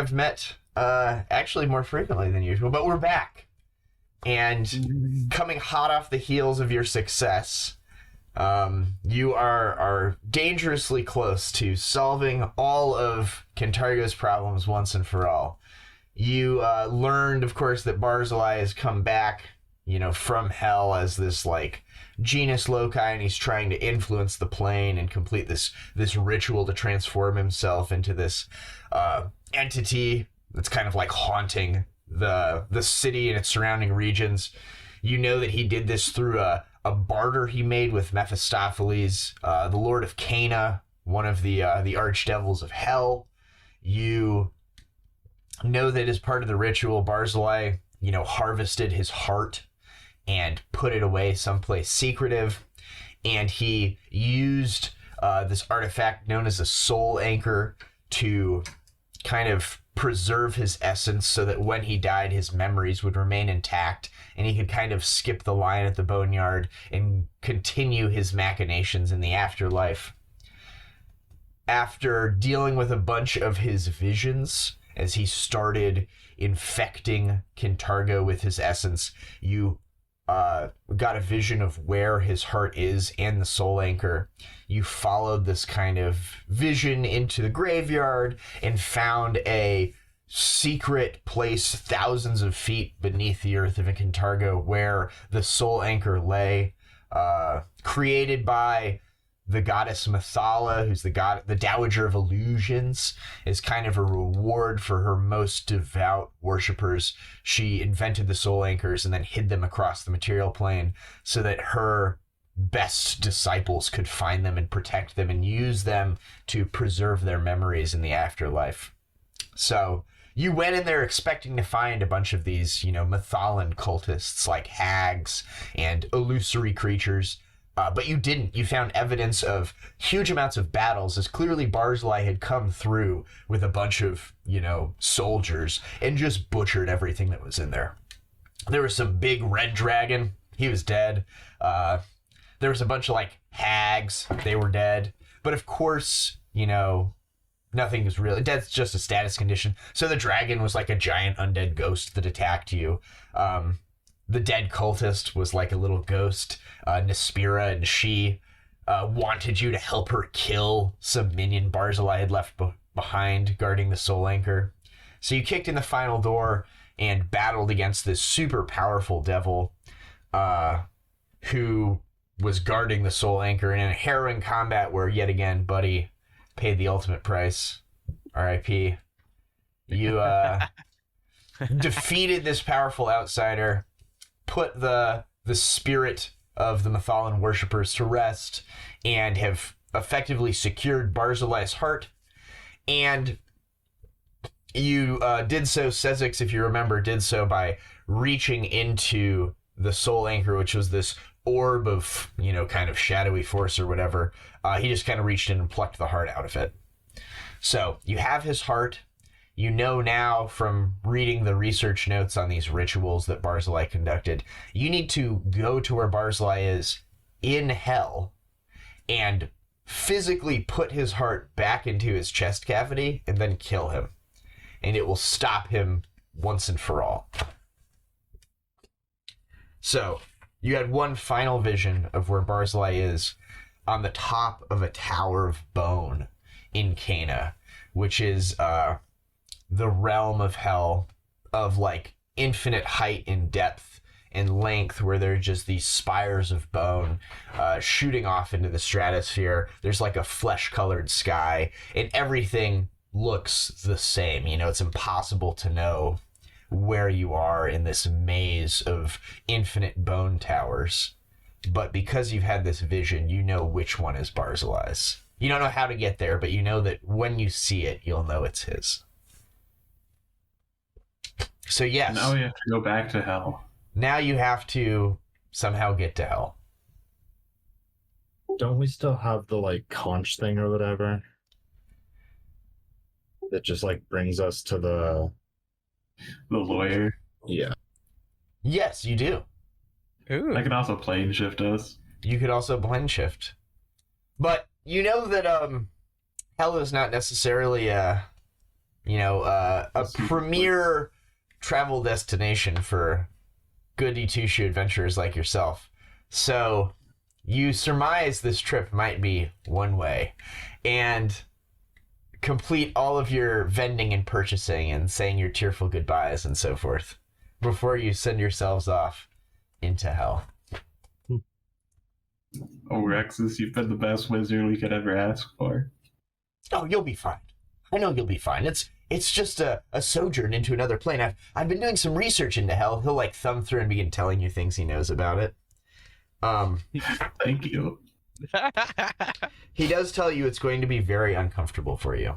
have met actually more frequently than usual, but we're back. And coming hot off the heels of your success, you are dangerously close to solving all of Kintargo's problems once and for all. You learned, of course, that Barzillai has come back, from hell as this, genus loci, and he's trying to influence the plane and complete this ritual to transform himself into this entity that's kind of haunting the city and its surrounding regions. You know that he did this through a barter he made with Mephistopheles, the Lord of Caina, one of the archdevils of hell. You know that as part of the ritual, Barzillai, harvested his heart and put it away someplace secretive. And he used this artifact known as a soul anchor to kind of preserve his essence so that when he died, his memories would remain intact and he could kind of skip the line at the boneyard and continue his machinations in the afterlife. After dealing with a bunch of his visions, as he started infecting Kintargo with his essence, you got a vision of where his heart is and the soul anchor. You followed this kind of vision into the graveyard and found a secret place thousands of feet beneath the earth of Kintargo where the soul anchor lay, created by the goddess Mathala, who's the Dowager of Illusions, is kind of a reward for her most devout worshippers. She invented the soul anchors and then hid them across the material plane so that her best disciples could find them and protect them and use them to preserve their memories in the afterlife. So you went in there expecting to find a bunch of these, Mathalan cultists like hags and illusory creatures. But you didn't. You found evidence of huge amounts of battles, as clearly Barzillai had come through with a bunch of, soldiers and just butchered everything that was in there. There was some big red dragon. He was dead. There was a bunch of, hags. They were dead. But of course, nothing is really... Death's just a status condition. So the dragon was like a giant undead ghost that attacked you. The dead cultist was like a little ghost, Nespira, and she wanted you to help her kill some minion Barzillai had left behind guarding the soul anchor. So you kicked in the final door and battled against this super powerful devil who was guarding the soul anchor, and in a harrowing combat where, yet again, Buddy paid the ultimate price, R.I.P., you defeated this powerful outsider, put the spirit of the Mathalan worshippers to rest, and have effectively secured Barzillai's heart. And you did so, Sezzix, if you remember, did so by reaching into the soul anchor, which was this orb of, kind of shadowy force or whatever. He just kind of reached in and plucked the heart out of it. So you have his heart. You know now from reading the research notes on these rituals that Barzillai conducted, you need to go to where Barzillai is in hell and physically put his heart back into his chest cavity and then kill him. And it will stop him once and for all. So you had one final vision of where Barzillai is on the top of a tower of bone in Caina, which is the realm of hell of infinite height and depth and length, where there are just these spires of bone shooting off into the stratosphere. There's a flesh-colored sky, and everything looks the same. It's impossible to know where you are in this maze of infinite bone towers. But because you've had this vision, you know which one is Barzillai's. You don't know how to get there, but you know that when you see it, you'll know it's his. So yes. Now we have to go back to hell. Now you have to somehow get to hell. Don't we still have the conch thing or whatever? That just brings us to the lawyer. Yeah. Yes, you do. Ooh. I can also plane shift us. You could also blend shift. But you know that hell is not necessarily a premier travel destination for goody two-shoe adventurers like yourself. So you surmise this trip might be one way, and complete all of your vending and purchasing and saying your tearful goodbyes and so forth before you send yourselves off into hell. Oh, Rexus, you've been the best wizard we could ever ask for. Oh, you'll be fine. I know you'll be fine. It's just a sojourn into another plane. I've been doing some research into hell. He'll like thumb through and begin telling you things he knows about it. Thank you. He does tell you it's going to be very uncomfortable for you.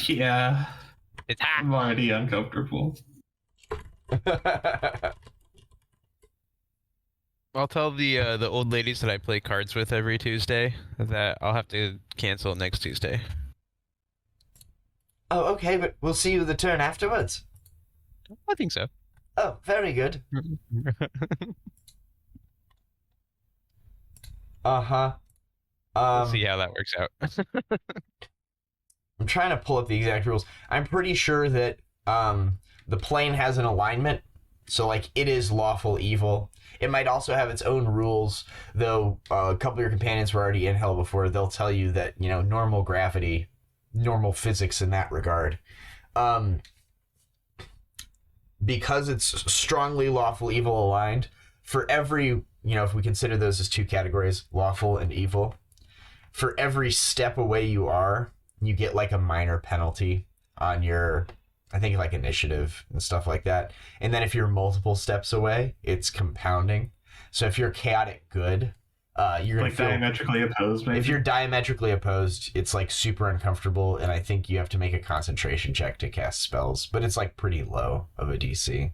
Yeah. It's hot. I'm already uncomfortable. I'll tell the old ladies that I play cards with every Tuesday that I'll have to cancel next Tuesday. Oh, okay, but we'll see you the turn afterwards. I think so. Oh, very good. Uh-huh. We'll see how that works out. I'm trying to pull up the exact rules. I'm pretty sure that the plane has an alignment, so like it is lawful evil. It might also have its own rules, though a couple of your companions were already in hell before. They'll tell you that, normal gravity, normal physics in that regard. Because it's strongly lawful evil aligned, for every, if we consider those as two categories, lawful and evil, for every step away you are, you get like a minor penalty on your, I think, like initiative and stuff like that. And then if you're multiple steps away, it's compounding. So if you're chaotic good, you're going to feel diametrically opposed, maybe? If you're diametrically opposed, it's like super uncomfortable, and I think you have to make a concentration check to cast spells, but it's like pretty low of a DC.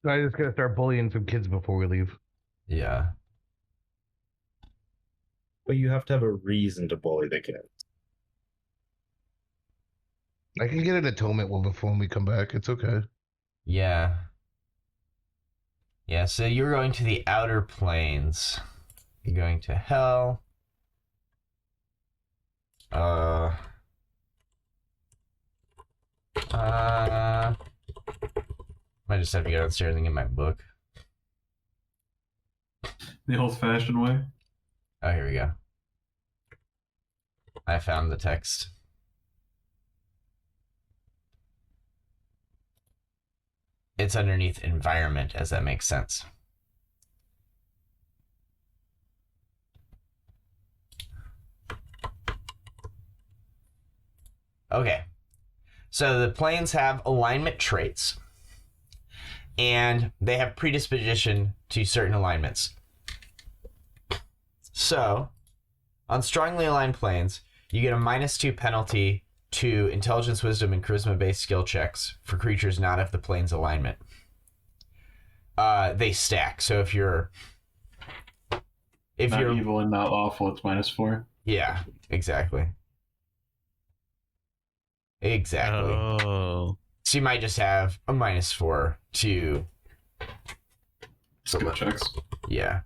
I just gotta start bullying some kids before we leave. Yeah. But you have to have a reason to bully the kids. I can get an atonement one before we come back. It's okay. Yeah. Yeah, so you're going to the outer planes. You're going to hell. I just have to get downstairs and get my book. The old-fashioned way? Oh, here we go. I found the text. It's underneath environment, as that makes sense. Okay. So the planes have alignment traits, and they have predisposition to certain alignments. So, on strongly aligned planes, you get a -2 penalty to intelligence, wisdom, and charisma-based skill checks for creatures not of the plane's alignment. They stack. So if you're Not evil and not lawful, it's -4. Yeah, exactly. Exactly. Oh. So you might just have a -4 to Skill checks. Yeah.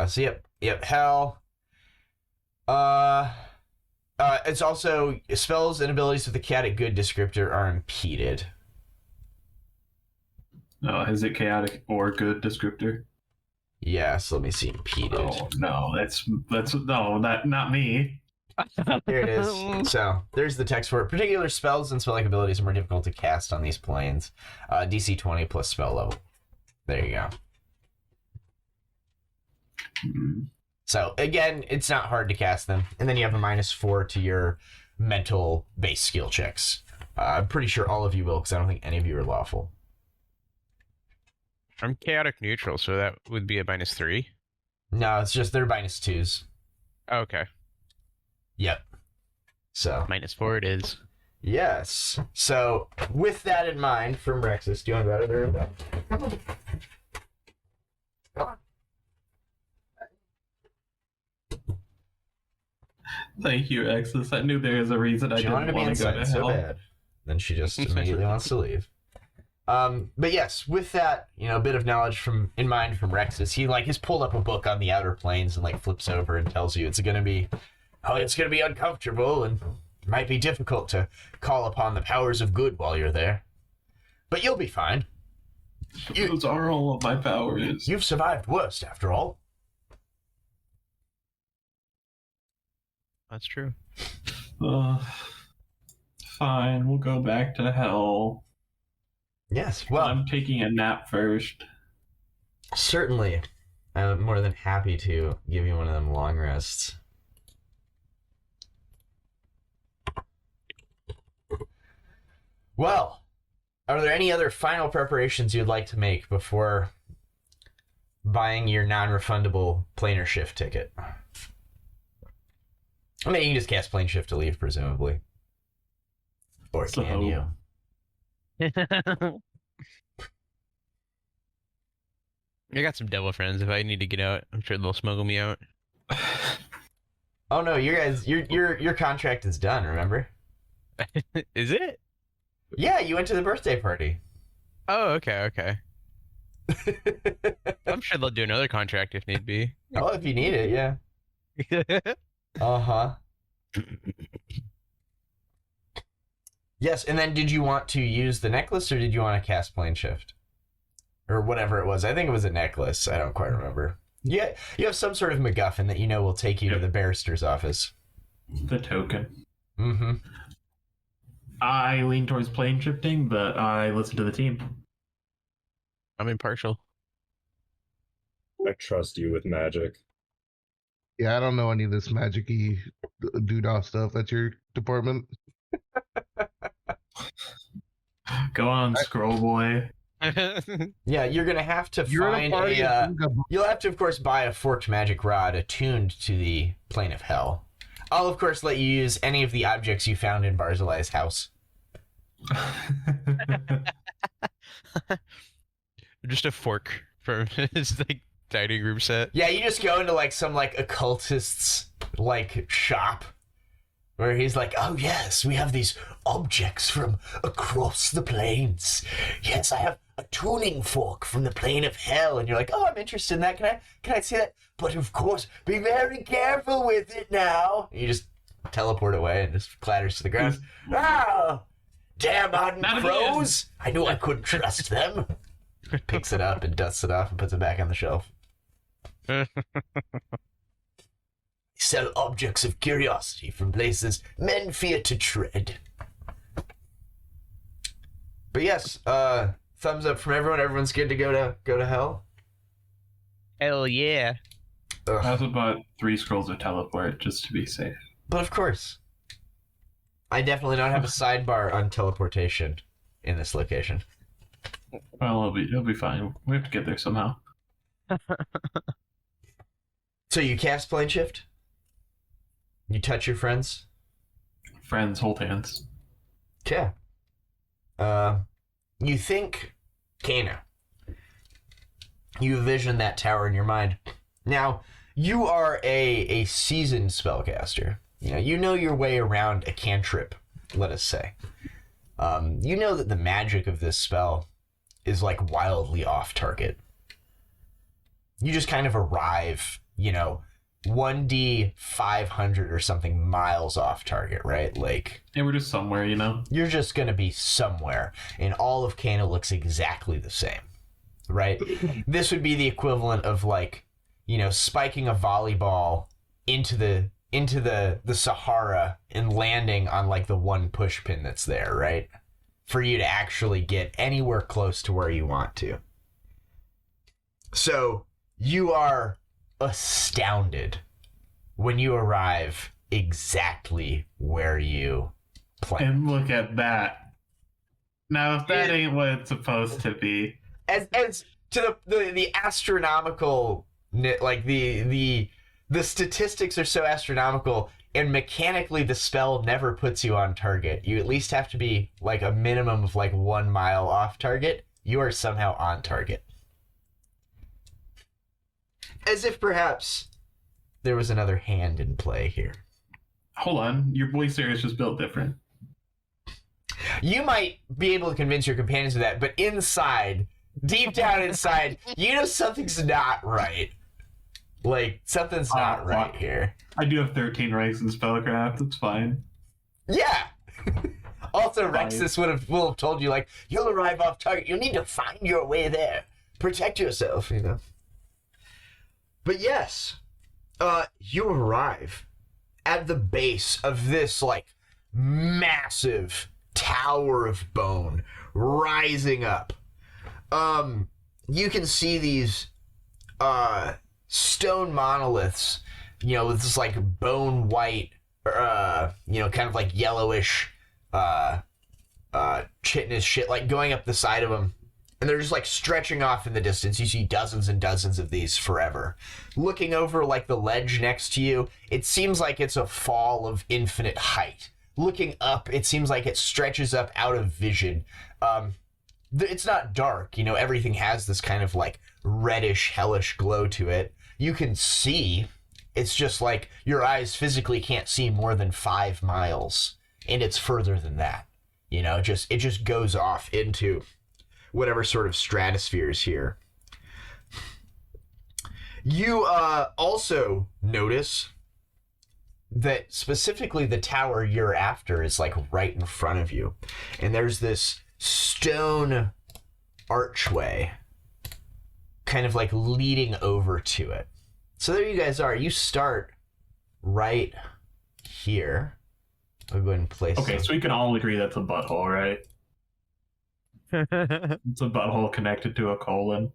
So yep, hell. It's also spells and abilities with the chaotic good descriptor are impeded. No, is it chaotic or good descriptor? Yes, let me see. Impeded. Oh no, that's no, not me. Here it is. So there's the text for it. Particular spells and spell-like abilities are more difficult to cast on these planes. DC 20 plus spell level. There you go. So again, it's not hard to cast them, and then you have a -4 to your mental base skill checks. I'm pretty sure all of you will, because I don't think any of you are lawful. I'm chaotic neutral, so that would be a -3. No, it's just they're -2s. Okay. Yep. So -4 it is. yes. So with that in mind, from Rexus, do you want to go out of the room? Come on. Thank you, Exus. I knew there was a reason I She wanted didn't to be want to go inside to so hell. bad. Then she just immediately wants to leave. But yes, with that, a bit of knowledge in mind from Rexus, he has pulled up a book on the outer planes and flips over and tells you it's gonna be uncomfortable and might be difficult to call upon the powers of good while you're there. But you'll be fine. Those are all of my powers. You've survived worse, after all. That's true. Fine, we'll go back to hell. Yes, well... I'm taking a nap first. Certainly. I'm more than happy to give you one of them long rests. Well, are there any other final preparations you'd like to make before buying your non-refundable planar shift ticket? I mean, you can just cast plane shift to leave, presumably. Or can you? I got some devil friends. If I need to get out, I'm sure they'll smuggle me out. Oh no, you guys, your contract is done. Remember? Is it? Yeah, you went to the birthday party. Oh, okay. I'm sure they'll do another contract if need be. Oh, if you need it, yeah. Uh-huh. Yes, and then did you want to use the necklace or did you want to cast plane shift? Or whatever it was. I think it was a necklace. I don't quite remember. Yeah, you have some sort of MacGuffin that will take you to the barrister's office. The token. Mm-hmm. I lean towards plane shifting, but I listen to the team. I'm impartial. I trust you with magic. Yeah, I don't know any of this magic-y doodah stuff at your department. Go on, scroll boy. Yeah, you're gonna have to find you'll have to, of course, buy a forked magic rod attuned to the plane of hell. I'll, of course, let you use any of the objects you found in Barzillai's house. Just a fork from his dining room set. Yeah, you just go into some occultist's shop where he's like, oh yes, we have these objects from across the planes. Yes, I have a tuning fork from the plane of hell. And you're like, oh, I'm interested in that. Can I see that? But of course, be very careful with it now. And you just teleport away and just clatters to the ground. Oh, damn on crows! I knew I couldn't trust them. Picks it up and dusts it off and puts it back on the shelf. Sell objects of curiosity from places men fear to tread. But yes, thumbs up from everyone. Everyone's good to go to hell. Hell yeah. I also bought 3 scrolls of teleport just to be safe. But of course, I definitely don't have a sidebar on teleportation in this location. Well, it'll be fine. We have to get there somehow. So you cast plane shift? You touch your friends? Friends, hold hands. Yeah. You think Caina. You envision that tower in your mind. Now, you are a seasoned spellcaster. You know your way around a cantrip, let us say. You know that the magic of this spell is wildly off target. You just kind of arrive, 1d 500 or something miles off target, right? Yeah, we're just somewhere, You're just gonna be somewhere, and all of Caina looks exactly the same, right? This would be the equivalent of spiking a volleyball into the Sahara and landing on the one push pin that's there, right? For you to actually get anywhere close to where you want to. So you are astounded when you arrive exactly where you planned. And look at that. Now, if that ain't what it's supposed to be. As to the astronomical, the statistics are so astronomical, and mechanically the spell never puts you on target. You at least have to be a minimum of 1 mile off target. You are somehow on target. As if perhaps there was another hand in play here. Hold on, your voice there is just built different. You might be able to convince your companions of that, but inside, deep down inside, you know something's not right. Like, something's not right here. I do have 13 ranks in spellcraft. It's fine. Yeah. Also, Rexus will have told you, like, you'll arrive off target. You'll need to find your way there. Protect yourself, you know. But yes, you arrive at the base of this, like, massive tower of bone rising up. You can see these stone monoliths, you know, with this, like, bone white, you know, kind of like yellowish chitinous shit, like, going up the side of them. And they're just, like, stretching off in the distance. You see dozens and dozens of these forever. Looking over, like, the ledge next to you, it seems like it's a fall of infinite height. Looking up, it seems like it stretches up out of vision. It's not dark, you know, everything has this kind of, like, reddish, hellish glow to it. You can see, it's just like your eyes physically can't see more than 5 miles. And it's further than that. You know, it just goes off into whatever sort of stratosphere is here. You also notice that specifically the tower you're after is, like, right in front of you. And there's this stone archway kind of, like, leading over to it. So there you guys are. You start right here. I'll go ahead and place Okay, some. so we can all agree that's a butthole, right? It's a butthole connected to a colon.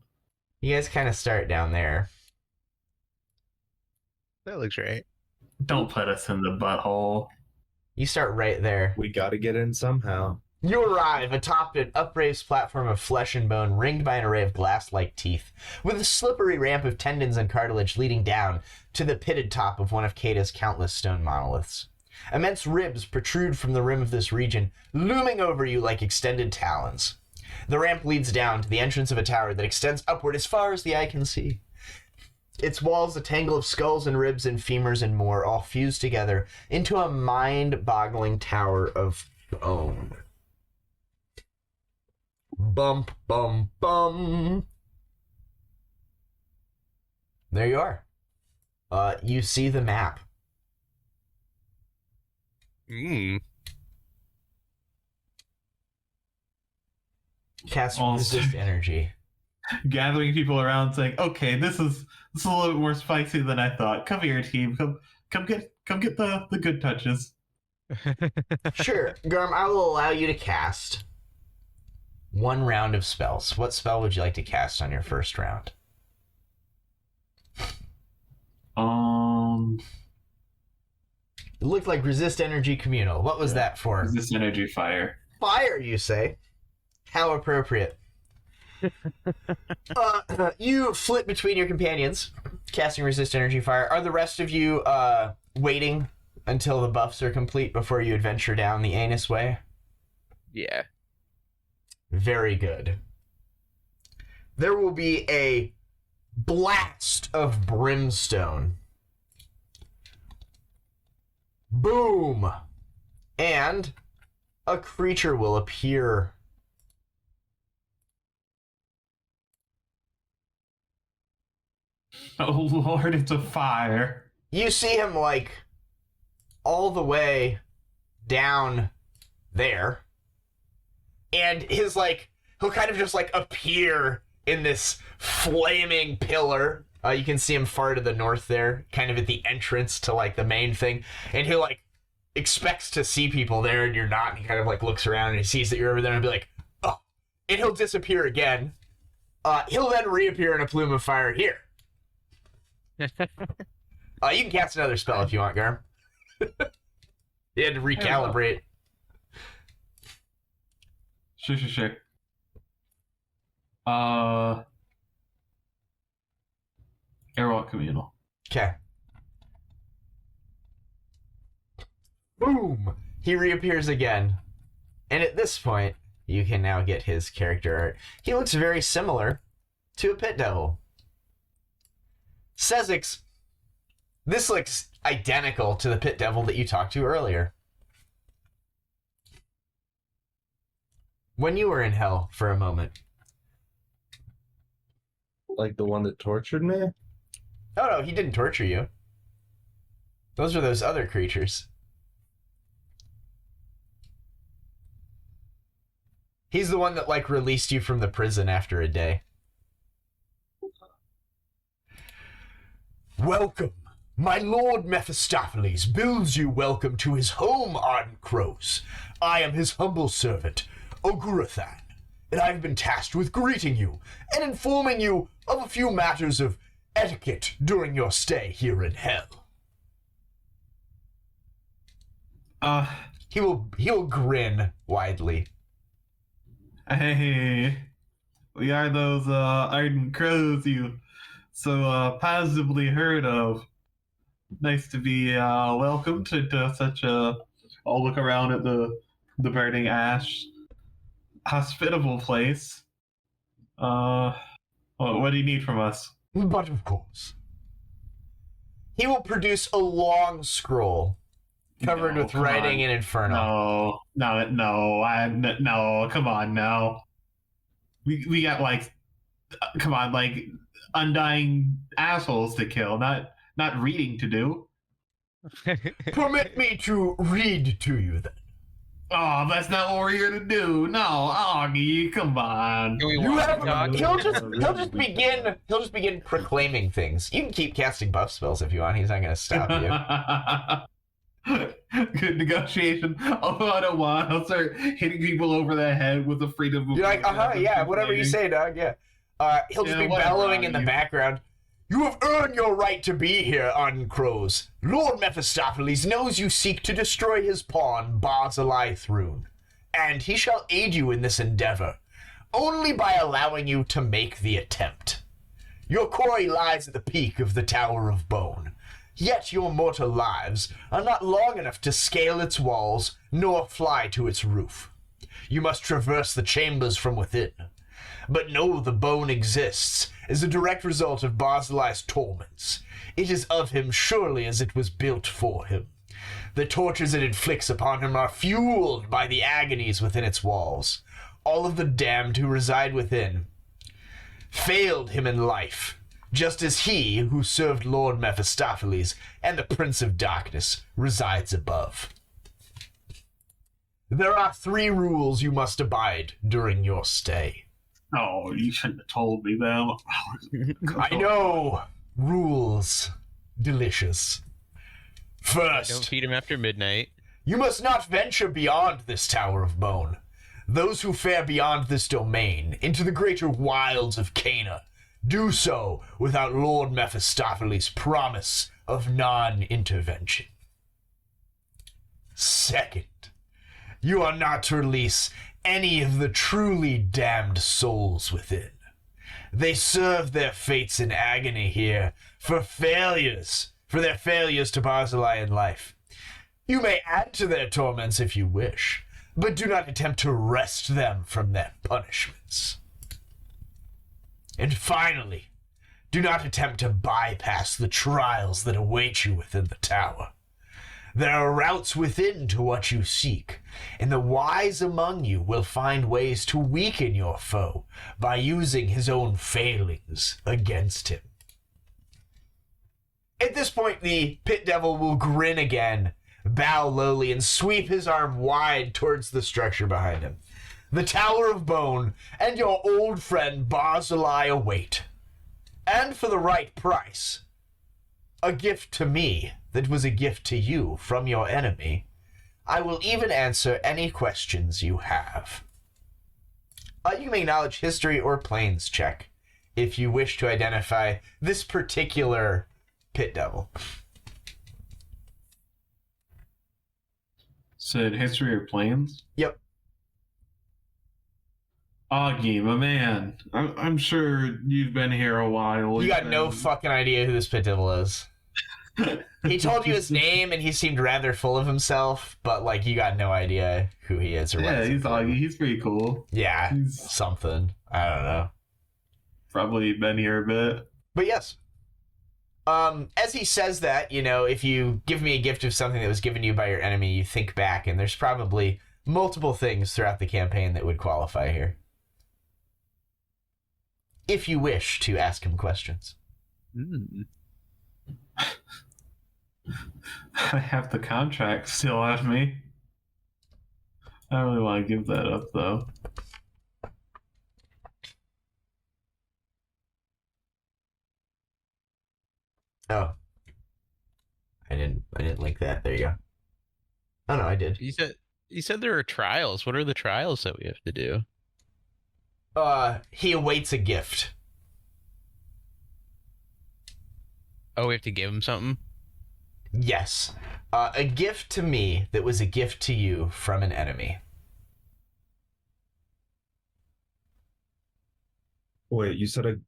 You guys kind of start down there. That looks right. Don't put us in the butthole. You start right there. We gotta get in somehow. You arrive atop an upraised platform of flesh and bone ringed by an array of glass-like teeth, with a slippery ramp of tendons and cartilage leading down to the pitted top of one of Caida's countless stone monoliths. Immense ribs protrude from the rim of this region, looming over you like extended talons. The ramp leads down to the entrance of a tower that extends upward as far as the eye can see. Its walls a tangle of skulls and ribs and femurs and more, all fused together into a mind-boggling tower of bone. Bump, bum, bum. There you are. You see the map. Cast resist energy. Gathering people around saying, okay, this is a little bit more spicy than I thought. Come here, team. Come get the good touches. Sure, Garm, I will allow you to cast 1 round of spells. What spell would you like to cast on your first round? It looked like resist energy communal. What was that for? Resist energy fire. Fire, you say? How appropriate. You flit between your companions, casting resist energy fire. Are the rest of you waiting until the buffs are complete before you adventure down the Anus Way? Yeah. Very good. There will be a blast of brimstone. Boom! And a creature will appear. Oh Lord, it's a fire. You see him, like, all the way down there. And his, like, he'll kind of just, like, appear in this flaming pillar. You can see him far to the north there, kind of at the entrance to, like, the main thing. And he'll, like, expects to see people there, and you're not. And he kind of, like, looks around and he sees that you're over there and be like, oh. And he'll disappear again. He'll then reappear in a plume of fire here. You can cast another spell if you want, Garm. You had to recalibrate. Sure. Airwalk communal. Okay. Boom! He reappears again. And at this point, you can now get his character art. He looks very similar to a pit devil. Sezzix, this looks identical to the pit devil that you talked to earlier. When you were in hell for a moment. Like the one that tortured me? Oh no, he didn't torture you. Those are those other creatures. He's the one that, like, released you from the prison after a day. Welcome. My lord Mephistopheles builds you welcome to his home, ardent crows. I am his humble servant, Oughorthan, and I've been tasked with greeting you and informing you of a few matters of etiquette during your stay here in hell. He will grin widely. Hey, we are those ardent crows you so positively heard of. Nice to be welcomed to such a. I'll look around at the burning ash, hospitable place. What do you need from us? But of course. He will produce a long scroll covered with writing in Infernal. No, come on now. We got come on, undying assholes to kill, not reading to do. Permit me to read to you then. Oh, that's not what we're here to do. No, Augie, come on. He'll just begin proclaiming things. You can keep casting buff spells if you want. He's not going to stop you. Good negotiation. Although I don't want, I'll start hitting people over the head with the freedom of. You're like, yeah, whatever you say, dog. Yeah. He'll just be bellowing in the background. You have earned your right to be here, ardent crows. Lord Mephistopheles knows you seek to destroy his pawn, Barzillai Thrune, and he shall aid you in this endeavor, only by allowing you to make the attempt. Your quarry lies at the peak of the Tower of Bone, yet your mortal lives are not long enough to scale its walls, nor fly to its roof. You must traverse the chambers from within. But know the bone exists as a direct result of Barzillai's torments. It is of him surely as it was built for him. The tortures it inflicts upon him are fueled by the agonies within its walls. All of the damned who reside within failed him in life, just as he who served Lord Mephistopheles and the Prince of Darkness resides above. There are 3 rules you must abide during your stay. Oh, you shouldn't have told me them. I know. Rules. Delicious. Don't First, feed him after midnight. you must not venture beyond this Tower of Bone. Those who fare beyond this domain, into the greater wilds of Caina, do so without Lord Mephistopheles' promise of non-intervention. Second, you are not to release any of the truly damned souls within. They serve their fates in agony here for their failures to Barzillai in life. You may add to their torments if you wish, but do not attempt to wrest them from their punishments. And finally, do not attempt to bypass the trials that await you within the tower. There are routes within to what you seek, and the wise among you will find ways to weaken your foe by using his own failings against him. At this point, the pit devil will grin again, bow lowly, and sweep his arm wide towards the structure behind him. The Tower of Bone and your old friend Barzillai await. And for the right price, a gift to me that was a gift to you from your enemy. I will even answer any questions you have. You may acknowledge history or planes check if you wish to identify this particular pit devil. Said history or plans? Yep. Augie, my man. I'm sure you've been here a while. You got no fucking idea who this pit devil is. He told you his name, and he seemed rather full of himself, but, like, you got no idea who he is or what. Yeah, he's Augie. He's pretty cool. Yeah, He's something. I don't know. probably been here a bit. But yes. As he says that, you know, if you give me a gift of something that was given you by your enemy, you think back, and there's probably multiple things throughout the campaign that would qualify here. If you wish to ask him questions. I have the contract still on me. I don't really want to give that up, though. Oh. I didn't link that. There you go. Oh no, I did. You said there are trials. What are the trials that we have to do? He awaits a gift. Oh, we have to give him something? Yes. A gift to me that was a gift to you from an enemy. Wait, you said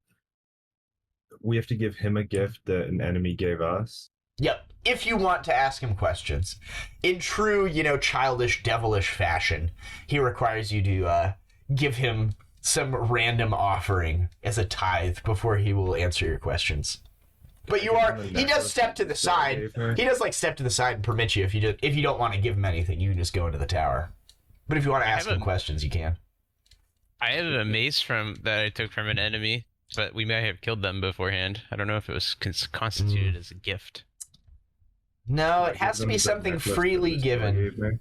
we have to give him a gift that an enemy gave us? Yep. If you want to ask him questions. In true, childish, devilish fashion, he requires you to give him some random offering as a tithe before he will answer your questions. But he does step to the side. He does step to the side and permit you if you don't want to give him anything, you can just go into the tower. But if you want to ask him questions, you can. I have a mace that I took from an enemy, but we may have killed them beforehand. I don't know if it was constituted as a gift. No, it has to be something freely given.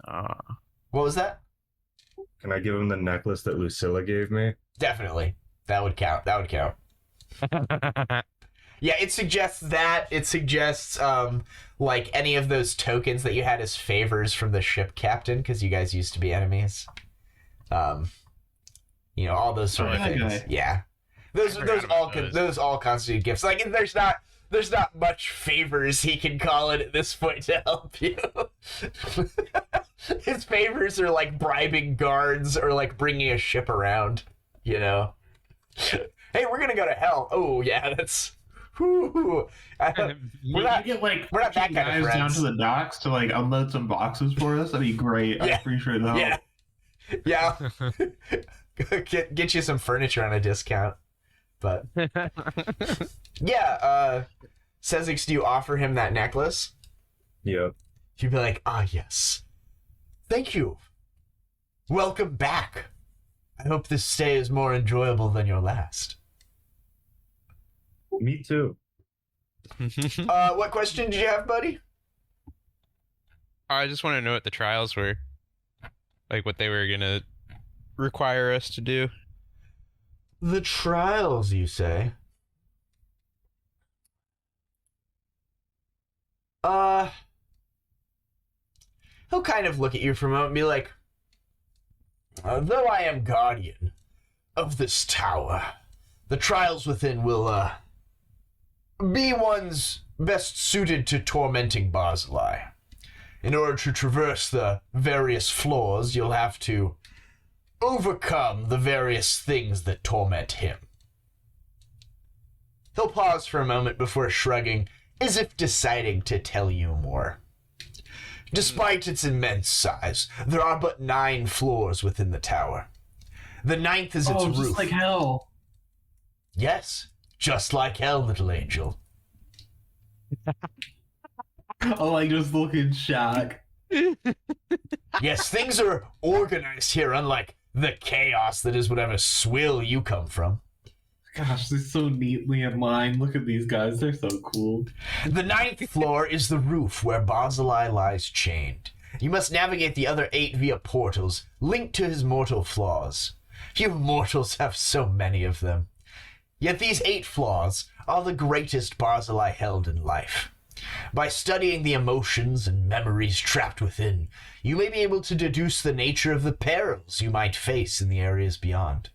What was that? Can I give him the necklace that Lucilla gave me? Definitely. That would count. Yeah, it suggests that. It suggests, any of those tokens that you had as favors from the ship captain, because you guys used to be enemies. All those sort of things. Yeah. Those all constitute gifts. There's not much favors he can call it at this point to help you. His favors are like bribing guards or like bringing a ship around, Hey, we're gonna go to hell. Oh yeah, that's. We're not that kind of friends. Down to the docks to unload some boxes for us. That'd be great. Yeah. I appreciate that. Yeah. Get you some furniture on a discount. But yeah, Sezzix, do you offer him that necklace? Yeah. You'd be like, yes. Thank you. Welcome back. I hope this stay is more enjoyable than your last. Me too. What question did you have, buddy? I just want to know what the trials were. What they were gonna require us to do. The trials, you say? He'll kind of look at you for a moment and be like, though I am guardian of this tower, the trials within will, be ones best suited to tormenting Barzillai. In order to traverse the various floors, you'll have to overcome the various things that torment him. He'll pause for a moment before shrugging, as if deciding to tell you more. Despite its immense size, there are but 9 floors within the tower. The 9th is its roof. Just like hell. Yes, just like hell, little angel. I just look in shock. Yes, things are organized here, unlike the chaos that is whatever swill you come from. Gosh, they're so neatly in line. Look at these guys. They're so cool. The 9th floor is the roof where Barzillai lies chained. You must navigate the other 8 via portals linked to his mortal flaws. You mortals have so many of them. Yet these 8 flaws are the greatest Barzillai held in life. By studying the emotions and memories trapped within, you may be able to deduce the nature of the perils you might face in the areas beyond.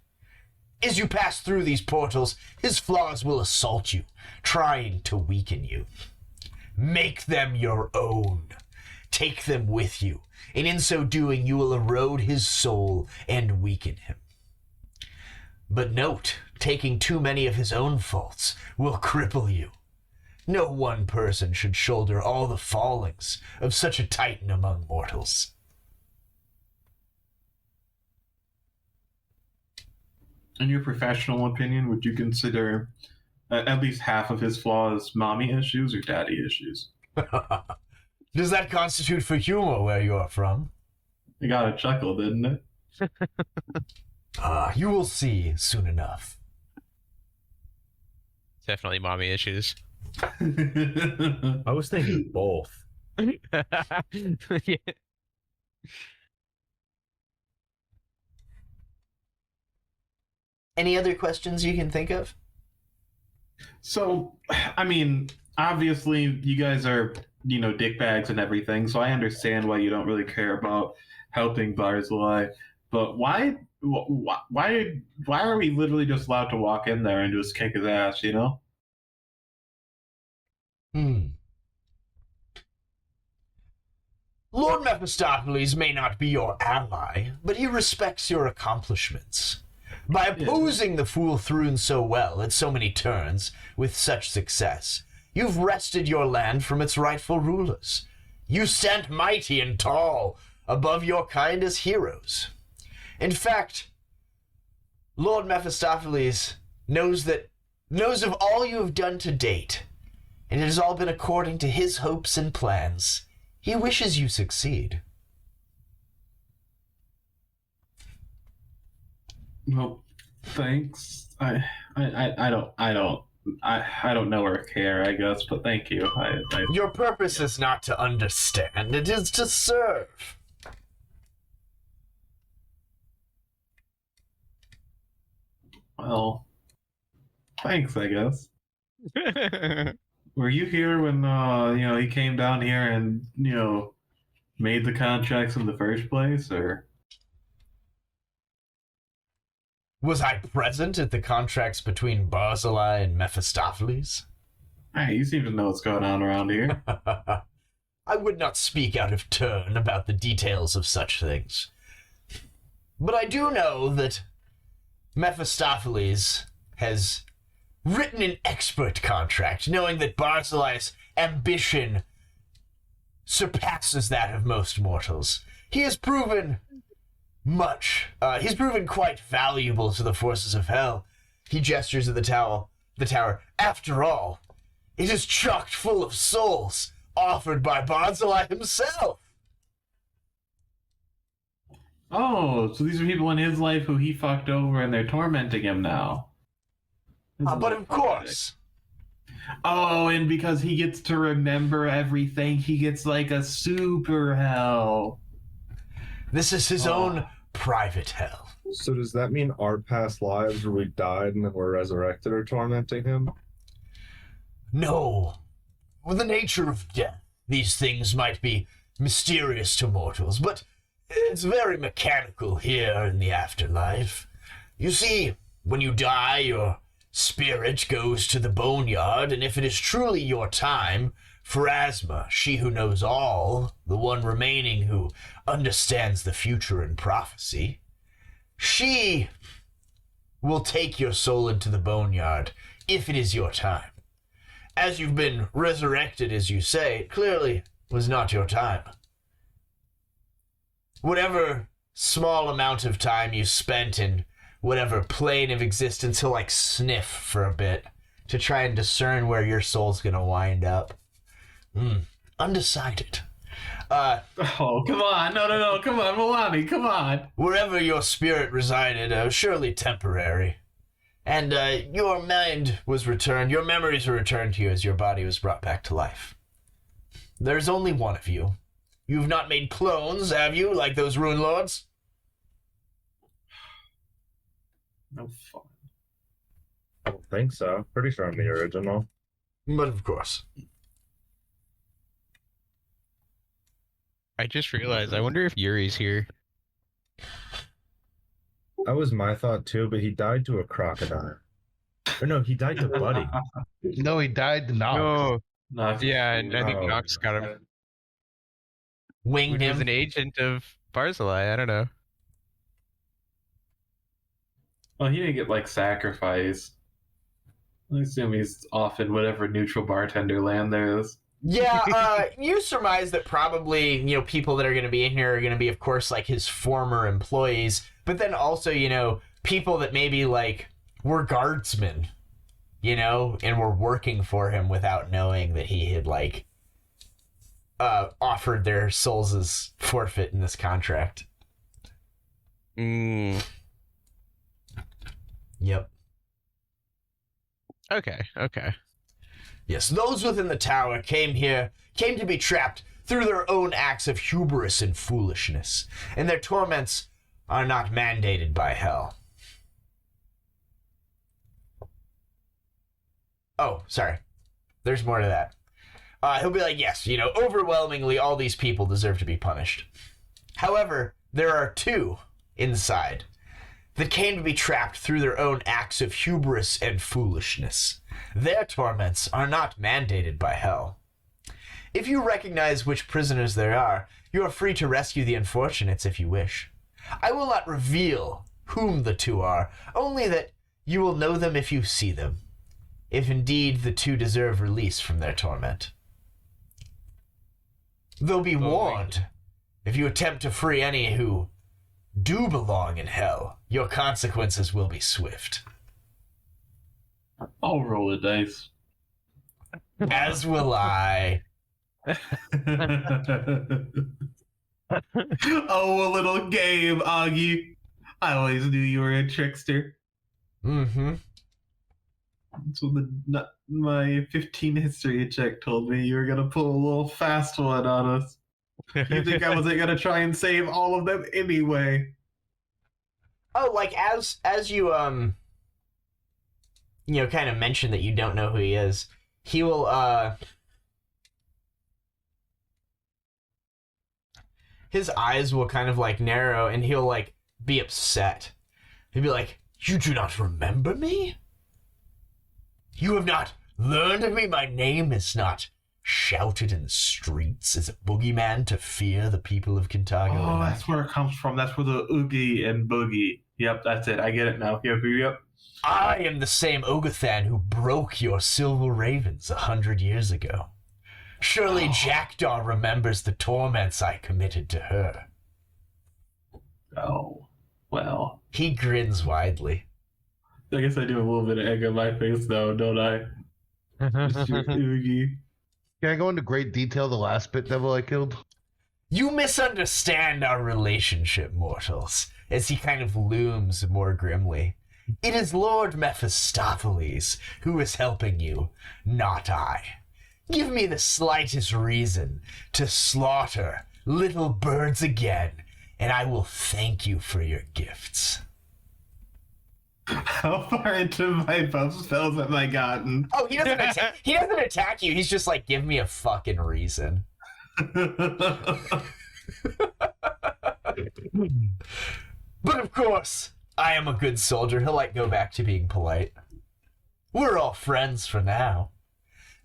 As you pass through these portals, his flaws will assault you, trying to weaken you. Make them your own. Take them with you, and in so doing you will erode his soul and weaken him. But note, taking too many of his own faults will cripple you. No one person should shoulder all the fallings of such a titan among mortals. In your professional opinion, would you consider at least half of his flaws mommy issues or daddy issues? Does that constitute for humor where you're from? It got a chuckle, didn't it? You will see soon enough. Definitely mommy issues. I was thinking both. Yeah. Any other questions you can think of? So, I mean, obviously, you guys are, dickbags and everything, so I understand why you don't really care about helping Barzillai. But why are we literally just allowed to walk in there and just kick his ass, Lord Mephistopheles may not be your ally, but he respects your accomplishments. By opposing the Fool Thrune so well at so many turns, with such success, you've wrested your land from its rightful rulers. You stand mighty and tall, above your kind as heroes. In fact, Lord Mephistopheles knows of all you have done to date, and it has all been according to his hopes and plans. He wishes you succeed. Well, thanks. I don't know or care, I guess, but thank you. Your purpose is not to understand, it is to serve. Well, thanks, I guess. Were you here when, he came down here and, made the contracts in the first place, or? Was I present at the contracts between Barzillai and Mephistopheles? Hey, you seem to know what's going on around here. I would not speak out of turn about the details of such things. But I do know that Mephistopheles has written an expert contract, knowing that Barzillai's ambition surpasses that of most mortals. He has proven much. He's proven quite valuable to the forces of hell. He gestures at the tower. After all, it is chocked full of souls offered by Barzillai himself. Oh, so these are people in his life who he fucked over and they're tormenting him now. But of course. Oh, and because he gets to remember everything, he gets like a super hell. This is his own private hell. So does that mean our past lives where we died and then we're resurrected are tormenting him? No. With the nature of death, these things might be mysterious to mortals, but it's very mechanical here in the afterlife. You see, when you die, your spirit goes to the boneyard, and if it is truly your time, Pharasma, she who knows all, the one remaining who understands the future and prophecy, she will take your soul into the boneyard if it is your time. As you've been resurrected, as you say, it clearly was not your time. Whatever small amount of time you spent in whatever plane of existence, he'll like sniff for a bit to try and discern where your soul's gonna wind up. Undecided. Oh, come on. No, come on, Milani, come on. Wherever your spirit resided, surely temporary. And your mind was returned, your memories were returned to you as your body was brought back to life. There's only one of you. You've not made clones, have you, like those Rune Lords? No fun. I don't think so. Pretty sure I'm the original. But of course. I just realized, I wonder if Yuri's here. That was my thought too, but he died to a crocodile. Or no, he died to Buddy. No, he died to Nox. Oh, No, yeah, and I think Oh. Nox got him. Winged He was him. an agent of Barzillai, I don't know. Well, he didn't get like sacrificed. I assume he's off in whatever neutral bartender land there is. Yeah, you surmise that probably, people that are going to be in here are going to be, of course, like his former employees, but then also, people that maybe, like, were guardsmen, and were working for him without knowing that he had, like, offered their souls as forfeit in this contract. Mm, Yep. okay. Yes, those within the tower came to be trapped through their own acts of hubris and foolishness, and their torments are not mandated by hell. Oh, sorry. There's more to that. He'll be like, yes, overwhelmingly all these people deserve to be punished. However, there are two inside that came to be trapped through their own acts of hubris and foolishness. Their torments are not mandated by hell. If you recognize which prisoners there are, you are free to rescue the unfortunates if you wish. I will not reveal whom the two are, only that you will know them if you see them, if indeed the two deserve release from their torment. They'll be warned. If you attempt to free any who do belong in hell, your consequences will be swift. I'll roll the dice. As will I. Oh, a little game, Augie. I always knew you were a trickster. Mm-hmm. That's what my 15 history check told me. You were gonna pull a little fast one on us. You think I wasn't gonna try and save all of them anyway? Oh, like as you kind of mention that you don't know who he is, he will his eyes will kind of like narrow and he'll like be upset. He'll be like, "You do not remember me? You have not learned of me? My name is not shouted in the streets as a boogeyman to fear the people of Kintago." Oh, that's where it comes from. That's where the oogie and boogie. Yep, that's it. I get it now. Yep. I am the same Oughorthan who broke your silver ravens 100 years ago. Surely Jackdaw remembers the torments I committed to her. Oh, well. He grins widely. I guess I do a little bit of egg on my face, though, don't I? Mr. Oogie. Can I go into great detail the last pit devil I killed? You misunderstand our relationship, mortals, as he kind of looms more grimly. It is Lord Mephistopheles who is helping you, not I. Give me the slightest reason to slaughter little birds again, and I will thank you for your gifts. How far into my buff spells have I gotten? Oh, he doesn't attack you. He's just like, give me a fucking reason. But of course, I am a good soldier. He'll like go back to being polite. We're all friends for now.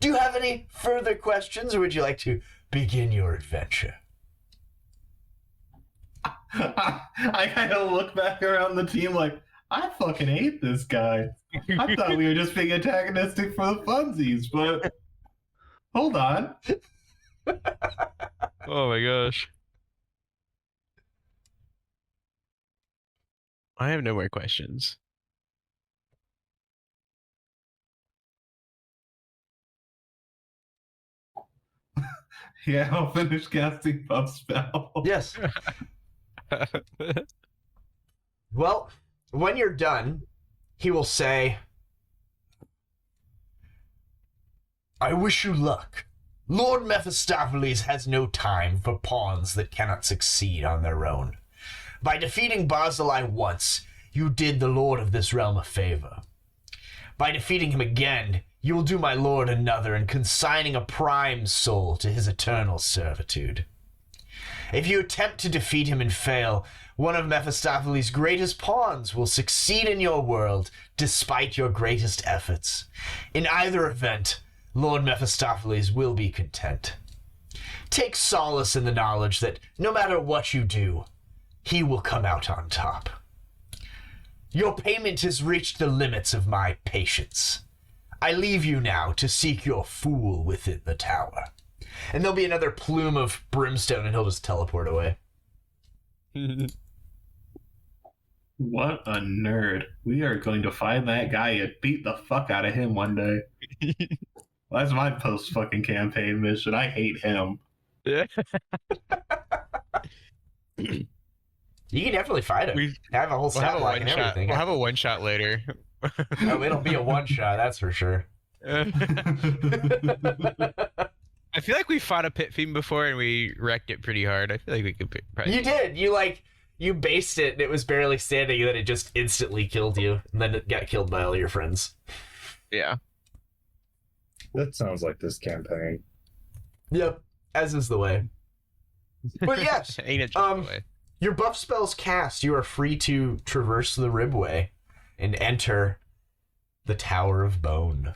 Do you have any further questions, or would you like to begin your adventure? I kind of look back around the team like, I fucking hate this guy. I thought we were just being antagonistic for the funsies, but hold on. Oh my gosh. I have no more questions. Yeah, I'll finish casting buff spell. Yes. Well, when you're done, he will say, I wish you luck. Lord Mephistopheles has no time for pawns that cannot succeed on their own. By defeating Barzillai once, you did the lord of this realm a favor. By defeating him again, you will do my lord another in consigning a prime soul to his eternal servitude. If you attempt to defeat him and fail, one of Mephistopheles' greatest pawns will succeed in your world despite your greatest efforts. In either event, Lord Mephistopheles will be content. Take solace in the knowledge that no matter what you do, he will come out on top. Your payment has reached the limits of my patience. I leave you now to seek your fool within the tower. And there'll be another plume of brimstone and he'll just teleport away. What a nerd. We are going to find that guy and beat the fuck out of him one day. That's my post-fucking campaign mission. I hate him. Yeah. You can definitely fight him. Have a whole We'll have stat a block one and shot. everything. We'll have a one shot later. Oh, it'll be a one shot, that's for sure. I feel like we fought a pit fiend before and we wrecked it pretty hard. I feel like we could probably. You did. You based it and it was barely standing, and then it just instantly killed you, and then it got killed by all your friends. Yeah. That sounds like this campaign. Yep, as is the way. But yes, Ain't it just the way? your buff spells cast. You are free to traverse the Ribway and enter the Tower of Bone.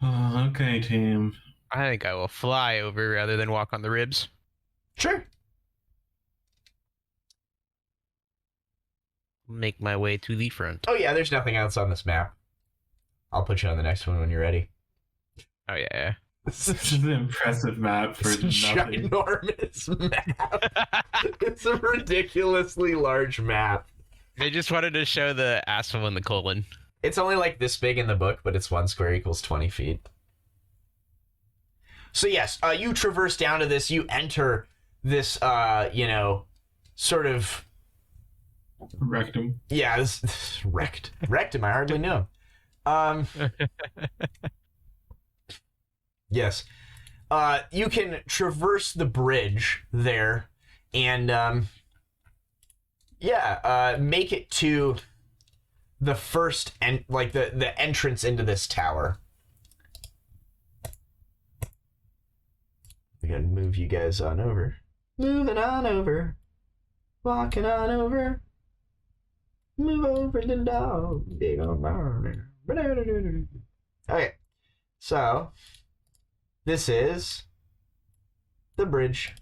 Okay, team. I think I will fly over rather than walk on the ribs. Sure. Make my way to the front. Oh yeah, there's nothing else on this map. I'll put you on the next one when you're ready. Oh yeah. This is an impressive map for It's a nothing. ginormous map. It's a ridiculously large map. They just wanted to show the asshole in the colon. It's only like this big in the book, but it's 1 square equals 20 feet. So yes, you traverse down to this. You enter this, sort of. Rectum. Yeah, this wrecked. Rectum, I hardly know. Yes. You can traverse the bridge there and make it to the first the entrance into this tower. I'm gonna move you guys on over. Moving on over. Walking on over. Move over the dog. Big old barn. Okay. So, this is the bridge.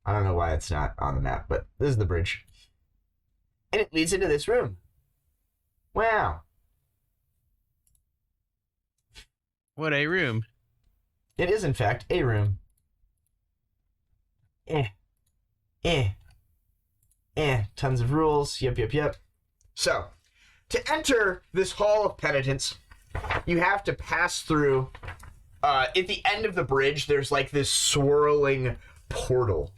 I don't know why it's not on the map, but this is the bridge. And it leads into this room. Wow. What a room. It is, in fact, a room. Tons of rules. Yep. So, to enter this Hall of Penitents, you have to pass through... at the end of the bridge, there's like this swirling portal.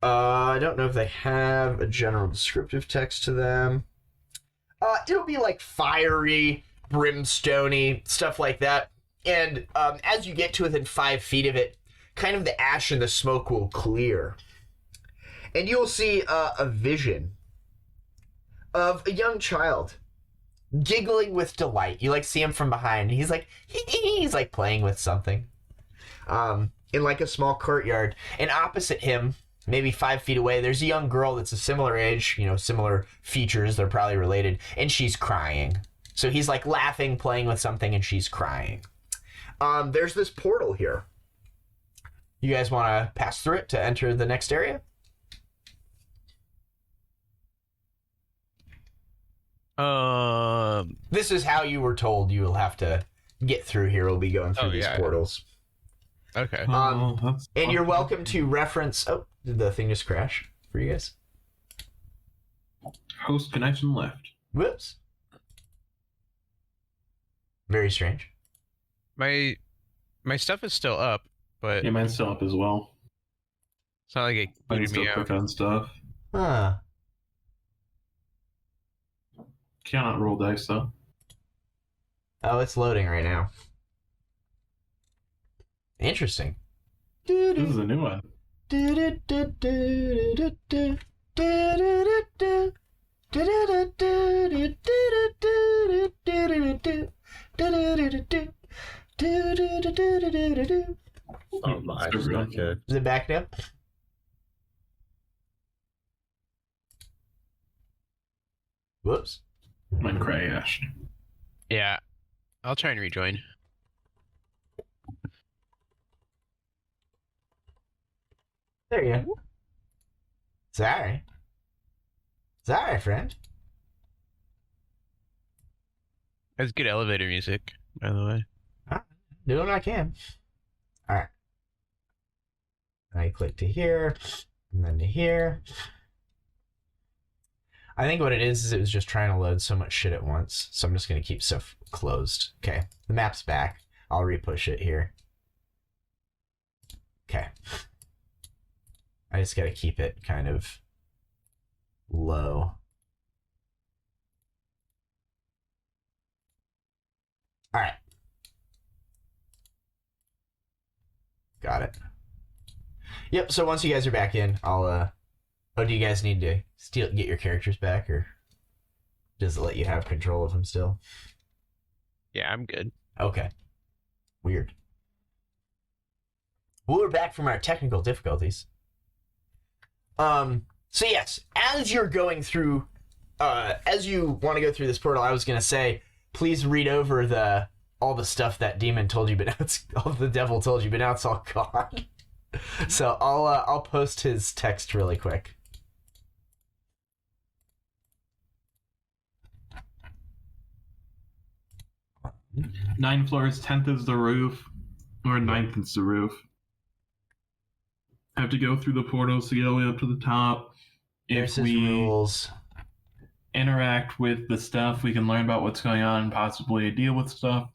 I don't know if they have a general descriptive text to them. It'll be like fiery, brimstony, stuff like that. And as you get to within 5 feet of it, kind of the ash and the smoke will clear. And you'll see a vision of a young child giggling with delight. You see him from behind. He's like, he's like playing with something. In like a small courtyard. And opposite him, maybe 5 feet away, there's a young girl that's a similar age, similar features, they're probably related, and she's crying. So he's like laughing, playing with something, and she's crying. There's this portal here. You guys want to pass through it to enter the next area? This is how you were told you will have to get through here. We'll be going through these portals. Okay. And you're welcome to reference... Oh, did the thing just crash for you guys? Host connection left. Whoops. Very strange. My stuff is still up, but Yeah, mine's still up as well. it's not like it Mine's booted me still out. quick on stuff. Huh. Cannot roll dice though. Oh, it's loading right now. Interesting. This is a new one. Oh my, It's real. okay. Is it back now? Whoops. Mine crashed. Yeah. I'll try and rejoin. There you go. Sorry. Sorry, friend. That's good elevator music, by the way. Doing what I can. Alright. I click to here, and then to here. I think what it is it was just trying to load so much shit at once, so I'm just going to keep stuff closed. Okay, the map's back. I'll repush it here. Okay. I just gotta keep it kind of low. All right. Got it. Yep, so once you guys are back in, I'll, oh, do you guys need to get your characters back, or does it let you have control of them still? Yeah, I'm good. Okay. Weird. Well, we're back from our technical difficulties. So yes, as you're going through, as you want to go through this portal, I was gonna say, please read over all the stuff that demon told you, but now it's all the devil told you, but now it's all gone. So I'll post his text really quick. Nine floors, 10th is the roof, or 9th is the roof. Have to go through the portals to get all the way up to the top. There's If his we rules. interact with the stuff, we can learn about what's going on and possibly deal with stuff.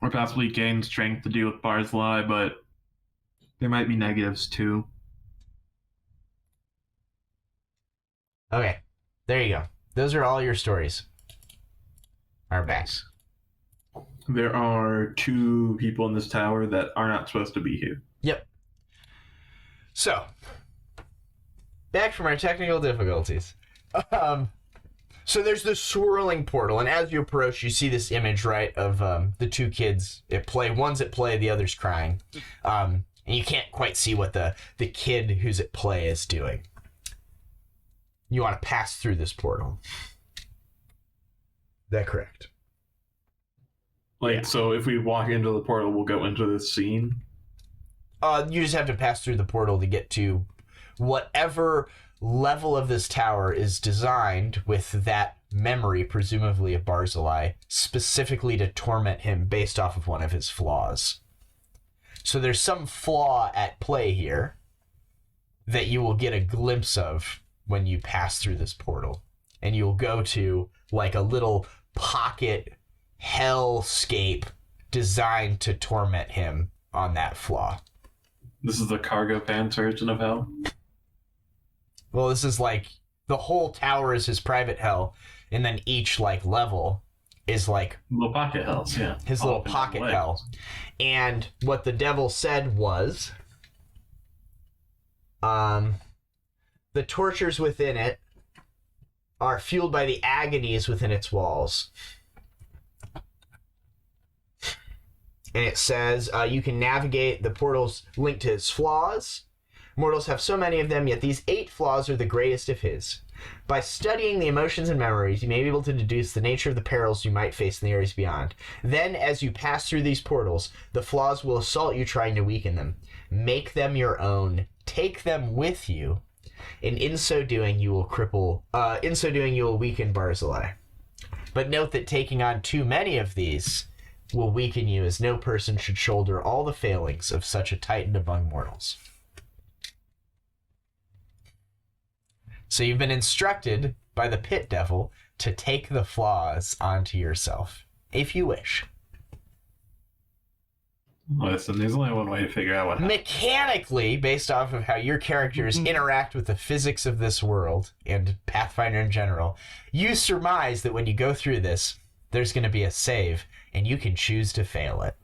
Or possibly gain strength to deal with Barzillai, but there might be negatives too. Okay, there you go. Those are all your stories. Our backs. There are 2 people in this tower that are not supposed to be here. Yep. So, back from our technical difficulties. So there's this swirling portal, and as you approach, you see this image, right, of the 2 kids at play. One's at play, the other's crying. And you can't quite see what the kid who's at play is doing. You want to pass through this portal. That correct? So if we walk into the portal, we'll go into this scene. You just have to pass through the portal to get to whatever level of this tower is designed with that memory, presumably of Barzillai, specifically to torment him based off of one of his flaws. So there's some flaw at play here that you will get a glimpse of when you pass through this portal. And you'll go to like a little pocket hellscape designed to torment him on that flaw. This is the cargo pants version of hell. Well, this is like the whole tower is his private hell, and then each like level is like Little pocket hells, yeah. his All little up and down pocket legs. hell. And what the devil said was, the tortures within it are fueled by the agonies within its walls. And it says you can navigate the portals linked to his flaws. Mortals have so many of them, yet these 8 flaws are the greatest of his. By studying the emotions and memories, you may be able to deduce the nature of the perils you might face in the areas beyond. Then, as you pass through these portals, the flaws will assault you, trying to weaken them. Make them your own. Take them with you. And in so doing, you will weaken Barzillai. But note that taking on too many of these will weaken you, as no person should shoulder all the failings of such a titan among mortals. So you've been instructed by the pit devil to take the flaws onto yourself, if you wish. Listen, there's only one way to figure out what happened. Mechanically, based off of how your characters interact with the physics of this world and Pathfinder in general, you surmise that when you go through this, there's going to be a save, and you can choose to fail it.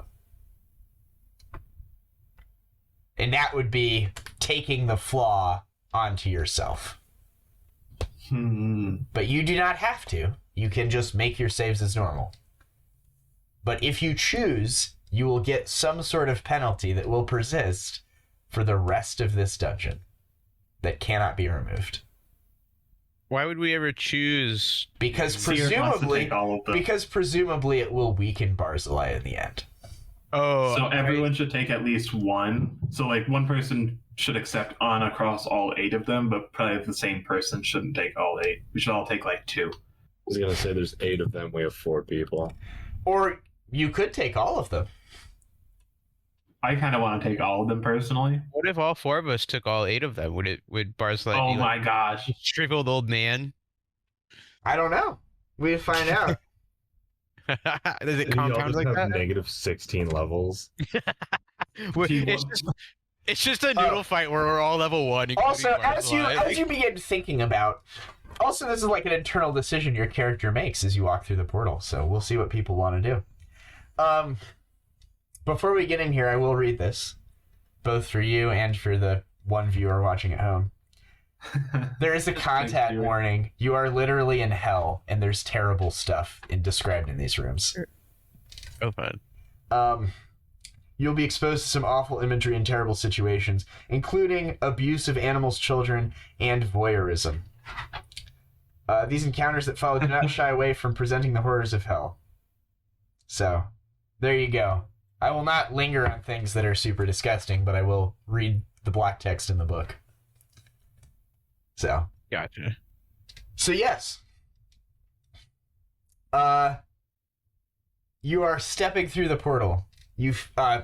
And that would be taking the flaw onto yourself. But you do not have to. You can just make your saves as normal. But if you choose, you will get some sort of penalty that will persist for the rest of this dungeon that cannot be removed. Why would we ever choose? Because Seer wants to take all of them. presumably it will weaken Barzillai in the end. Oh, So everyone should take at least one. So like one person should accept on across all 8 of them, but probably the same person shouldn't take all 8. We should all take like 2. I was gonna say there's 8 of them. We have 4 people. Or you could take all of them. I kind of want to take all of them personally. What if all 4 of us took all 8 of them? Would Barzillai Oh be my gosh. a shriveled old man? I don't know. We find out. Does it And y'all compound just like have that? negative 16 levels. It's just a noodle fight where we're all level 1. Also, Barzillai. as you begin thinking about, also this is like an internal decision your character makes as you walk through the portal. So we'll see what people want to do. Before we get in here, I will read this, both for you and for the one viewer watching at home. There is a contact warning. You are literally in hell, and there's terrible stuff described in these rooms. Oh, fun. You'll be exposed to some awful imagery and terrible situations, including abuse of animals, children, and voyeurism. These encounters that follow do not shy away from presenting the horrors of hell. So, there you go. I will not linger on things that are super disgusting, but I will read the black text in the book. So. Gotcha. So, yes. You are stepping through the portal.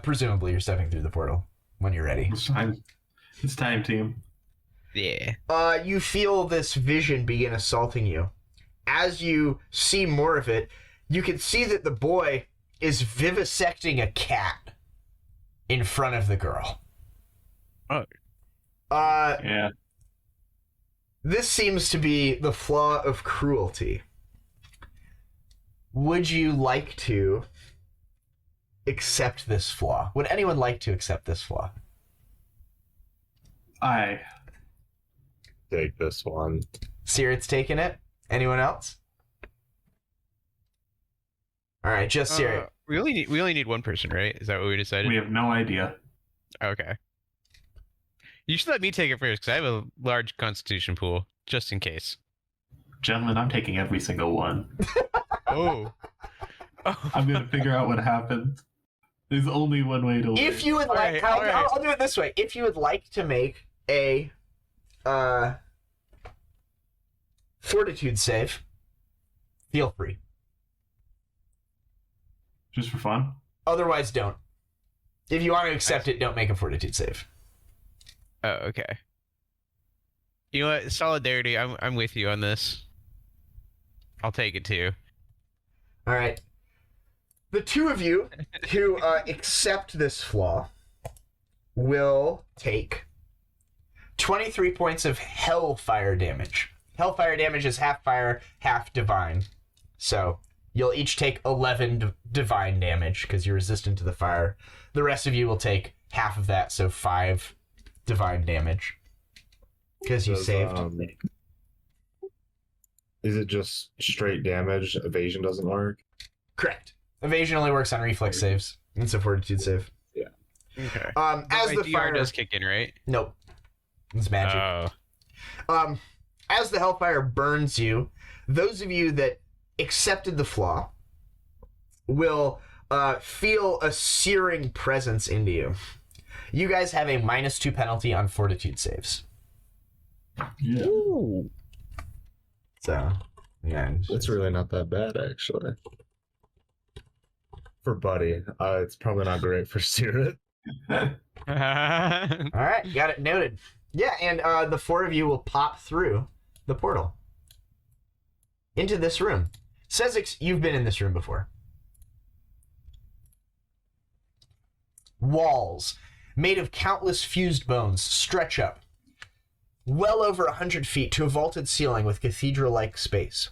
Presumably you're stepping through the portal when you're ready. It's time, team. Yeah. You feel this vision begin assaulting you. As you see more of it, you can see that the boy is vivisecting a cat in front of the girl. Oh. Yeah. This seems to be the flaw of cruelty. Would you like to accept this flaw? Would anyone like to accept this flaw? I Take this one. Caerrat's taking it. Anyone else? All right, just Caerrat. We only need one person, right? Is that what we decided? we have no idea. Okay. You should let me take it first, because I have a large constitution pool, just in case. Gentlemen, I'm taking every single one. Oh. I'm gonna figure out what happened. There's only one way to live. If you would like, I'll do it this way. If you would like to make a fortitude save, feel free. Just for fun? Otherwise, don't. If you want to accept it, don't make a fortitude save. Oh, okay. You know what? Solidarity, I'm with you on this. I'll take it too. All right. The two of you who accept this flaw will take 23 points of hellfire damage. Hellfire damage is half fire, half divine. So you'll each take 11 divine damage because you're resistant to the fire. The rest of you will take half of that, so 5 divine damage. Because you saved. Is it just straight damage? Evasion doesn't work? Correct. Evasion only works on reflex saves. It's a fortitude save. Yeah. Okay. As My the DR fire does kick in, right? Nope. It's magic. Oh. As the hellfire burns you, those of you that accepted the flaw will feel a searing presence into you. You guys have a -2 penalty on fortitude saves. Yeah. Ooh. So, yeah. It's really not that bad, actually. For Buddy. It's probably not great for Caerrat. All right, got it noted. Yeah, and the 4 of you will pop through the portal into this room. Sezzix, you've been in this room before. Walls made of countless fused bones stretch up well over 100 feet to a vaulted ceiling with cathedral-like space.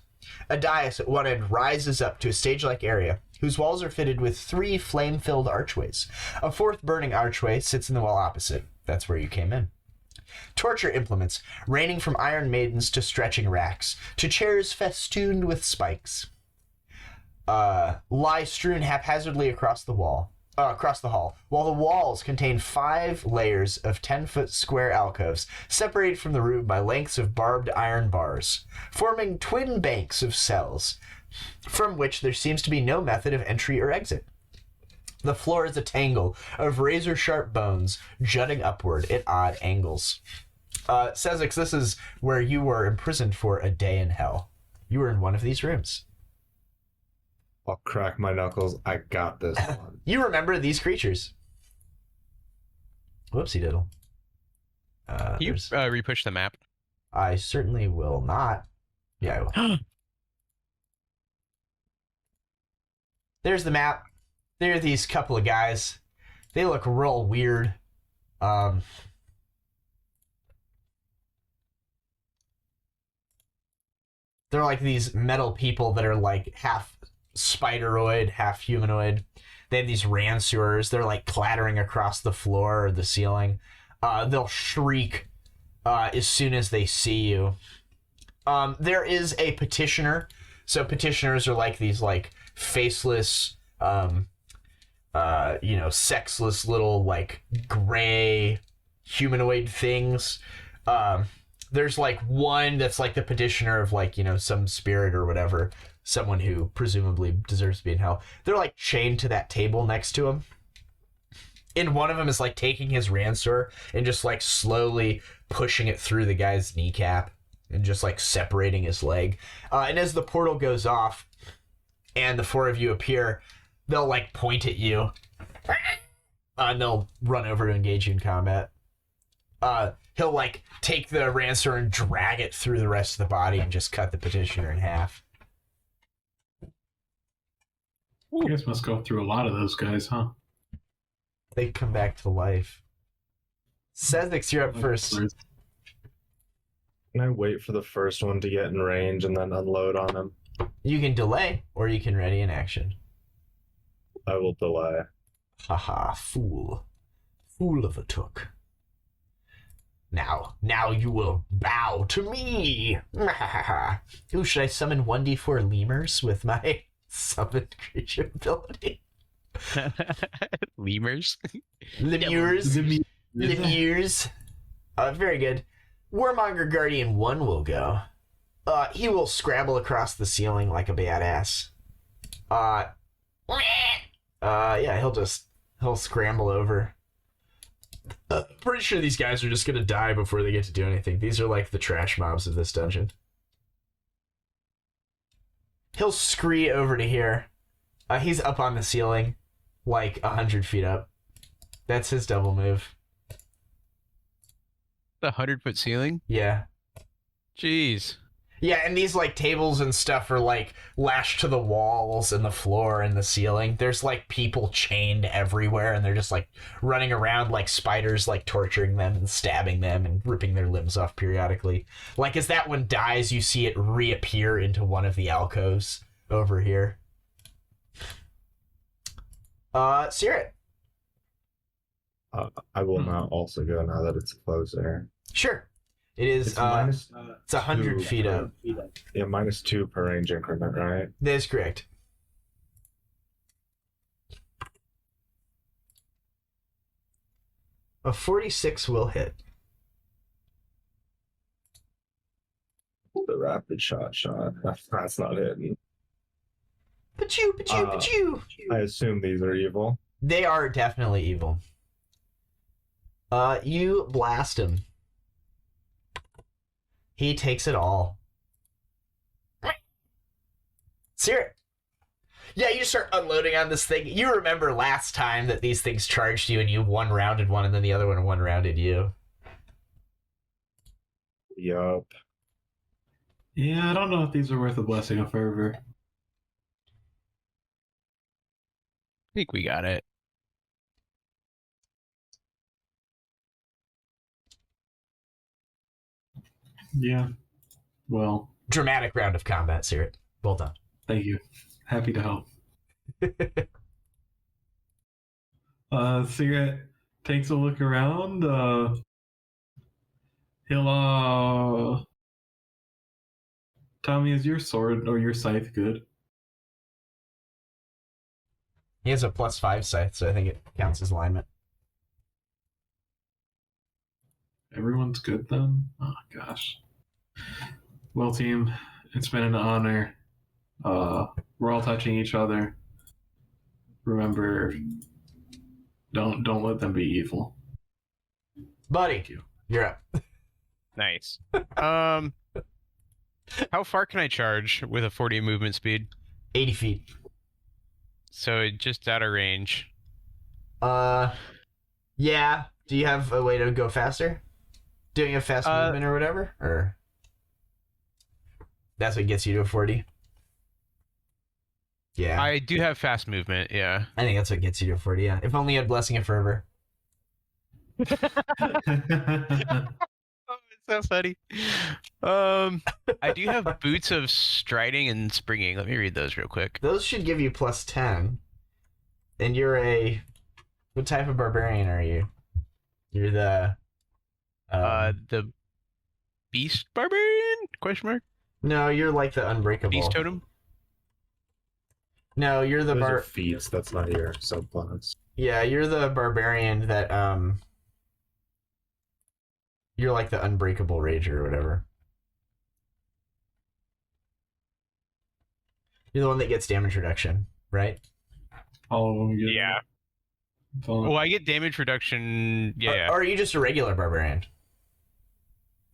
A dais at one end rises up to a stage-like area whose walls are fitted with 3 flame-filled archways. A 4th burning archway sits in the wall opposite. That's where you came in. Torture implements, ranging from iron maidens to stretching racks, to chairs festooned with spikes, lie strewn haphazardly across the hall, while the walls contain 5 layers of 10-foot square alcoves, separated from the room by lengths of barbed iron bars, forming twin banks of cells, from which there seems to be no method of entry or exit. The floor is a tangle of razor-sharp bones jutting upward at odd angles. Sezzix, this is where you were imprisoned for a day in hell. You were in one of these rooms. I'll crack my knuckles. I got this one. You remember these creatures. Whoopsie diddle. Can you repush the map? I certainly will not. Yeah, I will. There's the map. There are these couple of guys. They look real weird. They're like these metal people that are like half spideroid, half humanoid. They have these ranseurs. They're like clattering across the floor or the ceiling. They'll shriek as soon as they see you. There is a petitioner. So petitioners are like these like faceless, sexless little like gray humanoid things. There's like one that's like the petitioner of like, some spirit or whatever. Someone who presumably deserves to be in hell. They're like chained to that table next to him. And one of them is like taking his ranseur and just like slowly pushing it through the guy's kneecap and just like separating his leg. And as the portal goes off and the four of you appear, they'll like point at you. And they'll run over to engage you in combat. He'll like take the ranseur and drag it through the rest of the body and just cut the petitioner in half. You guys must go through a lot of those guys, huh? They come back to life. Sezzix, you're up first. Can I wait for the first one to get in range and then unload on him? You can delay, or you can ready in action. I will delay. Haha, fool. Fool of a took. Now you will bow to me. Ooh, should I summon 1d4 lemurs with my summoned creature ability? Lemurs? Lemurs? Lemurs? Very good. Warmonger Guardian 1 will go. He will scramble across the ceiling like a badass. He'll scramble over. Pretty sure these guys are just gonna die before they get to do anything. These are like the trash mobs of this dungeon. He'll scree over to here. He's up on the ceiling, like 100 feet up. That's his double move. The 100-foot ceiling? Yeah. Jeez. Yeah, and these like tables and stuff are like lashed to the walls and the floor and the ceiling. There's like people chained everywhere and they're just like running around like spiders, like torturing them and stabbing them and ripping their limbs off periodically. Like as that one dies, you see it reappear into one of the alcoves over here. Caerrat. I will now also go now that it's closer. Sure. It is, It's minus it's 100 2 feet up. Yeah, -2 per range increment, right? That is correct. A 46 will hit. The rapid shot. That's not hitting. Pachoo. I assume these are evil. They are definitely evil. You blast him. He takes it all. Caerrat. Yeah, you start unloading on this thing. You remember last time that these things charged you and you one-rounded one and then the other one one-rounded you. Yup. Yeah, I don't know if these are worth a blessing of fervor. I think we got it. Yeah. Well, Dramatic round of combat, Caerrat. Well done. thank you. Happy to help. Caerrat takes a look around. He'll Tommy, is your sword or your scythe good? He has a +5 scythe, so I think it counts as alignment. Everyone's good then? Oh gosh. Well, team, it's been an honor. We're all touching each other. Remember, don't let them be evil. Buddy, you're up. Nice. How far can I charge with a 40 movement speed? 80 feet. So just out of range. Yeah. Do you have a way to go faster? Doing a fast movement or whatever? Or that's what gets you to a 40? Yeah. I do have fast movement, yeah. I think that's what gets you to 40, yeah. If only you had Blessing of Fervor. Oh, it's so funny. I do have Boots of Striding and Springing. Let me read those real quick. Those should give you plus 10. And you're a... What type of barbarian are you? You're the... The Beast Barbarian? Question mark? No, you're like the Unbreakable. Beast Totem? No, you're the Those are feats. That's not your subclass. Yeah, you're the barbarian that you're like the Unbreakable Rager or whatever. You're the one that gets damage reduction, right? All of them get Yeah. Well, I get damage reduction. Yeah. Or are you just a regular barbarian?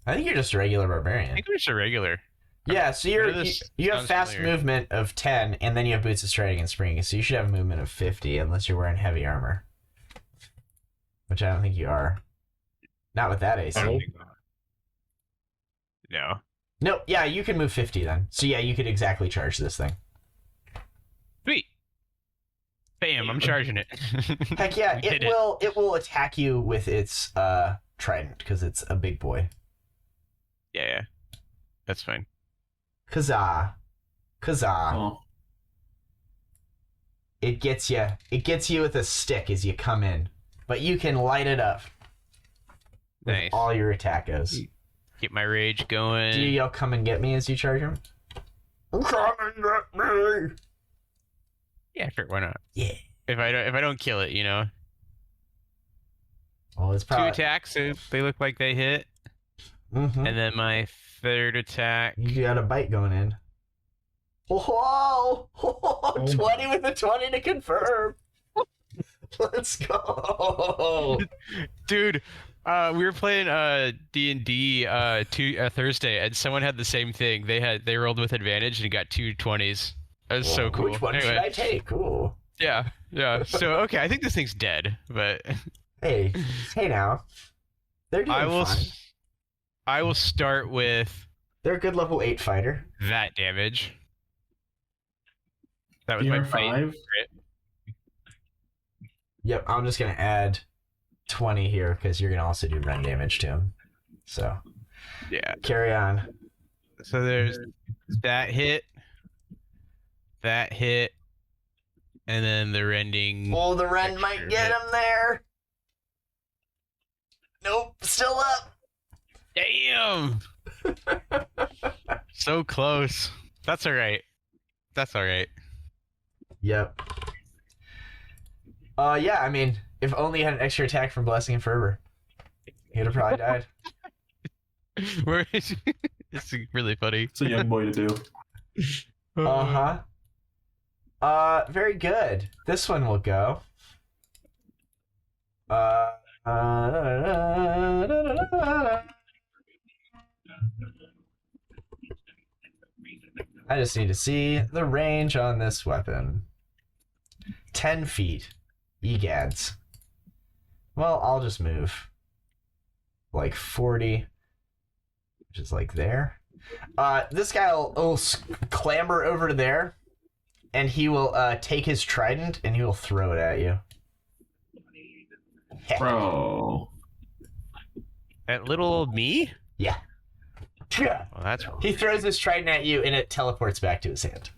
I think you're just a regular I barbarian. think I'm just a regular. Yeah, so you have sounds fast familiar. movement of 10, and then you have Boots of Striding and Springing, so you should have a movement of 50 unless you're wearing heavy armor. Which I don't think you are. Not with that AC. I don't think No. No, yeah, you can move 50 then. So yeah, you could exactly charge this thing. Sweet. Bam, I'm charging it. Heck yeah, We did it will attack you with its trident because it's a big boy. Yeah. That's fine. Huzzah. Huzzah. Oh. It gets you with a stick as you come in. But you can light it up with Nice. all your attackos. Get my rage going. Do you yell come and get me as you charge him? Come and get me! Yeah, sure, why not? Yeah. If I don't kill it, Well, it's 2 probably... attacks, so they look like they hit. Mm-hmm. And then my third attack. You got a bite going in. Whoa! 20 with a 20 to confirm. Let's go. Dude, we were playing D&D Thursday, and someone had the same thing. They rolled with advantage and got 2 20s. That was so cool. Which one should I take? Cool. Yeah. So okay, I think this thing's dead, but Hey now. They're doing fine. I will start with They're a good level 8 fighter. that damage. That was You're my fight. 5? Yep, I'm just gonna add 20 here because you're gonna also do rend damage to him. So Yeah. carry on. So there's that hit, and then the rending. Oh, the rend might get him there. Nope, still up. Damn! So close. That's alright. Yep. Yeah, I mean, if only you had an extra attack from Blessing and Fervor, he'd have probably died. It's really funny. It's a young boy to do. Uh-huh. Very good. This one will go. I just need to see the range on this weapon. 10 feet. Egads. Well, I'll just move. Like 40. Which is like there. This guy will clamber over to there. And he will take his trident and he will throw it at you. Bro. That little old me? Yeah. Well, that's He throws his trident at you and it teleports back to his hand.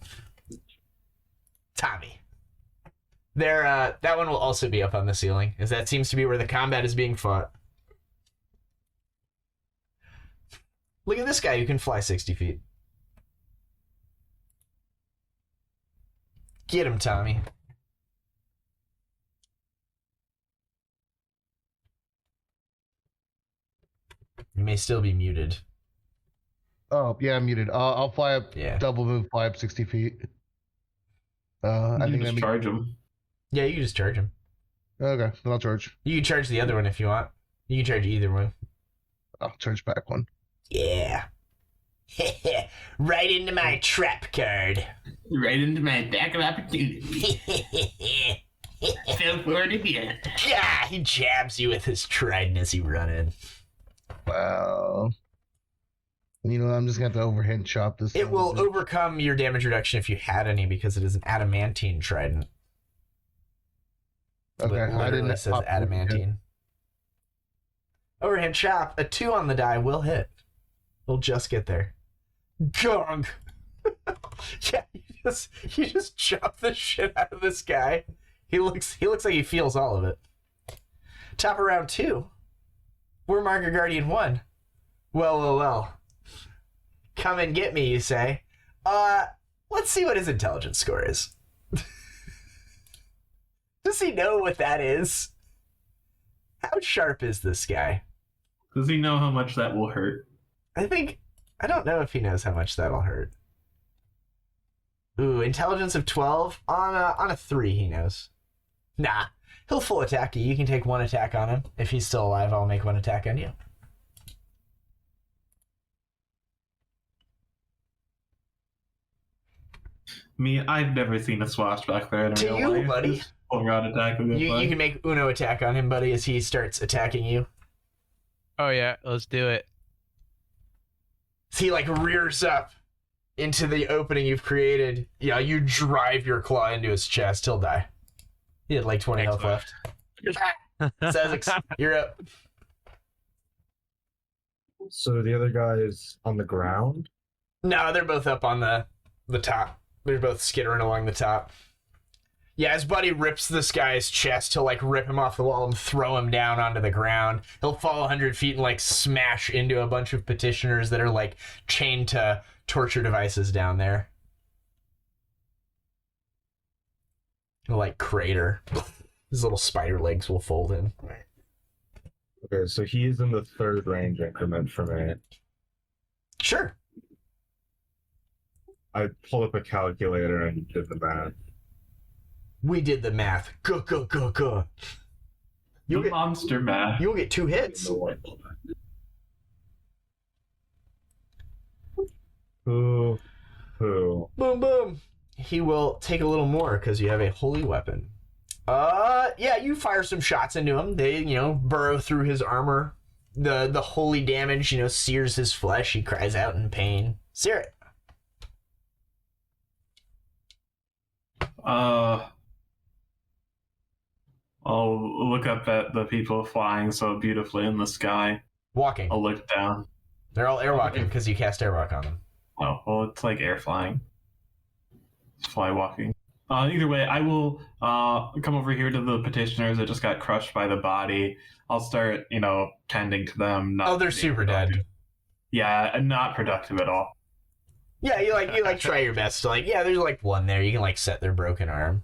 Tommy. There, that one will also be up on the ceiling, as that seems to be where the combat is being fought. Look at this guy who can fly 60 feet. Get him, Tommy. You may still be muted. Oh, yeah, I'm muted. I'll fly up, Yeah. double move, fly up 60 feet. I You think can that just means... charge him. Yeah, you can just charge him. Okay, then I'll charge. You can charge the other one if you want. You can charge either one. I'll charge back one. Yeah. Right into my trap card. Right into my back of opportunity. Fell for it again. Yeah, he jabs you with his trident as you run in. Wow. I'm just going to have to overhand chop this. It will overcome your damage reduction if you had any because it is an adamantine trident. Okay, I Literally didn't says pop it yet. adamantine. Overhand chop, a 2 on the die will hit. We'll just get there. Gong! Yeah, you just chop the shit out of this guy. He looks like he feels all of it. Top of round 2. We're Marker Guardian 1. Well. Come and get me, you say. Let's see what his intelligence score is. Does he know what that is? How sharp is this guy? Does he know how much that will hurt? I don't know if he knows how much that'll hurt. Ooh, intelligence of 12 on a 3 he knows. Nah, he'll full attack you. You can take 1 attack on him. If he's still alive, I'll make 1 attack on you. Me, I've never seen a swashbuckler in To real you, life. buddy. Just full round attack with You can make Uno attack on him, buddy, as he starts attacking you. Oh yeah, let's do it. So he rears up into the opening you've created. Yeah, you drive your claw into his chest. He'll die. He had 20 health left. Sezzix, you're up. So the other guy is on the ground? No, they're both up on the top. They're both skittering along the top. Yeah, his buddy rips this guy's chest. He'll rip him off the wall and throw him down onto the ground. He'll fall 100 feet and smash into a bunch of petitioners that are chained to torture devices down there. He'll crater. His little spider legs will fold in. Okay, so he is in the 3rd range increment for me. Sure. I pulled up a calculator and did the math. We did the math. Go. The monster math. You'll get 2 hits. Who? Boom, boom. He will take a little more because you have a holy weapon. Yeah, you fire some shots into him. They, burrow through his armor. The holy damage, sears his flesh. He cries out in pain. Sear it. I'll look up at the people flying so beautifully in the sky. Walking. I'll look down. They're all airwalking because you cast airwalk on them. Oh, well, it's like air flying. It's fly walking. Either way, I will come over here to the petitioners that just got crushed by the body. I'll start, tending to them. They're super dead. Yeah, and not productive at all. Yeah, you try your best to there's one there. You can set their broken arm.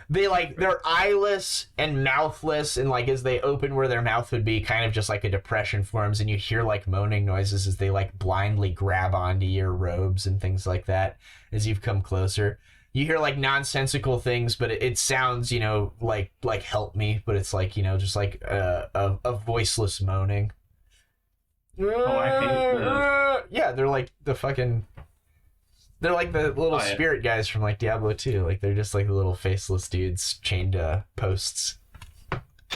They're eyeless and mouthless, and as they open where their mouth would be, kind of just a depression forms, and you hear moaning noises as they blindly grab onto your robes and things like that as you've come closer. You hear nonsensical things, but it sounds, like help me, but it's just a voiceless moaning. Oh, I hate this. Yeah, they're they're the little spirit guys from Diablo 2. They're just the little faceless dudes chained to posts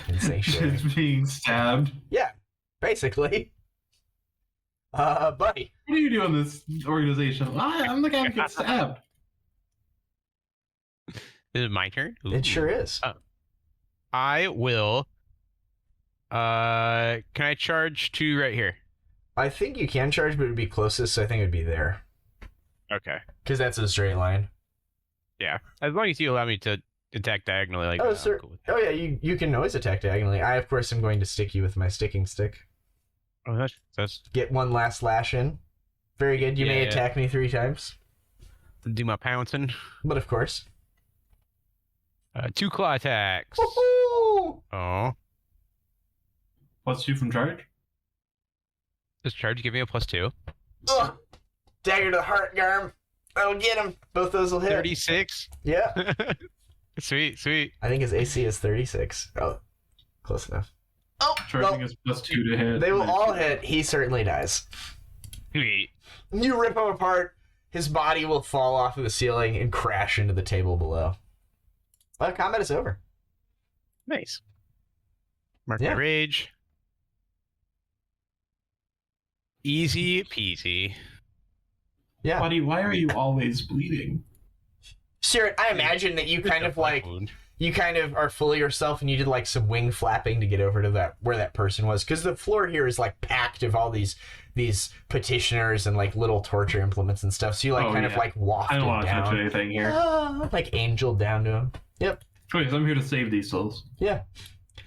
in Sanctuary. Just being stabbed. Yeah, basically. Buddy. What do you do in this organization? I'm the guy who gets stabbed. Is it my turn? Ooh. It sure is. I will. Can I charge to right here? I think you can charge, but it would be closest, so I think it would be there. Okay. Because that's a straight line. Yeah. As long as you allow me to attack diagonally, oh, I'm sir. cool with that. Oh, yeah, you can always attack diagonally. I, of course, am going to stick you with my sticking stick. Oh, that's Get one last slash in. Very good. You may attack me 3 times. to do my pouncing. But of course. 2 claw attacks. Woohoo! Oh. What's you from charge? Does charge give me a +2? Ugh. Dagger to the heart, Garm. That'll get him. Both those will hit. 36. Yeah. Sweet. I think his AC is 36. Oh, close enough. Oh, Charging well, is +2 to hit. they will all hit. He certainly dies. Sweet. You rip him apart. His body will fall off of the ceiling and crash into the table below. Well, combat is over. Nice. Mark Yeah. my rage. Easy peasy. Yeah. Buddy, why are you always bleeding? Sir, I imagine that you kind of like you kind of are full of yourself and you did like some wing flapping to get over to that where that person was, because the floor here is like packed of all these petitioners and like little torture implements and stuff. So you like of like wafted I don't want to down, touch anything here. like angeled down to him. Yep. Please, I'm here to save these souls. Yeah.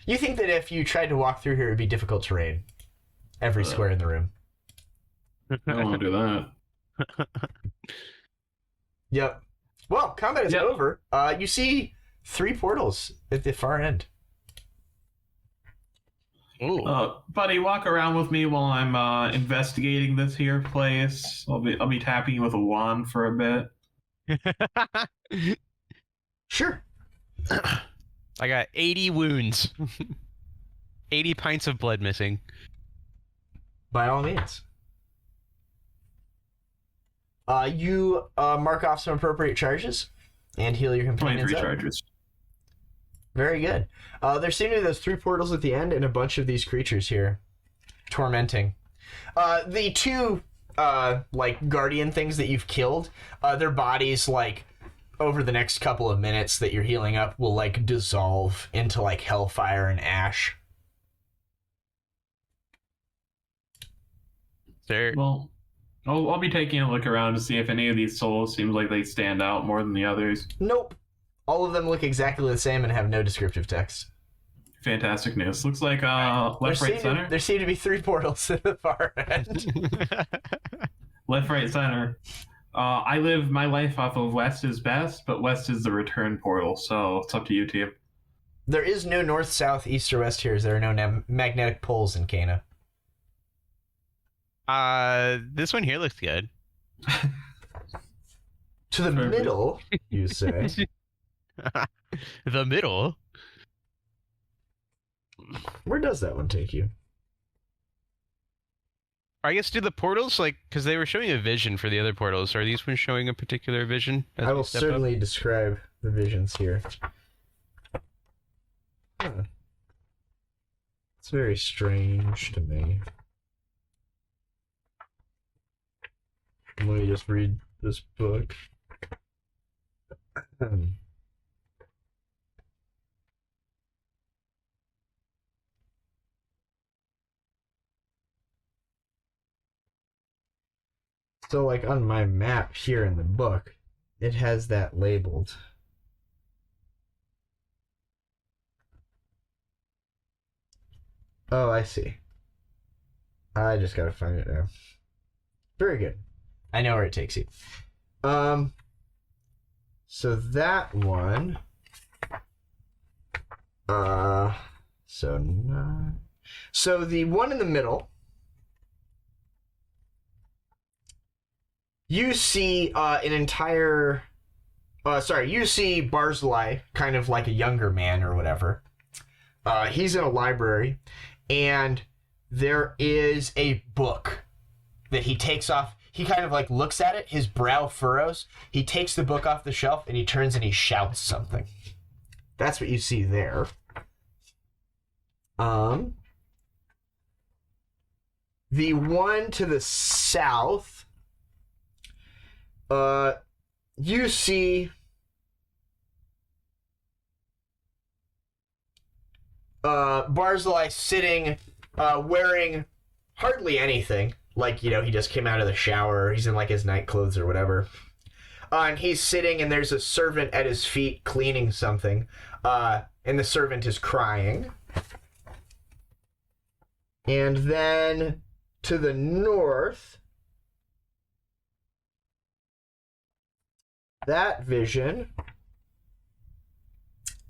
You think that if you tried to walk through here, it'd be difficult terrain. Every square in the room. I don't want to do that. Yep. Well, combat is over. You see 3 portals at the far end. Ooh. Buddy, walk around with me while I'm investigating this here place. I'll be tapping you with a wand for a bit. Sure. I got 80 wounds. 80 pints of blood missing. By all means. You mark off some appropriate charges and heal your companions 23 up. charges. Very good. There seem to be those 3 portals at the end and a bunch of these creatures here. Tormenting. The 2 like guardian things that you've killed, their bodies like over the next couple of minutes that you're healing up will like dissolve into like hellfire and ash. Sir. Well, I'll be taking a look around to see if any of these souls seems like they stand out more than the others. Nope. All of them look exactly the same and have no descriptive text. Fantastic news. Looks like left, right, center. There seem to be 3 portals at the far end. Left, right, center. I live my life off of west is best, but west is the return portal, so it's up to you, team. There is no north, south, east, or west here, as there are no magnetic poles in Caina. This one here looks good. To the middle, you say? The middle? Where does that one take you? I guess do the portals, like, because they were showing a vision for the other portals. Are these ones showing a particular vision? I will certainly describe the visions here. Huh. It's very strange to me. Let me just read this book. So, like, on my map here in the book, it has that labeled. Oh, I see. I just gotta find it now. Very good. I know where it takes you. So that one. So the one in the middle. You see an entire. You see Barzillai, kind of like a younger man or whatever. He's in a library, and there is a book that he takes off. He kind of like looks at it, his brow furrows. He takes the book off the shelf, and he turns and he shouts something. That's what you see there. The one to the south, you see Barzillai sitting, wearing hardly anything. Like, you know, he just came out of the shower. He's in, like, his night clothes or whatever. And he's sitting, and there's a servant at his feet cleaning something. And the servant is crying. And then to the north, that vision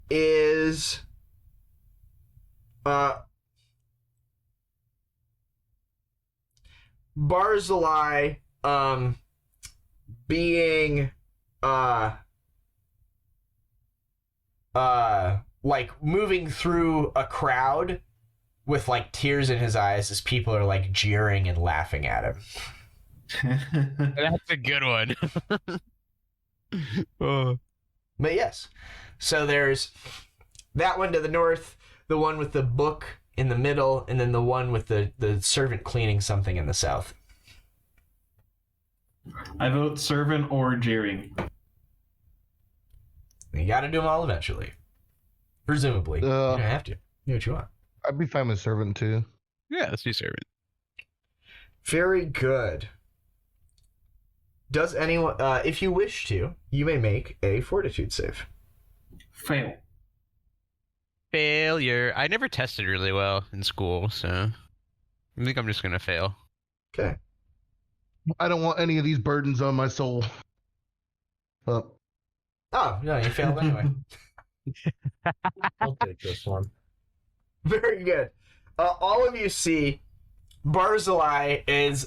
is Barzillai being like moving through a crowd with like tears in his eyes as people are like jeering and laughing at him. That's a good one. Oh. But yes, so there's that one to the north, the one with the book in the middle, and then the one with the servant cleaning something in the south. I vote servant or jeering. You got to do them all eventually. Presumably. You don't have to. Do what you want. I'd be fine with servant too. Yeah, let's do servant. Very good. Does anyone, if you wish to, you may make a fortitude save. Fail. Failure. I never tested really well in school, so I think I'm just gonna fail. Okay. I don't want any of these burdens on my soul. Oh, no, you failed anyway. I'll take this one. Very good. All of you see Barzillai is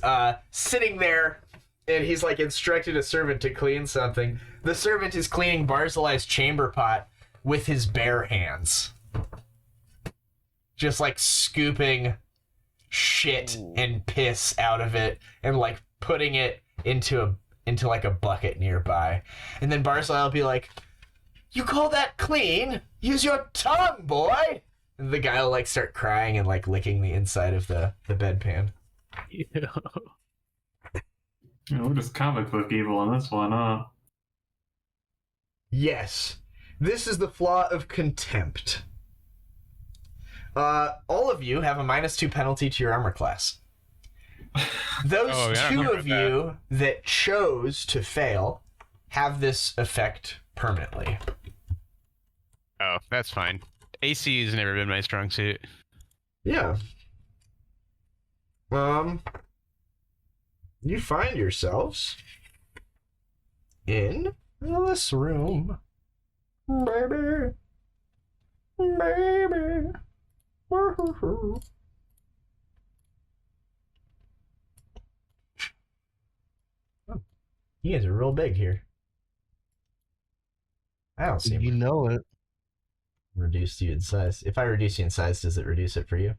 sitting there, and he's like instructed a servant to clean something. The servant is cleaning Barzillai's chamber pot with his bare hands. Just like scooping shit and piss out of it and like putting it into like a bucket nearby. And then Barzillai will be like, "You call that clean? Use your tongue, boy!" And the guy will like start crying and like licking the inside of the bedpan. We're just comic book evil on this one, huh? Yes. This is the flaw of contempt. All of you have a -2 penalty to your armor class. Those two of you that chose to fail have this effect permanently. Oh, that's fine. AC has never been my strong suit. Yeah. You find yourselves in this room. Baby. Baby. Woo-hoo-hoo. Oh, you guys are real big here. I don't see You him. know it. Reduce you in size. If I reduce you in size, does it reduce it for you?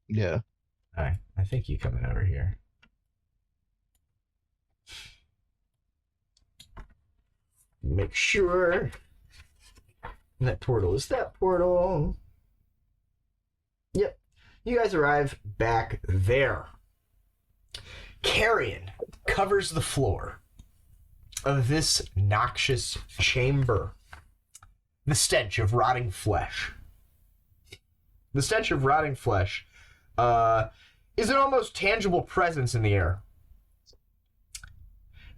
Yeah. Alright, I think you coming over here. Make sure that portal is that portal. Yep. You guys arrive back there. Carrion covers the floor of this noxious chamber. The stench of rotting flesh. The stench of rotting flesh is an almost tangible presence in the air.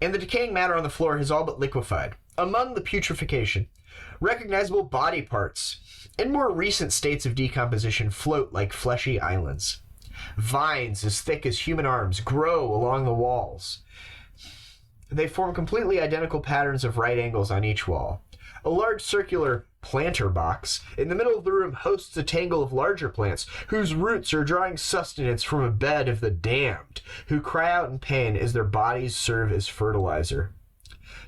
And the decaying matter on the floor has all but liquefied. Among the putrefaction, recognizable body parts in more recent states of decomposition float like fleshy islands. Vines as thick as human arms grow along the walls. They form completely identical patterns of right angles on each wall. A large circular planter box in the middle of the room hosts a tangle of larger plants whose roots are drawing sustenance from a bed of the damned, who cry out in pain as their bodies serve as fertilizer.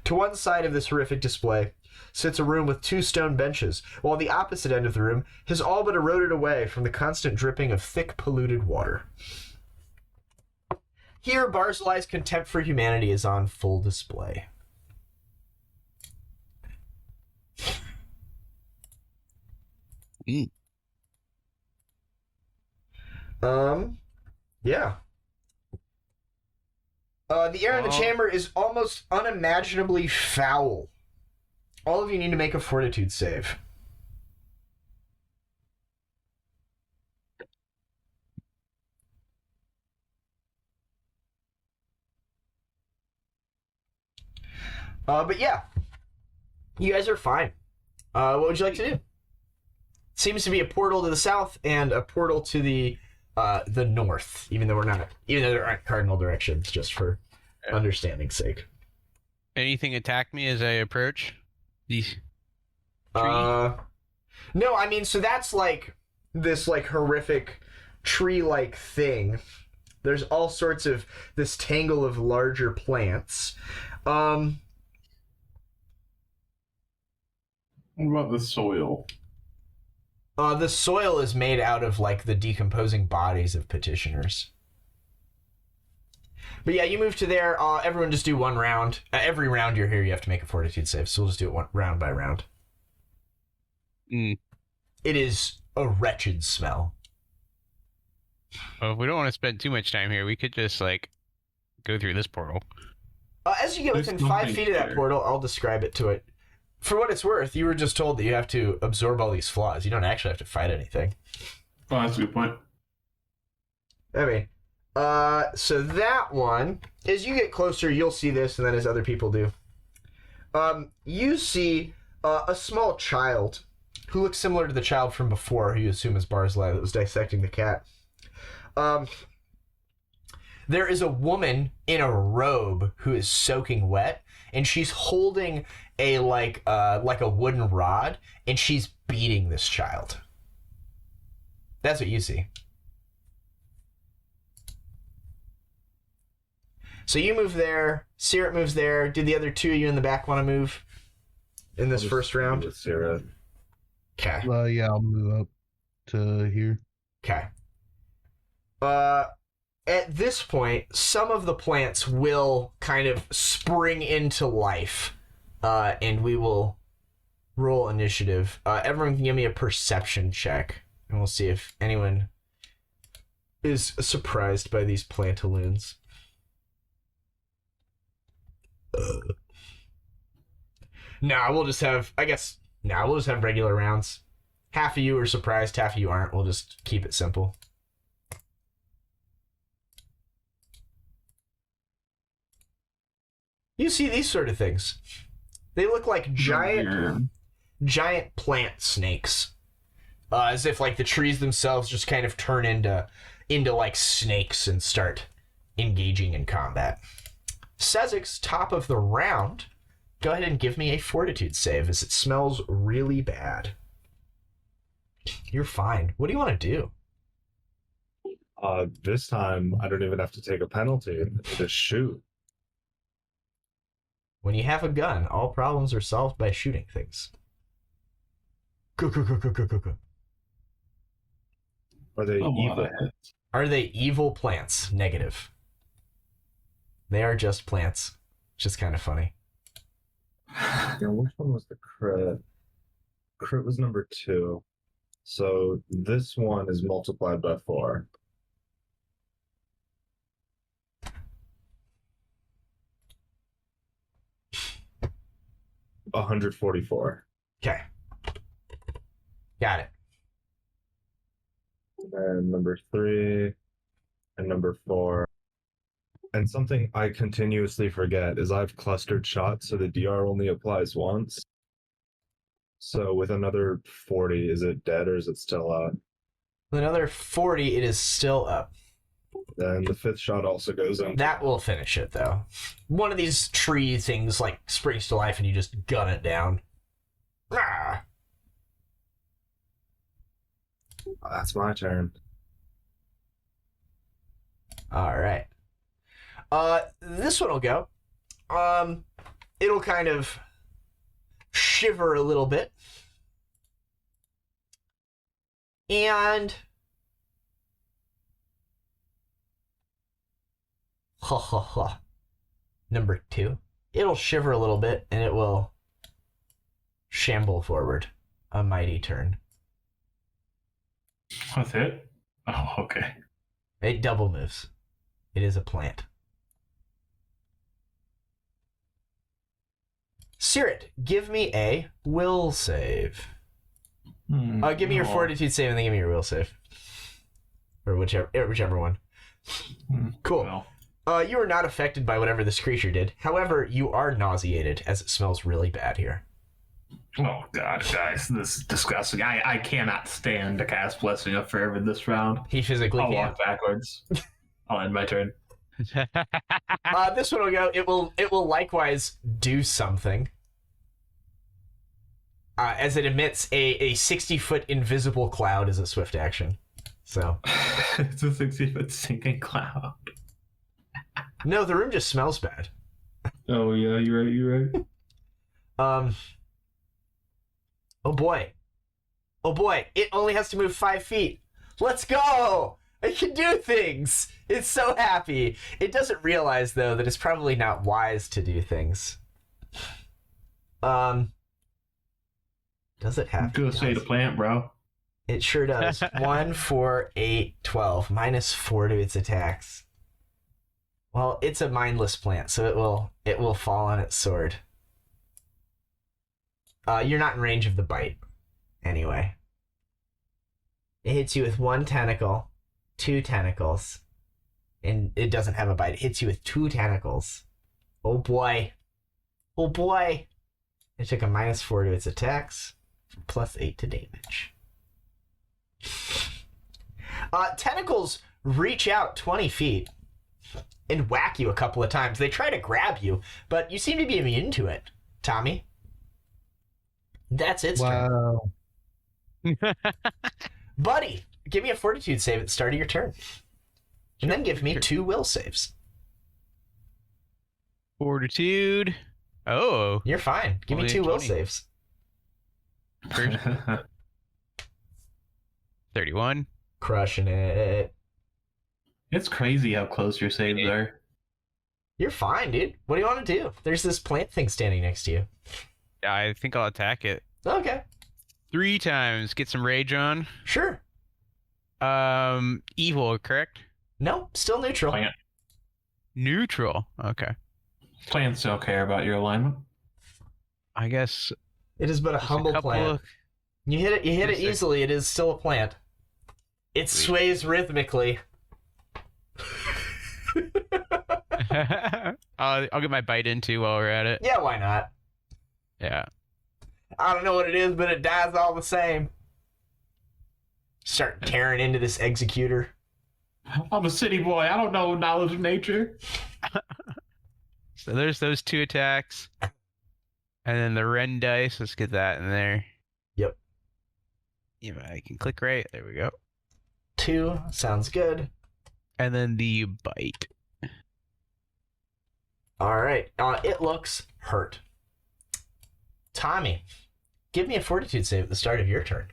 To one side of this horrific display sits a room with 2 stone benches, while the opposite end of the room has all but eroded away from the constant dripping of thick, polluted water. Here, Barzillai's contempt for humanity is on full display. Yeah. The air in the chamber is almost unimaginably foul. All of you need to make a fortitude save. But yeah, you guys are fine. What would you like to do? Seems to be a portal to the south and a portal to the north, even though there aren't cardinal directions, just for understanding's sake. Anything attack me as I approach? These No, I mean, so that's like this like horrific tree-like thing. There's all sorts of this tangle of larger plants. What about the soil? The soil is made out of like the decomposing bodies of petitioners. But yeah, you move to there. Everyone just do one round. Every round you're here, you have to make a fortitude save. So we'll just do it round by round. It is a wretched smell. Well, if we don't want to spend too much time here, we could just like go through this portal. As you get There's within 5 something feet of that here. portal, I'll describe it to it. For what it's worth, you were just told that you have to absorb all these flaws. You don't actually have to fight anything. Oh, that's a good point. I mean, so that one, as you get closer, you'll see this, and then as other people do. You see a small child who looks similar to the child from before, who you assume is Barzillai that was dissecting the cat. There is a woman in a robe who is soaking wet, and she's holding a like a wooden rod, and she's beating this child. That's what you see. So you move there. Caerrat moves there. Did the other two of you in the back want to move in this I'll just first round? with Sarah. Okay. Yeah, I'll move up to here. Okay. At this point, some of the plants will kind of spring into life, and we will roll initiative. Everyone can give me a perception check, and we'll see if anyone is surprised by these plantaloons. We'll just have regular rounds. Half of you are surprised, half of you aren't. We'll just keep it simple. You see these sort of things. They look like giant plant snakes. As if like the trees themselves just kind of turn into like snakes and start engaging in combat. Sezzix, top of the round, go ahead and give me a fortitude save as it smells really bad. You're fine. What do you want to do? This time, I don't even have to take a penalty. Just shoot. When you have a gun, all problems are solved by shooting things. Go. Are they evil? Are they evil plants? Negative. They are just plants. Just kind of funny. Yeah, which one was the crit? Crit was number 2. So this one is multiplied by 4. $144. Okay. Got it. And number 3 and number 4. And something I continuously forget is I've clustered shots, so the DR only applies once. So with another 40, is it dead or is it still up? With another 40, it is still up. Then the 5th shot also goes in. That will finish it, though. One of these tree things, like, springs to life and you just gun it down. Ah! That's my turn. All right. This one will go. It'll kind of shiver a little bit. And number 2. It'll shiver a little bit and it will shamble forward. A mighty turn. That's it? Oh, okay. It double moves. It is a plant. Caerrat, give me a will save. Give me your fortitude save and then give me your will save. Or whichever one. Cool. Well, You are not affected by whatever this creature did. However, you are nauseated as it smells really bad here. oh god, guys, this is disgusting. I cannot stand to cast Blessing of Forever this round. He physically I'll can't. walk backwards. I'll end my turn. This one will go. It will likewise do something. As it emits a 60-foot invisible cloud as a swift action. So. It's a 60-foot sinking cloud. No, the room just smells bad. Oh yeah, you're right. Oh boy, it only has to move 5 feet. Let's go! It can do things! It's so happy. It doesn't realize, though, that it's probably not wise to do things. Does it have Go say the plant, bro. It sure does. 1, 4, 8, 12. -4 to its attacks. Well, it's a mindless plant, so it will fall on its sword. You're not in range of the bite, anyway. It hits you with 1 tentacle, 2 tentacles, and it doesn't have a bite. It hits you with 2 tentacles. Oh boy. Oh boy. It took a -4 to its attacks, +8 to damage. Tentacles reach out 20 feet and whack you a couple of times. They try to grab you, but you seem to be immune to it, Tommy. That's its turn. Wow. Buddy, give me a fortitude save at the start of your turn. And then give me 2 will saves. Fortitude. Oh. You're fine. Give me Only 2 will 20. saves. 31. Crushing it. It's crazy how close your saves are. You're fine, dude. What do you want to do? There's this plant thing standing next to you. I think I'll attack it. Okay. 3 times. Get some rage on. Sure. Evil, correct? No, still neutral. Plant. Neutral. Okay. Plants don't care about your alignment. I guess It is but a just humble couple plant. of- You hit it Just a- easily. It is still a plant. It Sweet. sways rhythmically. I'll get my bite in too while we're at it. Yeah, why not? Yeah. I don't know what it is, but it dies all the same. Start tearing into this executor. I'm a city boy. I don't know knowledge of nature. So there's those 2 attacks. And then the Ren dice. Let's get that in there. Yep. Yeah, I can click right. There we go. 2 sounds good. And then the bite. All right. It looks hurt. Tommy, give me a fortitude save at the start of your turn.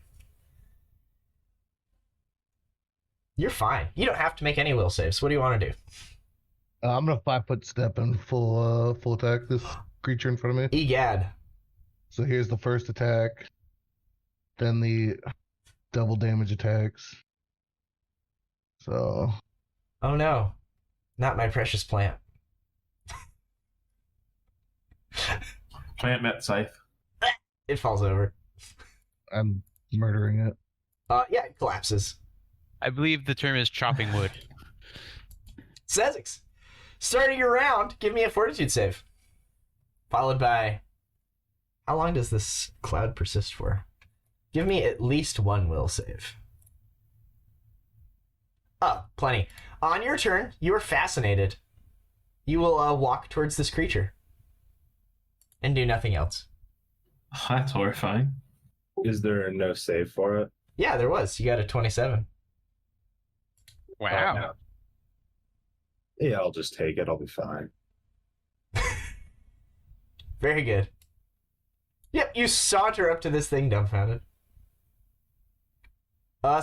You're fine. You don't have to make any will saves. What do you want to do? I'm gonna 5-foot step and full attack this creature in front of me. Egad. So here's the first attack, then the double damage attacks. So Oh no. Not my precious plant. Plant met scythe. It falls over. I'm murdering it. Yeah, it collapses. I believe the term is chopping wood. Sezzix, starting your round, give me a fortitude save. Followed by... How long does this cloud persist for? Give me at least 1 will save. Oh, plenty. On your turn, you are fascinated. You will walk towards this creature. And do nothing else. That's horrifying. Is there no save for it? Yeah, there was. You got a 27. Wow. Oh, no. Yeah, I'll just take it. I'll be fine. Very good. Yep, you saunter up to this thing dumbfounded.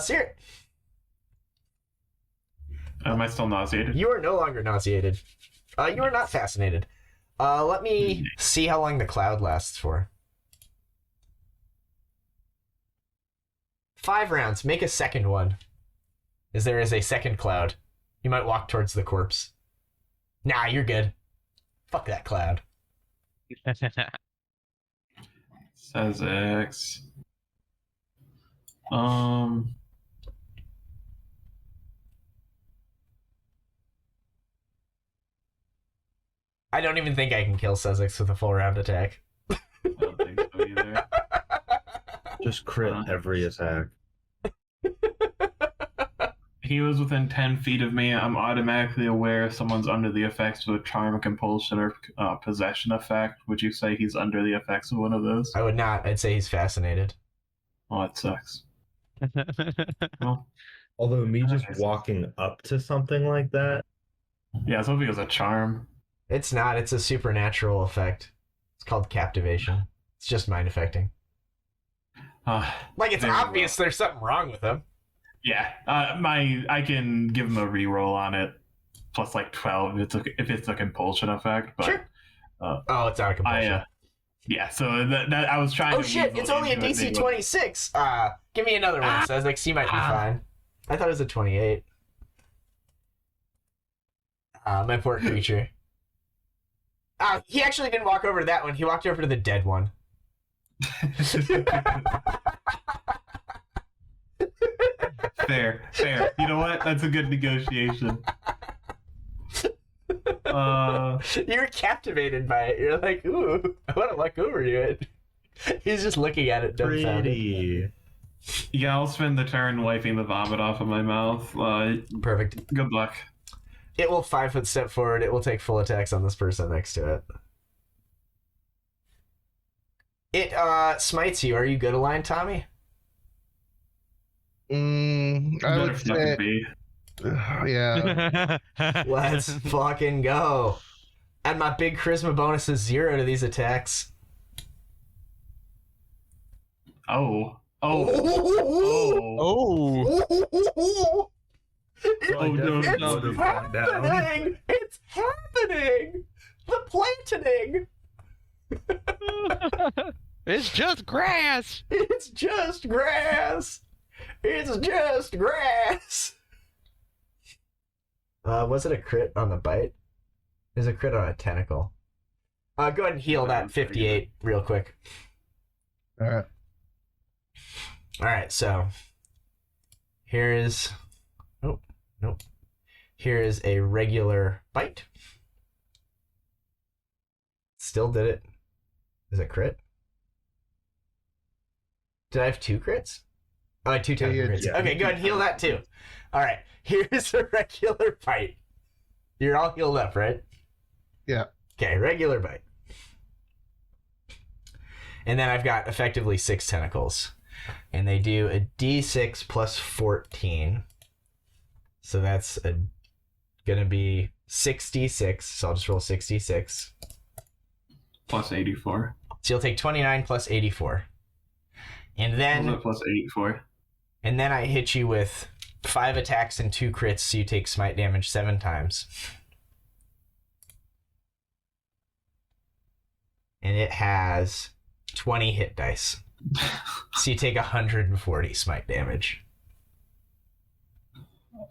Seer, Am I still nauseated? you are no longer nauseated. You are not fascinated. Let me see how long the cloud lasts for. 5 rounds. Make a second one. As there is a second cloud. You might walk towards the corpse. Nah, you're good. Fuck that cloud. Sezzix. I don't even think I can kill Sezzix with a full round attack. I don't think so either. Just crit every attack. He was within 10 feet of me. I'm automatically aware if someone's under the effects of a charm, compulsion, or possession effect. Would you say he's under the effects of one of those? I would not. I'd say he's fascinated. Oh, that sucks. Well, Although me just walking up to something like that, yeah, I was hoping it was a charm. It's not. It's a supernatural effect. It's called captivation. It's just mind affecting. Like, it's Very obvious there's something wrong with him. Yeah, I can give him a reroll on it, plus like 12 if it's a compulsion effect. But Sure. Oh, it's not a compulsion. yeah, so that I was trying. Oh to shit! weasel It's only a into it, DC but 26. Give me another one. So I was like, you might be fine. I thought it was a 28. My poor creature. He actually didn't walk over to that one. He walked over to the dead one. Fair. You know what? That's a good negotiation. You're captivated by it. You're like, ooh, I want to walk over to it. He's just looking at it dumbfounded. Pretty. Yeah, I'll spend the turn wiping the vomit off of my mouth. Perfect. Good luck. It will 5-foot step forward. It will take full attacks on this person next to it. It smites you. Are you good aligned, Tommy? I Better would fucking say, be. yeah. Let's fucking go. And my big charisma bonus is 0 to these attacks. Oh. It's no, happening! It's happening! The planting! It's just grass. It's just grass! It's just grass! Was it a crit on the bite? It was a crit on a tentacle. Go ahead and heal that 58 real quick. All Alright, so here is... Oh, nope. Here is a regular bite. Still did it. Is it crit? Did I have 2 crits? Oh, I had 2 times crits. yeah. Okay, go ahead and heal that too. Alright, here's a regular bite. You're all healed up, right? Yeah. Okay, regular bite. And then I've got effectively 6 tentacles. And they do a d6 plus 14. So that's gonna be 66. So I'll just roll 66. Plus 84. So you'll take 29 plus 84. And then Plus 84. and then I hit you with 5 attacks and 2 crits, so you take smite damage 7 times. And it has 20 hit dice. So you take 140 smite damage.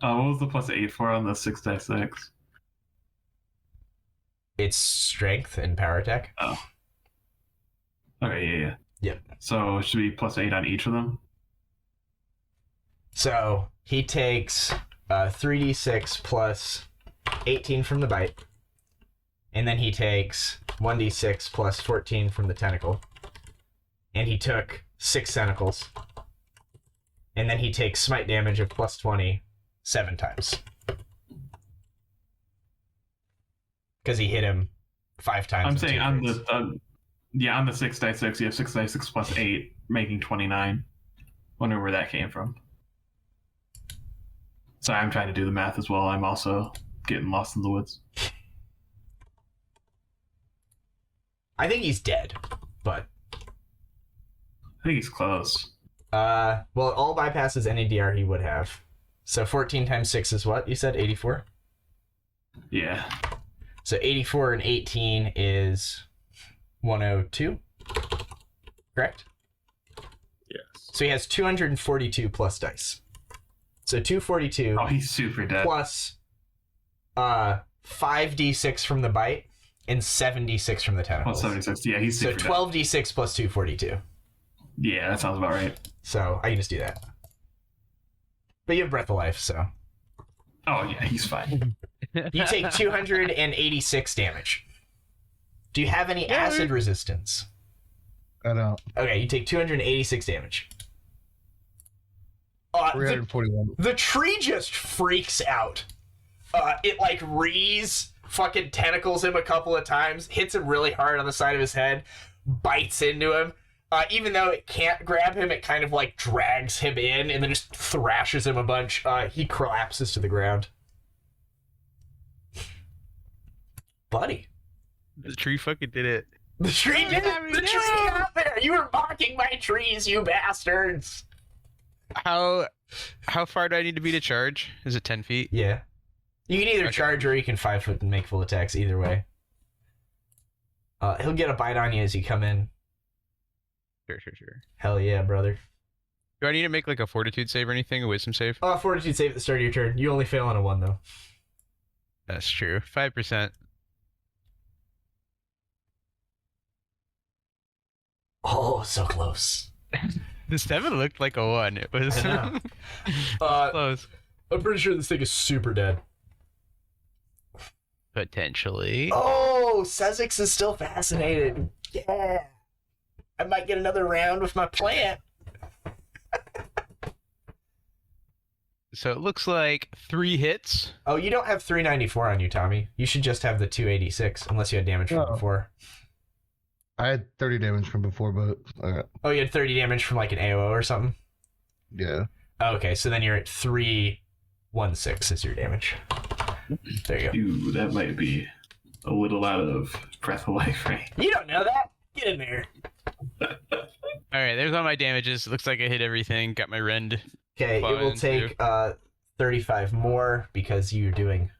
What was the plus 84 on the 6x6? It's strength and power attack. Oh. Okay, yeah. Yep. So should be plus 8 on each of them? So he takes 3d6 plus 18 from the bite. And then he takes 1d6 plus 14 from the tentacle. And he took 6 tentacles. And then he takes smite damage of plus 20 7 times. Because he hit him 5 times. I'm with saying 2 on crits. on the 6x6, you have 6x6 plus 8, making 29. Wonder where that came from. Sorry, I'm trying to do the math as well. I'm also getting lost in the woods. I think he's dead, but I think he's close. well, all bypasses any DR he would have. So 14 times 6 is what? You said 84? Yeah. So 84 and 18 is 102. Correct? Yes. So he has 242 plus dice. So 242 Oh, he's super dead. plus 5d6 from the bite and 7d6 from the tentacles. Plus 76. Yeah, he's So super dead. 12d6 plus 242. Yeah, that sounds about right. So I can just do that. But you have Breath of Life, so. Oh, yeah, he's fine. You take 286 damage. Do you have any acid resistance? I don't. Okay, you take 286 damage. The, 341. the tree just freaks out. It like rees fucking tentacles him a couple of times, hits him really hard on the side of his head, bites into him. Even though it can't grab him, it kind of like drags him in and then just thrashes him a bunch. He collapses to the ground. Buddy. The tree fucking did it. The tree did it! The tree got there! You were mocking my trees, you bastards! How far do I need to be to charge? Is it 10 feet? Yeah. You can either Okay. charge or you can 5 foot and make full attacks, either way. He'll get a bite on you as you come in. Sure. Hell yeah, brother. Do I need to make like a fortitude save or anything? A wisdom save? Fortitude save at the start of your turn. You only fail on a 1, though. That's true. 5%. Oh, so close. The 7 looked like a 1. It was I know. close. I'm pretty sure this thing is super dead. Potentially. Oh, Sezzix is still fascinated. Yeah. I might get another round with my plant. So it looks like 3 hits. Oh, you don't have 394 on you, Tommy. You should just have the 286, unless you had damage from Oh. before. I had 30 damage from before, but Oh, you had 30 damage from like an AOO or something? yeah. Oh, okay, so then you're at 316 is your damage. There you go. Ooh, that might be a little out of breath of life range. You don't know that. Get in there. Alright, there's all my damages. It looks like I hit everything. Got my rend. Okay, it will Fine, take 35 more because you're doing...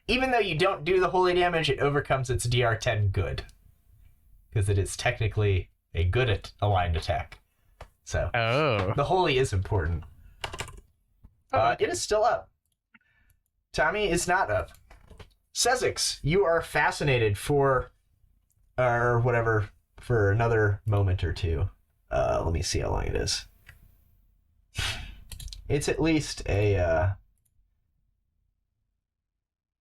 Even though you don't do the holy damage, it overcomes its DR10 good. Because it is technically a good aligned attack. So, Oh. the holy is important. It is still up. Tommy is not up. Sezzix, you are fascinated for... or whatever, for another moment or two. Let me see how long it is. It's at least a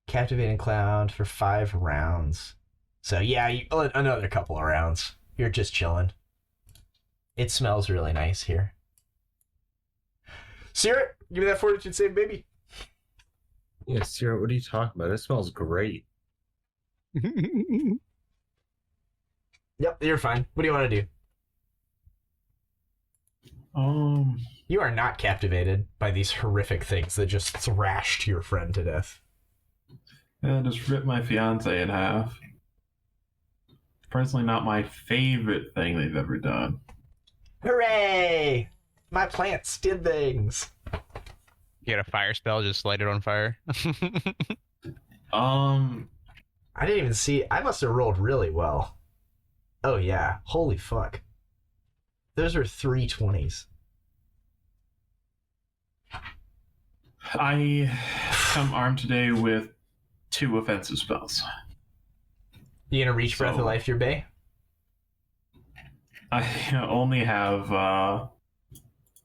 captivating cloud for 5 rounds. So yeah, another couple of rounds. You're just chilling. It smells really nice here. Caerrat, give me that fortitude save, baby. Yeah, Sierra, what are you talking about? It smells great. Yep, you're fine. What do you want to do? You are not captivated by these horrific things that just thrashed your friend to death. Yeah, just rip my fiance in half. Personally, not my favorite thing they've ever done. Hooray! My plants did things. Get a fire spell, just light it on fire. I didn't even see. I must have rolled really well. Oh yeah, holy fuck. Those are 3 20s. I come armed today with 2 offensive spells. You gonna reach Breath of So- Life your bay? I only have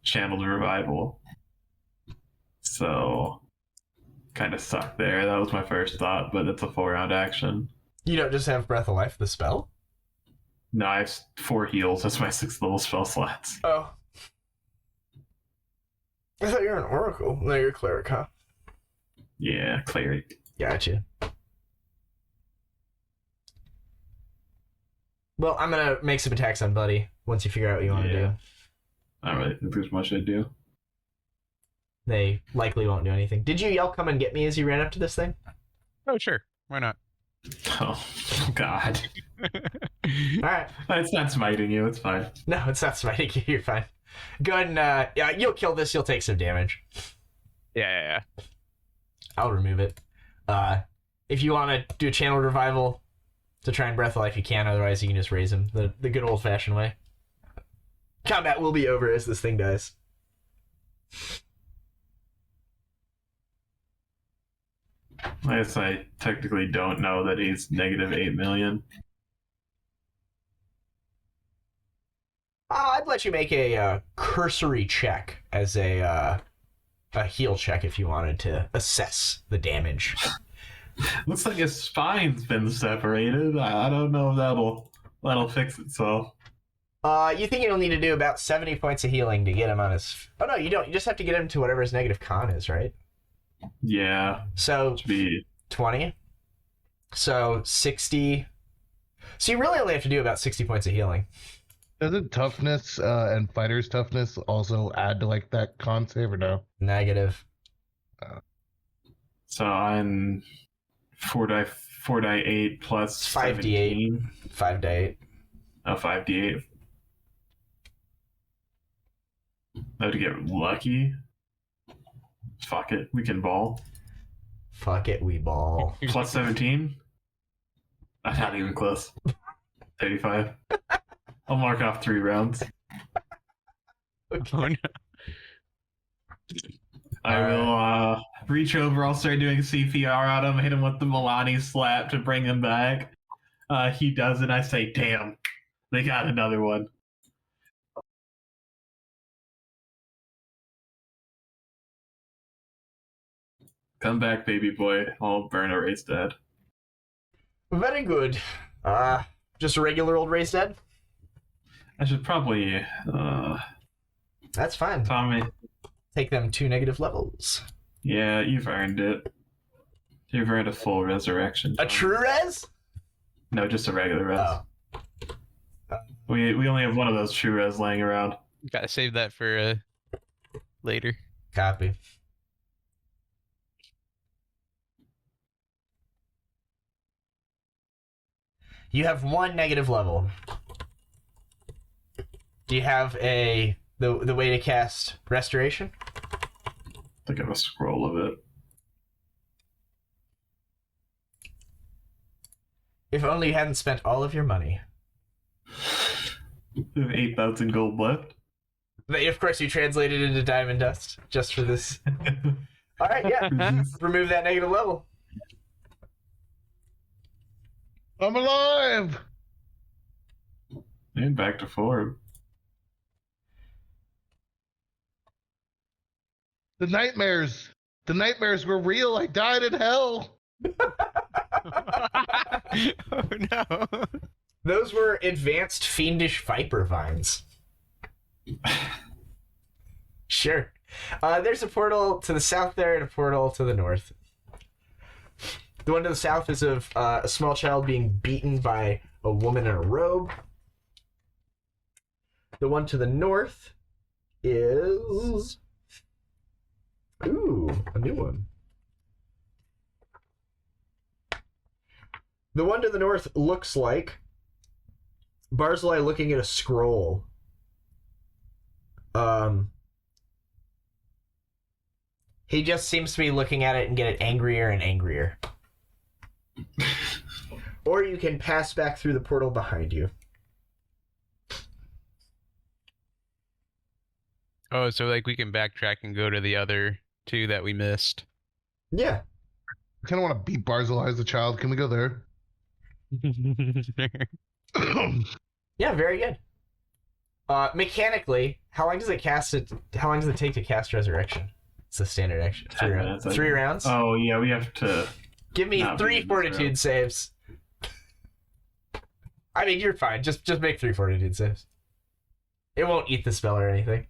Channeled Revival. So, kind of sucked there. That was my first thought, but it's a 4-round action. You don't just have Breath of Life, the spell? No, I have 4 heals. That's my 6th level spell slots. Oh. I thought you were an Oracle. No, you're a Cleric, huh? Yeah, Cleric. Gotcha. Well, I'm gonna make some attacks on Buddy once you figure out what you want to Yeah. do. I don't really think there's much I do. They likely won't do anything. Did you yell "come and get me" as you ran up to this thing? Oh, sure. Why not? Oh, God. Alright. It's not smiting you. It's fine. No, it's not smiting you. You're fine. Go ahead and, yeah, you'll kill this. You'll take some damage. Yeah. I'll remove it. If you want to do a channeled revival to try and Breath of Life, you can. Otherwise, you can just raise him the good old-fashioned way. Combat will be over as this thing dies. I guess I technically don't know that he's negative 8 million. I'd let you make a cursory check as a heal check if you wanted to assess the damage. Looks like his spine's been separated. I don't know if that'll fix itself. You think you'll need to do about 70 points of healing to get him on his... Oh, no, you don't. You just have to get him to whatever his negative con is, right? Yeah, So, to be 20. So, 60... So you really only have to do about 60 points of healing. Doesn't toughness and fighter's toughness also add to like that con save or no? Negative. so I'm 4d8 plus 5d8. 17. 5 to 8. 5d8. Oh, to get lucky. Fuck it, we can ball. Fuck it, we ball. Plus 17. Not even close. 35. I'll mark off 3 rounds. Oh, no. I will reach over, I'll start doing CPR on him, hit him with the Milani slap to bring him back. He does it, I say, damn, they got another one. Come back, baby boy. I'll burn a raised dead. Very good. Just a regular old raised dead? I should probably, That's fine. Tommy. Take them 2 negative levels. Yeah, you've earned it. You've earned a full resurrection. A true res? No, just a regular res. Oh. We only have one of those true res laying around. Gotta save that for later. Copy. You have 1 negative level. Do you have the way to cast Restoration? I think I have a scroll of it. If only you hadn't spent all of your money. We have 8,000 gold left. But of course, you translated into diamond dust just for this. All right, yeah. Remove that negative level. I'm alive. And back to 4. The nightmares were real. I died in hell. Oh no. Those were advanced fiendish viper vines. Sure. There's a portal to the south there and a portal to the north. The one to the south is of a small child being beaten by a woman in a robe. The one to the north is... Ooh, a new one. The one to the north looks like Barzillai looking at a scroll. He just seems to be looking at it and get it angrier and angrier. Or you can pass back through the portal behind you. Oh, so like we can backtrack and go to the other 2 that we missed. Yeah. I kind of want to beat Barzillai as a child. Can we go there? Yeah, very good. Mechanically, how long does it take to cast Resurrection? It's a standard action. 3 rounds. 3 rounds? Oh, yeah, we have to... Give me not 3 be in this fortitude round. saves. I mean, you're fine. Just make 3 fortitude saves. It won't eat the spell or anything.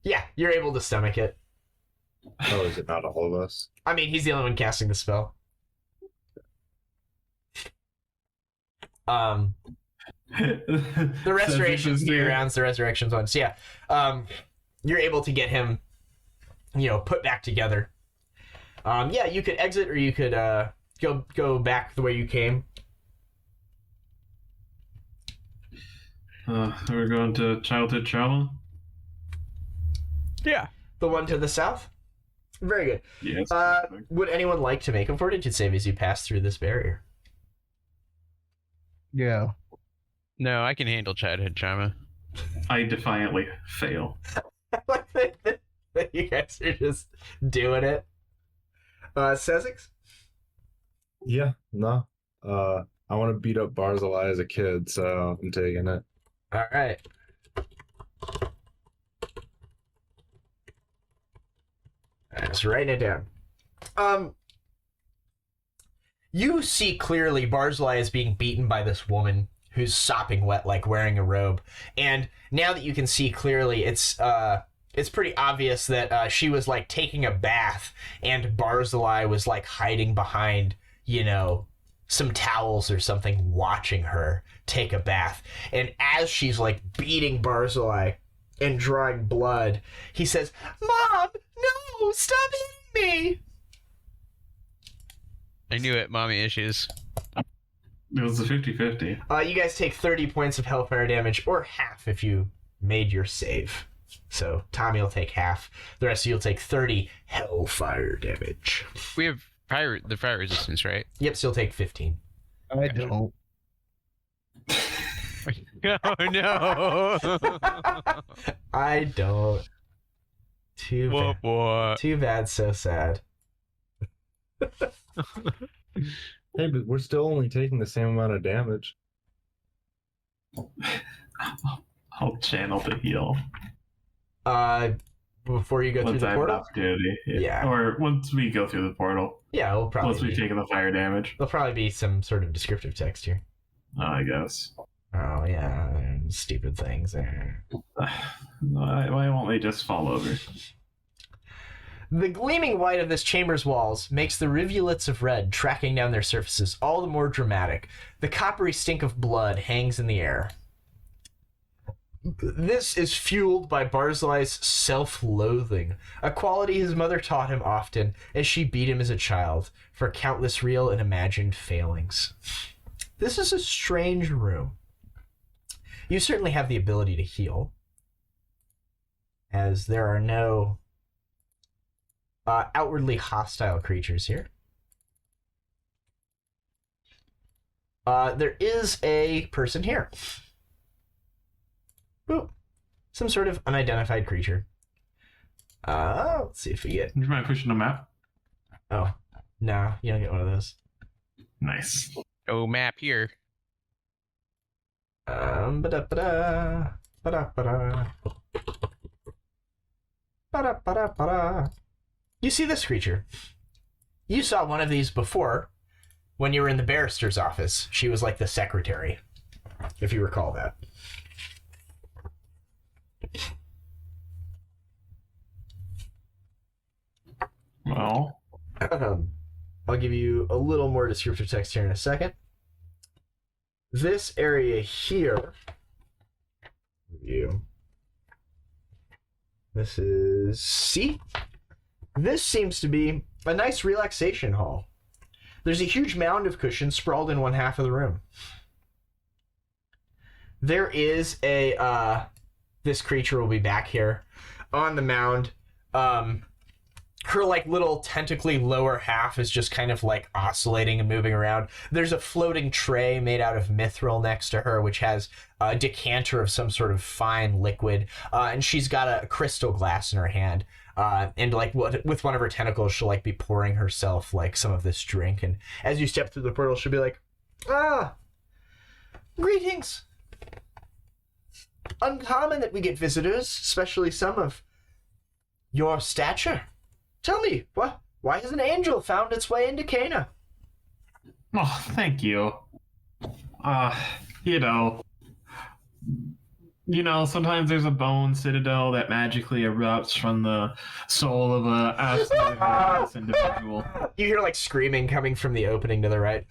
Yeah, you're able to stomach it. Oh, is it not all of us? I mean, he's the only one casting the spell. The restoration's 3 rounds, the resurrection's 1. So yeah, you're able to get him, put back together. Yeah, you could exit or you could go back the way you came. We're going to childhood trauma? Yeah. The one to the south? Very good. Yes. Would anyone like to make a fortitude save as you pass through this barrier? Yeah. No, I can handle childhood trauma. I defiantly fail. Like that you guys are just doing it. Sezzix? Yeah, no. I want to beat up Barzillai as a kid, so I'm taking it. All right. I'm just writing it down. You see clearly Barzillai is being beaten by this woman who's sopping wet, like wearing a robe. And now that you can see clearly, it's pretty obvious that she was like taking a bath, and Barzillai was like hiding behind, some towels or something, watching her take a bath. And as she's like beating Barzillai and drawing blood, he says, "Mom, no, stop hitting me!" I knew it, mommy issues. It was a 50-50. You guys take 30 points of hellfire damage, or half if you made your save. So Tommy will take half. The rest of you will take 30 hellfire damage. We have the fire resistance, right? Yep, so you'll take 15. I don't. Oh no! I don't. Too What? bad. What? Too bad, so sad. Hey, but we're still only taking the same amount of damage. I'll channel the heal. Before you go Once through the I have an portal? opportunity. Yeah. Or once we go through the portal. Yeah, it'll Once probably we've be, taken the fire damage. there'll probably be some sort of descriptive text here. I guess. Oh, yeah, stupid things. Why won't they just fall over? The gleaming white of this chamber's walls makes the rivulets of red tracking down their surfaces all the more dramatic. The coppery stink of blood hangs in the air. This is fueled by Barzillai's self-loathing, a quality his mother taught him often as she beat him as a child for countless real and imagined failings. This is a strange room. You certainly have the ability to heal, as there are no outwardly hostile creatures here. There is a person here. Ooh, some sort of unidentified creature. Let's see if we get... Do you mind pushing the map? Oh, no, you don't get one of those. Nice. Oh, map here. Ba-da-ba-da, ba-da-ba-da. Ba-da-ba-da-ba-da. You see this creature. You saw one of these before when you were in the barrister's office. She was like the secretary, if you recall that. Well, I'll give you a little more descriptive text here in a second. This area here, review. This is C. This seems to be a nice relaxation hall. There's a huge mound of cushions sprawled in one half of the room. There is a, this creature will be back here on the mound. Her like little tentacly lower half is just kind of like oscillating and moving around. There's a floating tray made out of mithril next to her, which has a decanter of some sort of fine liquid, and she's got a crystal glass in her hand. And like with one of her tentacles, she'll like be pouring herself like some of this drink. And as you step through the portal, she'll be like, greetings. Uncommon that we get visitors, especially some of your stature. Tell me, why has an angel found its way into Caina? oh, thank you. Sometimes there's a bone citadel that magically erupts from the soul of a absolutely horrendous individual. You hear like screaming coming from the opening to the right.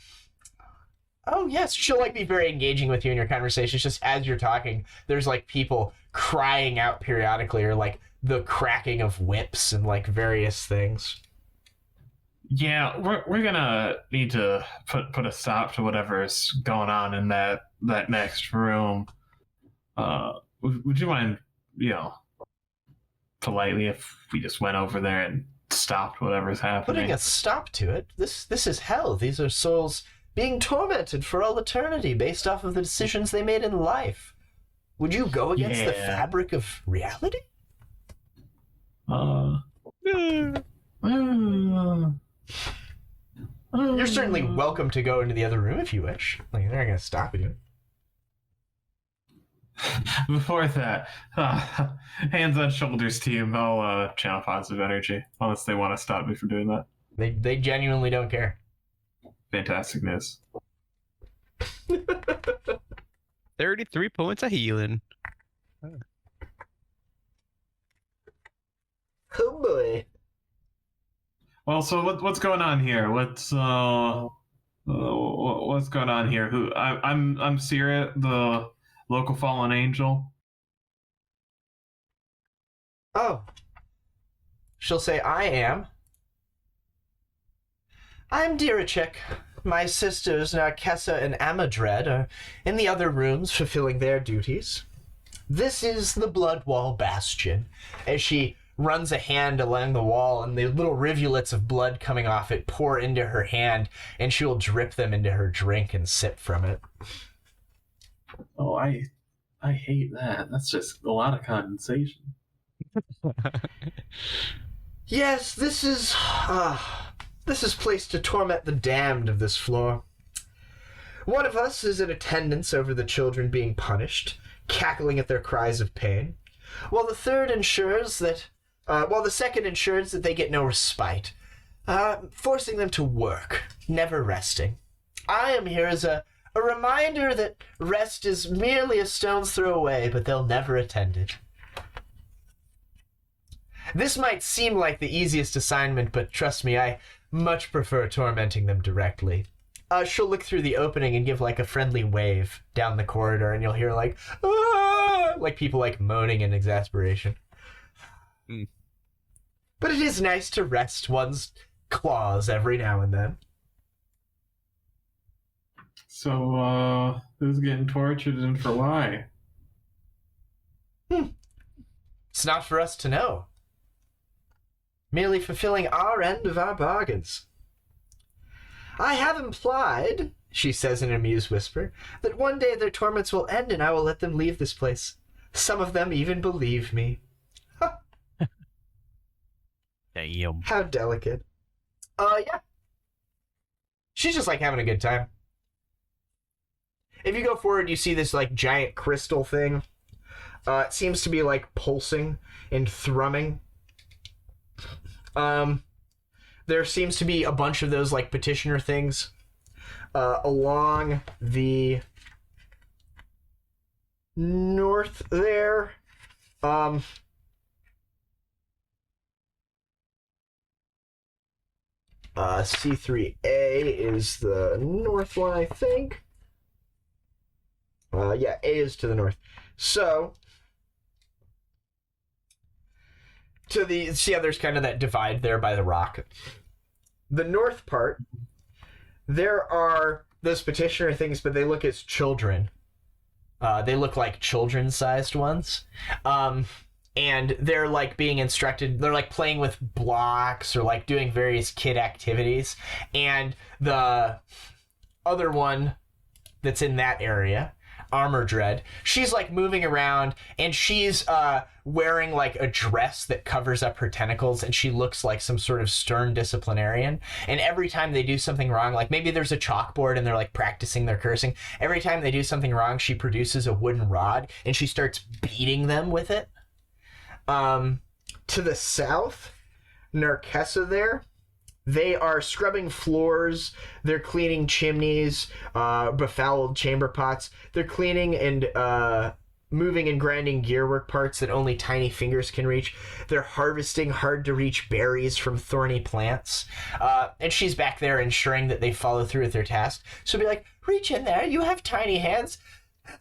Oh yes, she'll like be very engaging with you in your conversations. Just as you're talking, there's like people crying out periodically, or like the cracking of whips and like various things. Yeah, we're gonna need to put a stop to whatever's going on in that next room. Would you mind, politely, if we just went over there and stopped whatever's happening? Putting a stop to it. This is hell. These are souls being tormented for all eternity based off of the decisions they made in life. Would you go against the fabric of reality? You're certainly welcome to go into the other room if you wish. Like, they're not going to stop you. Before that, hands on shoulders team, I'll channel positive energy, unless they want to stop me from doing that. They genuinely don't care. Fantastic news. 33 points of healing. Oh boy. Well, so what's going on here? What's going on here? I'm Caerrat, the local fallen angel. Oh. She'll say, I'm Dirachek. My sisters, Narkessa and Amadred, are in the other rooms fulfilling their duties. This is the Bloodwall Bastion. As she runs a hand along the wall, and the little rivulets of blood coming off it pour into her hand, and she will drip them into her drink and sip from it. Oh, I hate that. That's just a lot of condensation. Yes, this is placed to torment the damned of this floor. One of us is in attendance over the children being punished, cackling at their cries of pain, while the second ensures that they get no respite, forcing them to work, never resting. I am here as a reminder that rest is merely a stone's throw away, but they'll never attend it. This might seem like the easiest assignment, but trust me, I much prefer tormenting them directly. She'll look through the opening and give like a friendly wave down the corridor, and you'll hear like, ah! Like people like moaning in exasperation. But it is nice to rest one's claws every now and then. So, who's getting tortured and for why? It's not for us to know. Merely fulfilling our end of our bargains. I have implied, she says in an amused whisper, that one day their torments will end and I will let them leave this place. Some of them even believe me. Damn. How delicate. Yeah. She's just like having a good time. If you go forward, you see this like giant crystal thing. It seems to be like pulsing and thrumming. There seems to be a bunch of those like petitioner things along the north there. C3A is the north one, I think. Yeah, A is to the north. So, there's kind of that divide there by the rock. The north part, there are those petitioner things, but they look as children. They look like children-sized ones. And they're like being instructed, they're like playing with blocks or like doing various kid activities. And the other one that's in that area, Armor Dread, she's like moving around and she's wearing like a dress that covers up her tentacles, and she looks like some sort of stern disciplinarian. And every time they do something wrong, like maybe there's a chalkboard and they're like practicing their cursing, every time they do something wrong, she produces a wooden rod and she starts beating them with it. To the south, Narkessa there, they are scrubbing floors, they're cleaning chimneys, befouled chamber pots, they're cleaning and moving and grinding gearwork parts that only tiny fingers can reach. They're harvesting hard-to-reach berries from thorny plants. And she's back there ensuring that they follow through with their task. She'll be like, reach in there, you have tiny hands.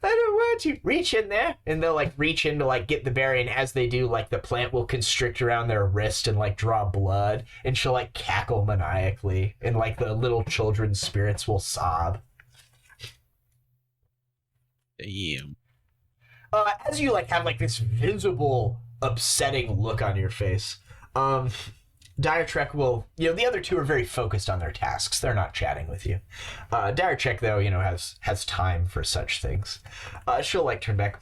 I don't want to. Reach in there. And they'll like reach in to like get the berry, and as they do, like the plant will constrict around their wrist and like draw blood, and she'll like cackle maniacally, and like the little children's spirits will sob. Damn. As you like have like this visible upsetting look on your face, Diretrek will, the other two are very focused on their tasks. They're not chatting with you. Diretrek, though, has time for such things. She'll like turn back.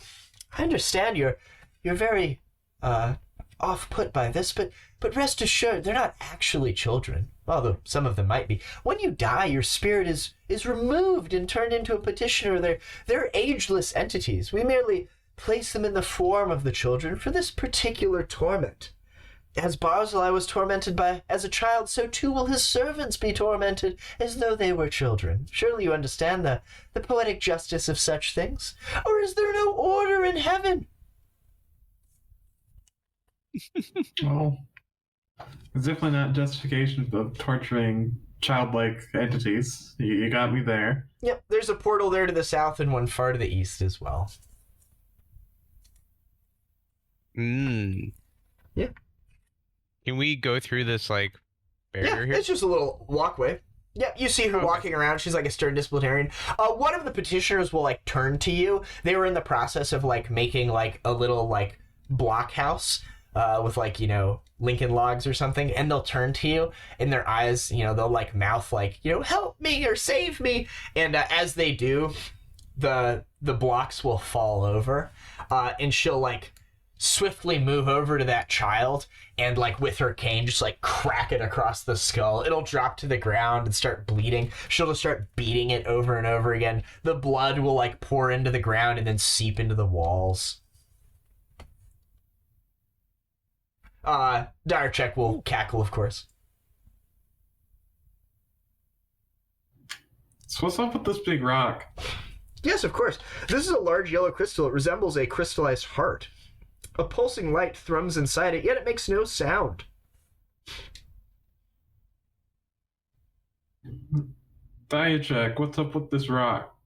I understand you're very off put by this, but rest assured, they're not actually children. Although some of them might be. When you die, your spirit is removed and turned into a petitioner. They're ageless entities. We merely place them in the form of the children for this particular torment. As Barzillai was tormented as a child, so too will his servants be tormented as though they were children. Surely you understand the poetic justice of such things? Or is there no order in heaven? Well, it's definitely not justification of torturing childlike entities. You got me there. Yep, there's a portal there to the south and one far to the east as well. Yeah. Can we go through this, like, barrier here? It's just a little walkway. Yeah, you see her walking around. She's like a stern disciplinarian. One of the petitioners will, like, turn to you. They were in the process of, like, making, like, a little, like, blockhouse with, like, Lincoln logs or something. And they'll turn to you, and their eyes, they'll, like, mouth, like, help me or save me. And as they do, the blocks will fall over. And she'll, like, swiftly move over to that child and, like, with her cane, just, like, crack it across the skull. It'll drop to the ground and start bleeding. She'll just start beating it over and over again. The blood will, like, pour into the ground and then seep into the walls. Direcheck will cackle, of course. So what's up with this big rock? Yes, of course. This is a large yellow crystal. It resembles a crystallized heart. A pulsing light thrums inside it, yet it makes no sound. Diacheck, what's up with this rock?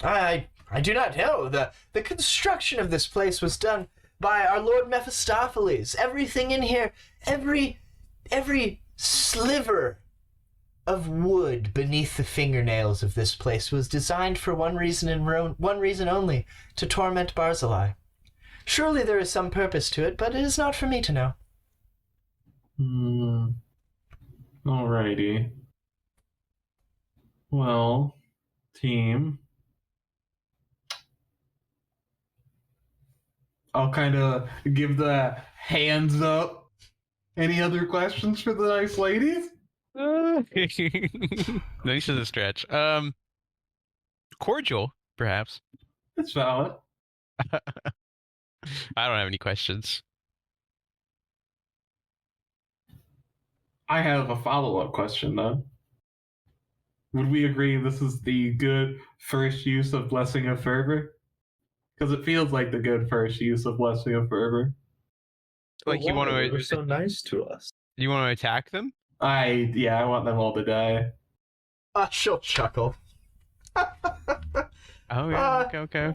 I do not know. The construction of this place was done by our Lord Mephistopheles. Everything in here, every sliver of wood beneath the fingernails of this place was designed for one reason and one reason only, to torment Barzillai. Surely there is some purpose to it, but it is not for me to know. Alrighty. Well, team. I'll kind of give the hands up. Any other questions for the nice ladies? Nice is a stretch. Cordial, perhaps. It's valid. I don't have any questions. I have a follow-up question, though. Would we agree this is the good first use of Blessing of Fervor? Because it feels like the good first use of Blessing of Fervor. Like, you want They were to? so nice to us. You want to attack them? I want them all to die. She'll chuckle. Oh yeah. Okay.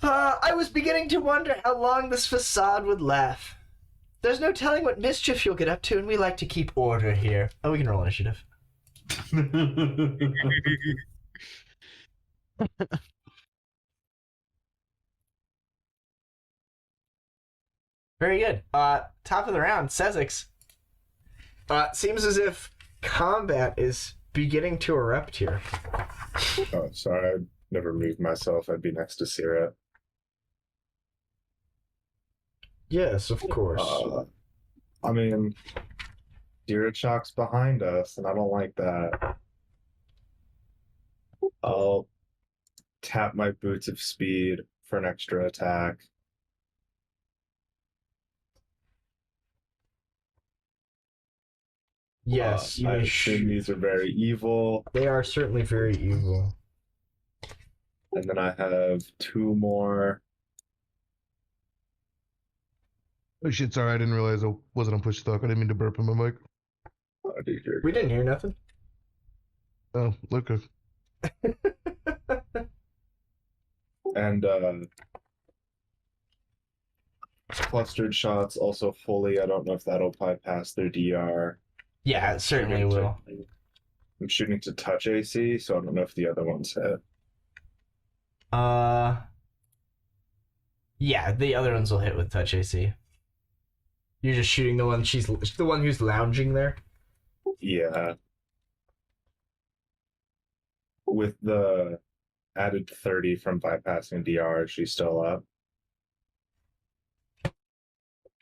I was beginning to wonder how long this facade would laugh. There's no telling what mischief you'll get up to, and we like to keep order here. Oh, we can roll initiative. Very good. Top of the round, Sezzix. Seems as if combat is beginning to erupt here. Oh, sorry, I never moved myself. I'd be next to Caerrat. Yes, of course. I mean, Dirachok's behind us, and I don't like that. I'll tap my Boots of Speed for an extra attack. Yes, you I may assume these are very evil. They are certainly very evil. And then I have 2 more. Oh shit, sorry, I didn't realize I wasn't on push talk. I didn't mean to burp on my mic. Oh, dude, you're We didn't hear nothing. Oh, okay. And clustered shots also fully. I don't know if that'll bypass their DR. Yeah, it certainly will. I'm shooting to touch AC, so I don't know if the other ones hit. Yeah, the other ones will hit with touch AC. You're just shooting the one who's lounging there. Yeah. With the added 30 from bypassing DR, she's still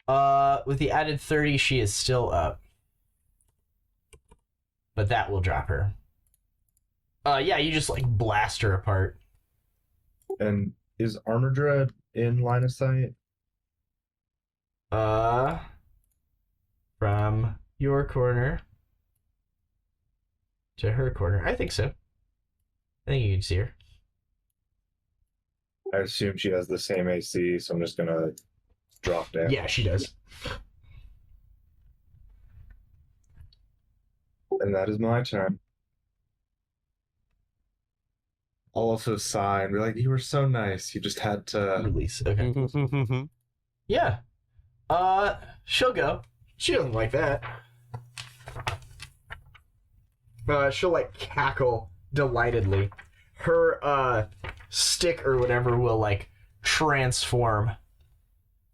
up. With the added 30, she is still up. But that will drop her. Yeah, you just, like, blast her apart. And is Armor Dread in line of sight? From your corner to her corner. I think so. I think you can see her. I assume she has the same AC, so I'm just gonna drop down. Yeah, she does. And that is my turn. I'll also sigh and be like, you were so nice. You just had to... Release. Okay. Yeah. She'll go. She doesn't like that. She'll, like, cackle delightedly. Her, stick or whatever will, like, transform.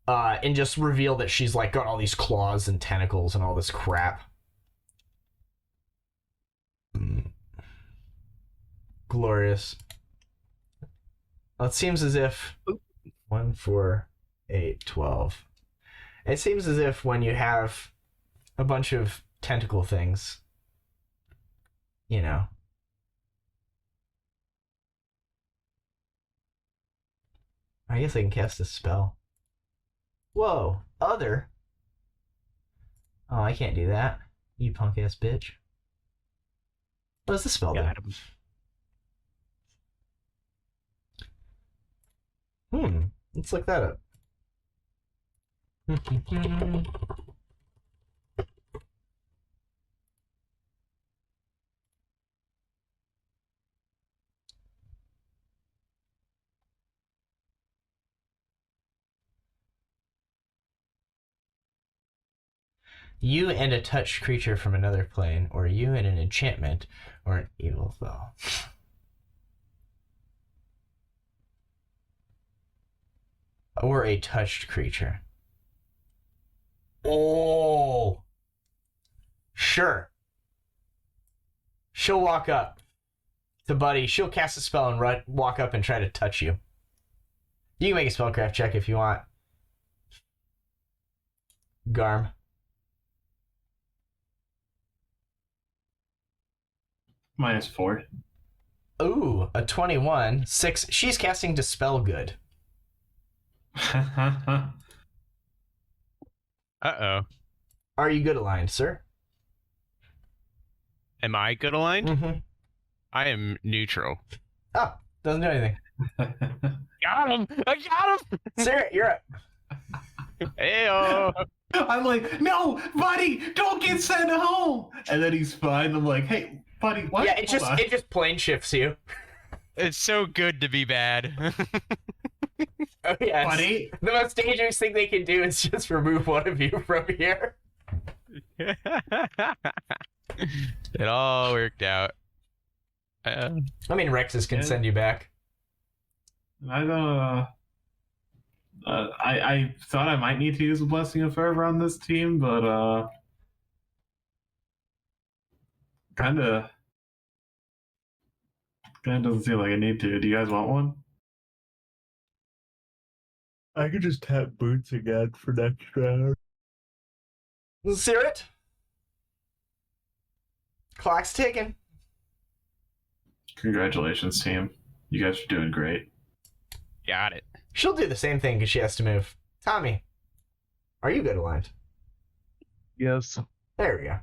And just reveal that she's, like, got all these claws and tentacles and all this crap. Glorious. Well, it seems as if 1, 4, 8, 12. It seems as if when you have a bunch of tentacle things, you know. I guess I can cast a spell. Whoa, other? Oh, I can't do that. You punk ass bitch. What does the spell do? Let's look that up. You and a touched creature from another plane, or you and an enchantment, or an evil foe. Or a touched creature. Oh! Sure. She'll walk up to Buddy. She'll cast a spell and walk up and try to touch you. You can make a spellcraft check if you want. Garm. -4. Ooh, a 21. 6. She's casting Dispel Good. Uh-oh. Are you good aligned, sir? Am I good aligned? Mm-hmm. I am neutral. Oh, doesn't do anything. Got him! I got him! Sir, you're up. Heyo! I'm like, no, buddy, don't get sent home. And then he's fine. I'm like, hey, buddy, what? Yeah, it just plane shifts you. It's so good to be bad. Oh yeah. Buddy. The most dangerous thing they can do is just remove one of you from here. It all worked out. I mean, Rexus can send you back. I thought I might need to use a Blessing of Fervor on this team, but kind of doesn't seem like I need to. Do you guys want one? I could just tap boots again for next round. Caerrat. Clock's ticking. Congratulations, team. You guys are doing great. Got it. She'll do the same thing because she has to move. Tommy, are you good aligned? Yes. There we go.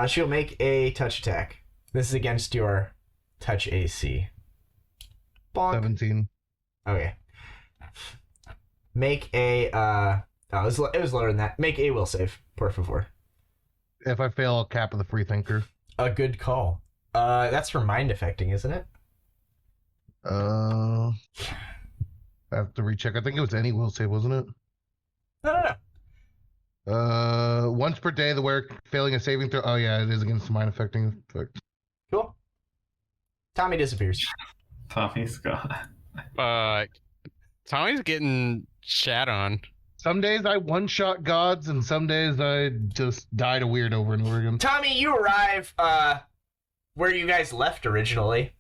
She'll make a touch attack. This is against your touch AC. Bonk. 17. Okay. Make a it was lower than that. Make a will save, por favor. If I fail, I'll cap of the free thinker. A good call. That's for mind affecting, isn't it? I have to recheck. I think it was any will save, wasn't it? No. Once per day, the wearer failing a saving throw. Oh yeah, it is against the mind affecting effect. Cool. Tommy disappears. Tommy's gone. Tommy's getting shat on. Some days I one-shot gods, and some days I just died a weird over and over again. Tommy, you arrive where you guys left originally.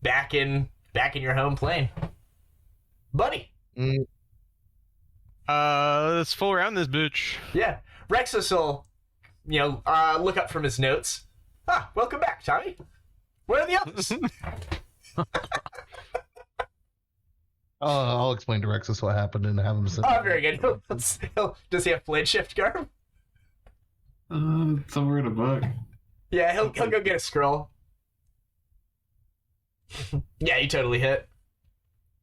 Back in your home plane. Buddy. Let's fool around this bitch. Yeah. Rexus will, look up from his notes. Ah, welcome back, Tommy. Where are the others? I'll explain to Rexus what happened and have him. Oh, very good. Does he have blade shift, Garm? Somewhere in a book. Yeah, he'll go get a scroll. Yeah, you totally hit.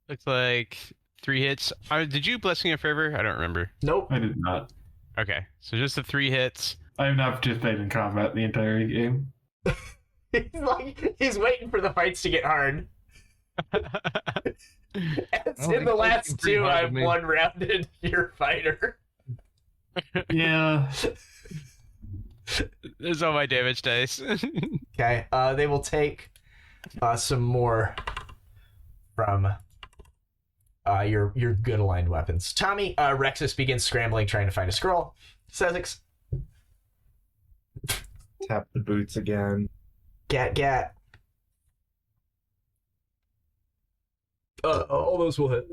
Looks like 3 hits. Did you Blessing of Fervor? I don't remember. Nope. I did not. Okay, so just the 3 hits. I have not participated in combat the entire game. He's waiting for the fights to get hard. In the last 2, I've one-rounded your fighter. Yeah. There's all my damage dice. Okay, they will take some more from your good aligned weapons. Tommy, Rexus begins scrambling, trying to find a scroll. Sezzix. Tap the boots again. Gat. All those will hit.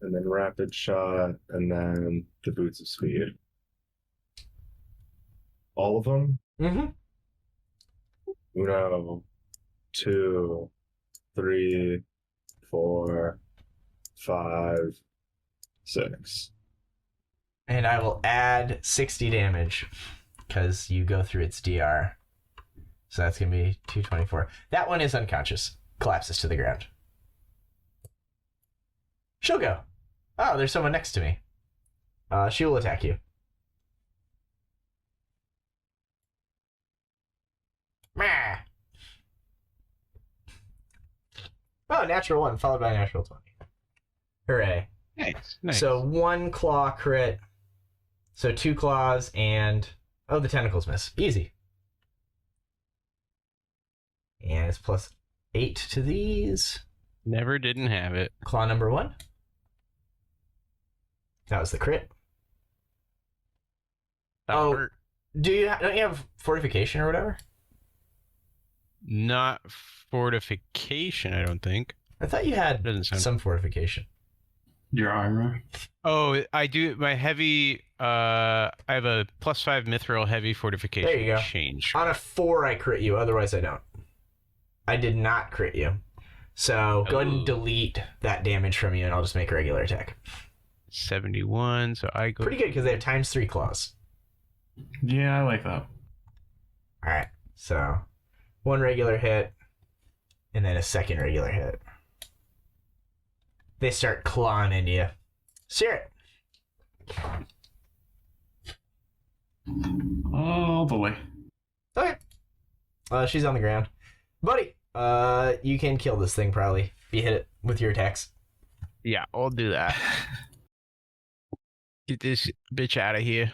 And then rapid shot, and then the boots of speed. All of them? Mm-hmm. 1, 2, 3, 4, 5, 6. And I will add 60 damage because you go through its DR. So that's going to be 224. That one is unconscious. Collapses to the ground. She'll go. Oh, there's someone next to me. She will attack you. Meh. Oh, natural 1 followed by a natural 20. Hooray. Nice. So 1 claw crit. So 2 claws and... Oh, the tentacles miss. Easy. And it's plus 8 to these. Never didn't have it. Claw number 1. That was the crit. That Oh. hurt. Don't you have fortification or whatever? Not fortification, I don't think. I thought you had Doesn't sound. some fortification. Your armor. Oh, I do. My heavy. I have a +5 mithril heavy fortification There you go. change. On a 4, I crit you. Otherwise, I don't. I did not crit you. So go ahead and Ooh. delete that damage from you, and I'll just make a regular attack. 71. So I go. Pretty good because they have ×3 claws. Yeah, I like that. All right. So 1 regular hit, and then a 2nd regular hit. They start clawing into you. Caerrat. Oh boy. Okay. She's on the ground. Buddy, you can kill this thing probably if you hit it with your attacks. Yeah, I'll do that. Get this bitch out of here.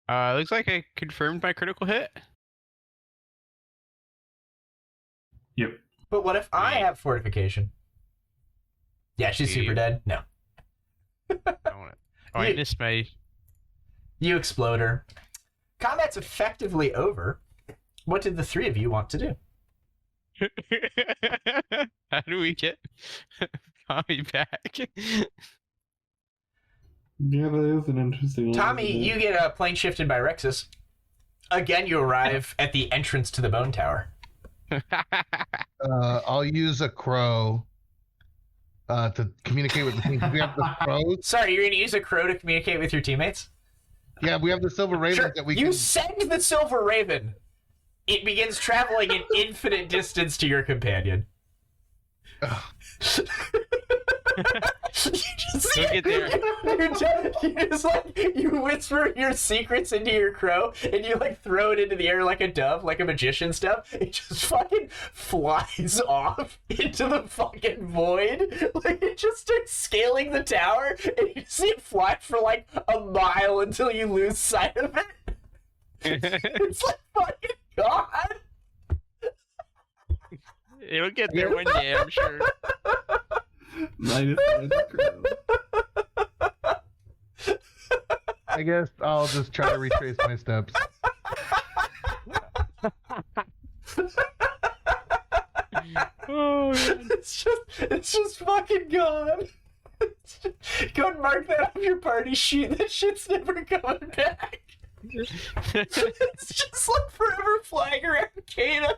Looks like I confirmed my critical hit. Yep. But what if I Wait. have fortification? Yeah, she's super You- dead. No. I You- missed my. You explode her. Combat's effectively over. What did the 3 of you want to do? How do we get Tommy back? Yeah, that is an interesting one. Tommy, isn't it? you get plane shifted by Rexus. Again, you arrive at the entrance to the bone tower. I'll use a crow to communicate with the team. We have the crows. Sorry, you're going to use a crow to communicate with your teammates? Yeah, we have the silver ravens Sure. that we You can. send the silver raven. It begins traveling an infinite distance to your companion. You just Look at there. you just like you whisper your secrets into your crow and you like throw it into the air like a dove, like a magician stuff. It just fucking flies off into the fucking void. Like it just starts scaling the tower and you see it fly for like a mile until you lose sight of it. It's like fucking god. It'll get there one day, I'm sure. -1 crow. I guess I'll just try to retrace my steps. Oh, man. It's just fucking gone. Go and mark that off your party sheet. That shit's never coming back. It's just like forever flying around Caina.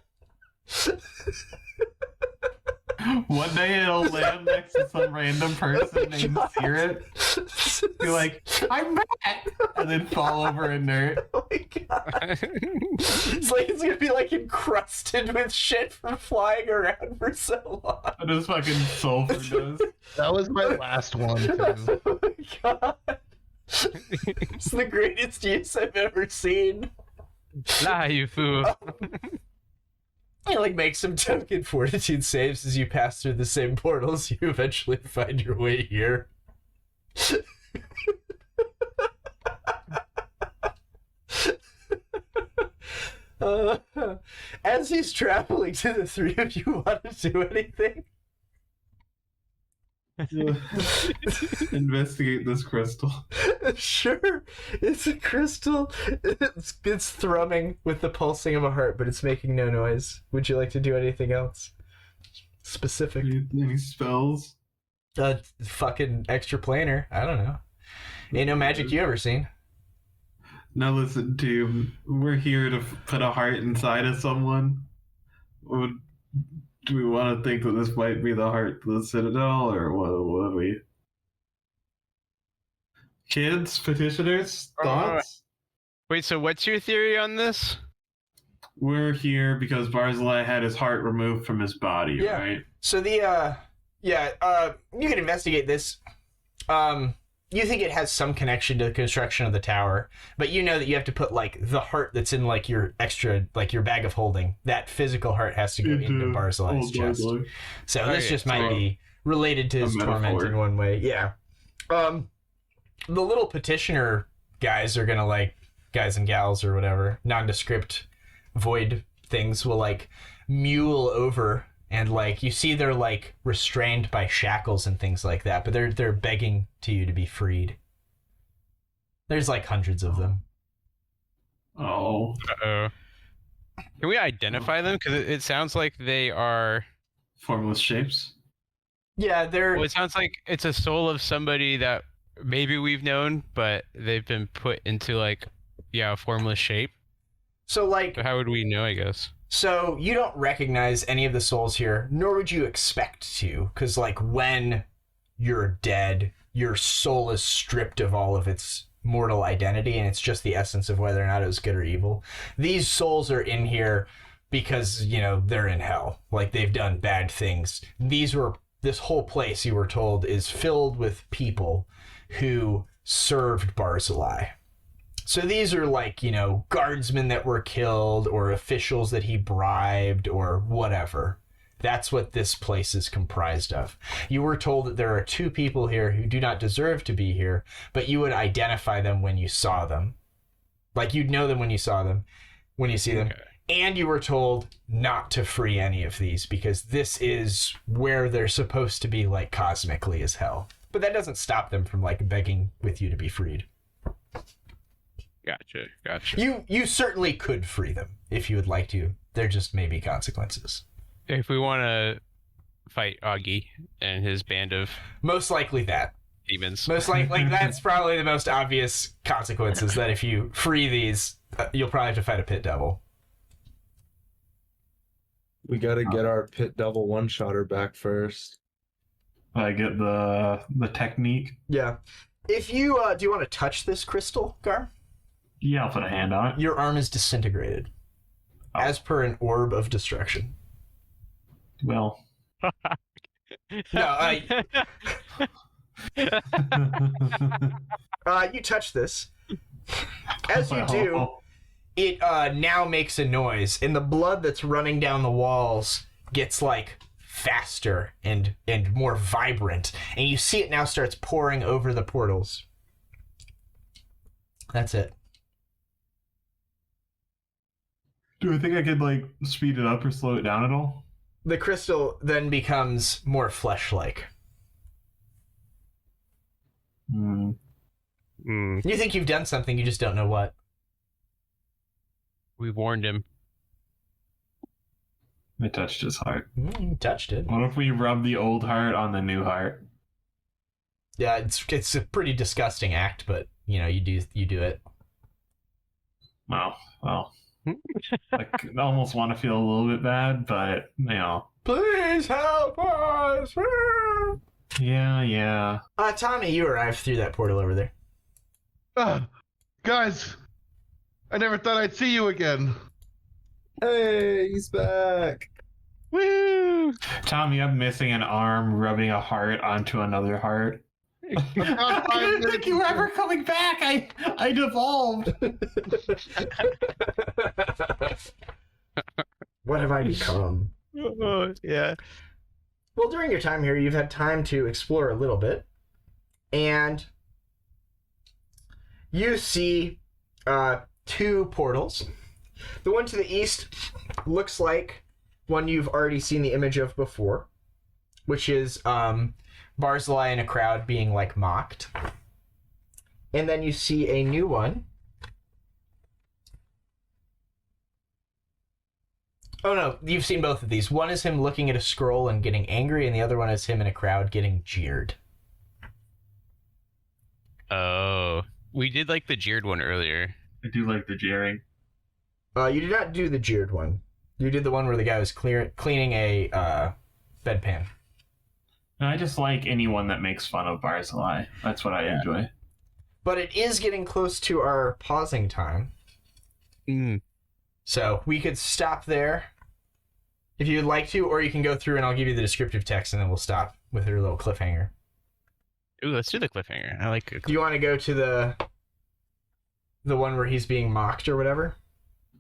One day it'll land next to some random person named Caerrat. Be like, I'm back! And then fall over inert. Oh my god. It's like it's gonna be like encrusted with shit from flying around for so long. What does fucking sulfur does? That was my last one too. Oh my god. It's the greatest use I've ever seen. Lie, you fool. You like make some token fortitude saves as you pass through the same portals. You eventually find your way here. As he's traveling to the 3 of you, want to do anything? Investigate this crystal. Sure, it's a crystal. It's thrumming with the pulsing of a heart, but it's making no noise. Would you like to do anything else specific? Any spells? Fucking extra planar. I don't know. Ain't no magic you ever seen. Now listen, team. We're here to put a heart inside of someone. Do we want to think that this might be the heart to the Citadel, or what are we? Kids, petitioners, thoughts? Wait, so what's your theory on this? We're here because Barzillai had his heart removed from his body, Yeah. right? So you can investigate this. You think it has some connection to the construction of the tower, but you know that you have to put like the heart that's in like your extra, like your bag of holding. That physical heart has to go into Barzillai's chest. So this just might be related to his torment in one way. Yeah. The little petitioner guys are gonna like guys and gals or whatever nondescript void things will like mule over. And, like, you see they're, like, restrained by shackles and things like that, but they're begging to you to be freed. There's, like, hundreds of them. Oh. Uh-oh. Can we identify them? Because it sounds like they are... Formless shapes? Yeah, they're... Well, it sounds like it's a soul of somebody that maybe we've known, but they've been put into, like, a formless shape. So, like... So how would we know, I guess? So, you don't recognize any of the souls here, nor would you expect to, because, like, when you're dead, your soul is stripped of all of its mortal identity, and it's just the essence of whether or not it was good or evil. These souls are in here because, you know, they're in hell. Like, they've done bad things. This whole place, you were told, is filled with people who served Barzillai. So these are like, you know, guardsmen that were killed or officials that he bribed or whatever. That's what this place is comprised of. You were told that there are 2 people here who do not deserve to be here, but you would identify them when you saw them. Like, you'd know them when you saw them, when you see them. Okay. And you were told not to free any of these because this is where they're supposed to be, like, cosmically as hell. But that doesn't stop them from, like, begging with you to be freed. Gotcha. You certainly could free them if you would like to. There just may be consequences. If we want to fight Augie and his band of Most likely that. demons. Most likely that's probably the most obvious consequences, that if you free these, you'll probably have to fight a pit devil. We gotta get our pit devil one-shotter back first. I get the technique. Yeah. If you, do you want to touch this crystal, Garm? Yeah, I'll put a hand on it. Your arm is disintegrated. Oh. As per an orb of destruction. Well. No, you touch this. As you do, it now makes a noise, and the blood that's running down the walls gets like faster and more vibrant, and you see it now starts pouring over the portals. That's it. Do I think I could, like, speed it up or slow it down at all? The crystal then becomes more flesh-like. Hmm. You think you've done something, you just don't know what. We warned him. I touched his heart. You touched it. What if we rub the old heart on the new heart? Yeah, it's a pretty disgusting act, but you know, you do it. Well. I almost want to feel a little bit bad, but, you know. Please help us! Yeah. Tommy, you arrived through that portal over there. Guys, I never thought I'd see you again. Hey, he's back. Woo! Tommy, I'm missing an arm rubbing a heart onto another heart. I didn't think you were ever coming back. I devolved. What have I become? Oh, yeah. Well, during your time here, you've had time to explore a little bit, and you see 2 portals. The one to the east looks like one you've already seen the image of before, which is Barzillai in a crowd being like mocked. And then you see a new one. Oh no, you've seen both of these. One is him looking at a scroll and getting angry, and the other one is him in a crowd getting jeered. Oh, we did like the jeered one earlier. I do like the jeering. You did not do the jeered one. You did the one where the guy was cleaning a bedpan. No, I just like anyone that makes fun of Barzillai. That's what I enjoy. But it is getting close to our pausing time. So we could stop there if you'd like to, or you can go through and I'll give you the descriptive text and then we'll stop with your little cliffhanger. Ooh, let's do the cliffhanger. I like it. Do you want to go to the one where he's being mocked or whatever?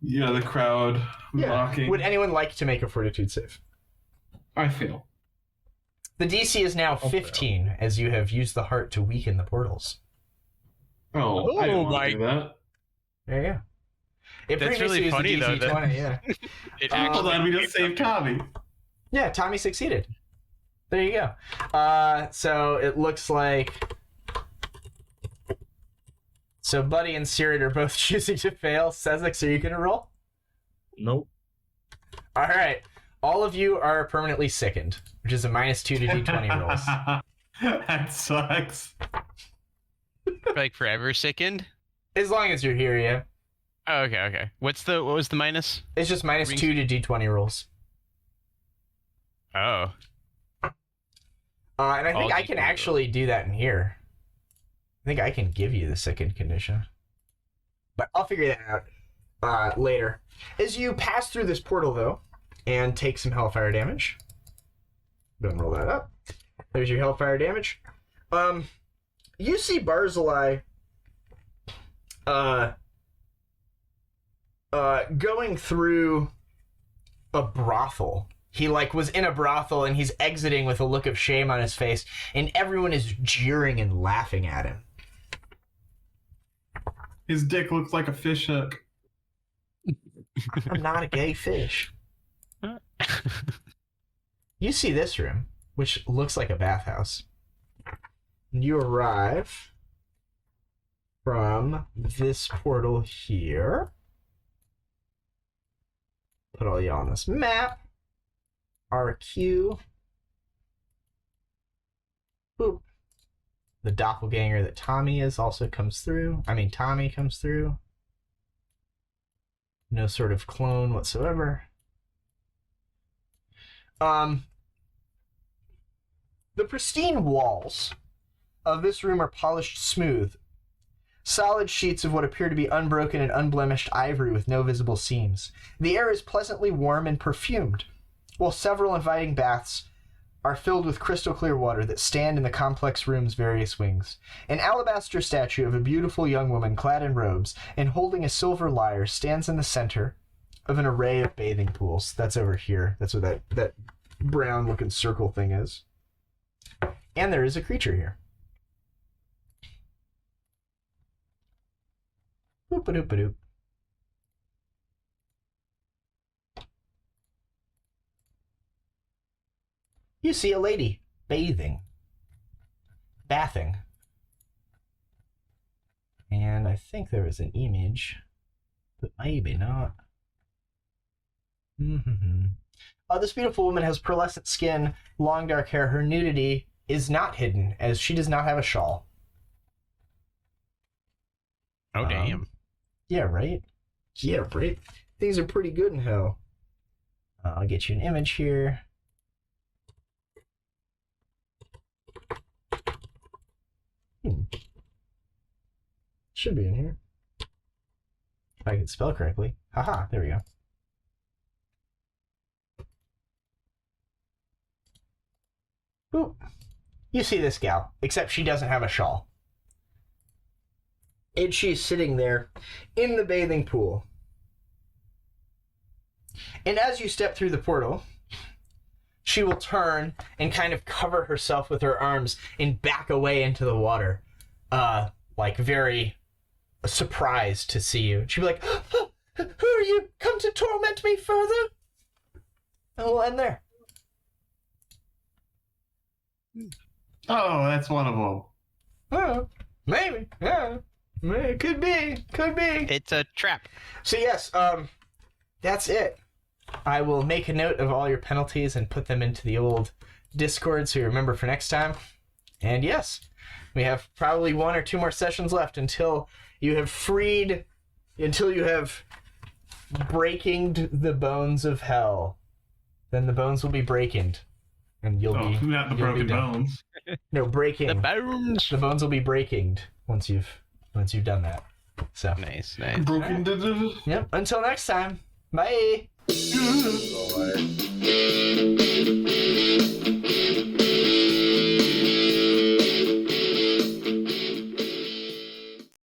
Yeah, the crowd mocking. Would anyone like to make a fortitude save? I fail. The DC is now 15 as you have used the heart to weaken the portals. Oh, I don't my- want to do that. There you go. It That's previously really was funny, the though, DC that- 20, yeah. It Oh, actually then we just saved Tommy. Yeah, Tommy succeeded. There you go. So it looks like... So Buddy and Cyril are both choosing to fail. Sezzix, are you going to roll? Nope. All right. All of you are permanently sickened, which is a -2 to D20 rolls. That sucks. like forever sickened. As long as you're here, yeah. Oh, okay. What was the minus? It's just -2 to D20 rolls. Oh. And I think All I can D20 actually do that in here. I think I can give you the sickened condition. But I'll figure that out later. As you pass through this portal, though, and take some hellfire damage. Go and roll that up. There's your hellfire damage. You see Barzillai going through a brothel. He was in a brothel and he's exiting with a look of shame on his face, and everyone is jeering and laughing at him. His dick looks like a fish hook. I'm not a gay fish. You see this room, which looks like a bathhouse. You arrive from this portal here. Put all you on this map. RQ. Boop. The doppelganger that Tommy is also comes through. Tommy comes through. No sort of clone whatsoever. The pristine walls of this room are polished smooth. Solid sheets of what appear to be unbroken and unblemished ivory with no visible seams. The air is pleasantly warm and perfumed, while several inviting baths are filled with crystal clear water that stand in the complex room's various wings. An alabaster statue of a beautiful young woman clad in robes and holding a silver lyre stands in the center of an array of bathing pools. That's over here. That's what that brown looking circle thing is. And there is a creature here. Boop-a-doop-a-doop. You see a lady bathing. Bathing. And I think there is an image, but maybe not. This beautiful woman has pearlescent skin, long dark hair. Her nudity is not hidden, as she does not have a shawl. Oh, damn. Yeah, right? Yeah, right? Things are pretty good in hell. I'll get you an image here. Should be in here. If I can spell correctly. Haha, there we go. Boop. You see this gal, except she doesn't have a shawl. And she's sitting there in the bathing pool. And as you step through the portal, she will turn and kind of cover herself with her arms and back away into the water, very surprised to see you. She'll be like, "Who are you? Come to torment me further?" And we'll end there. Oh, that's one of them. Oh, maybe. Yeah. It could be. Could be. It's a trap. So yes, that's it. I will make a note of all your penalties and put them into the old Discord so you remember for next time. And yes, we have probably 1 or 2 more sessions left until you have breakinged the bones of hell. Then the bones will be breaking. And you'll be not the you'll broken be done. bones. No, breaking. The bones. The bones will be breaking once you've done that. So Nice, nice. Broken. yep. Until next time. Bye. Bye.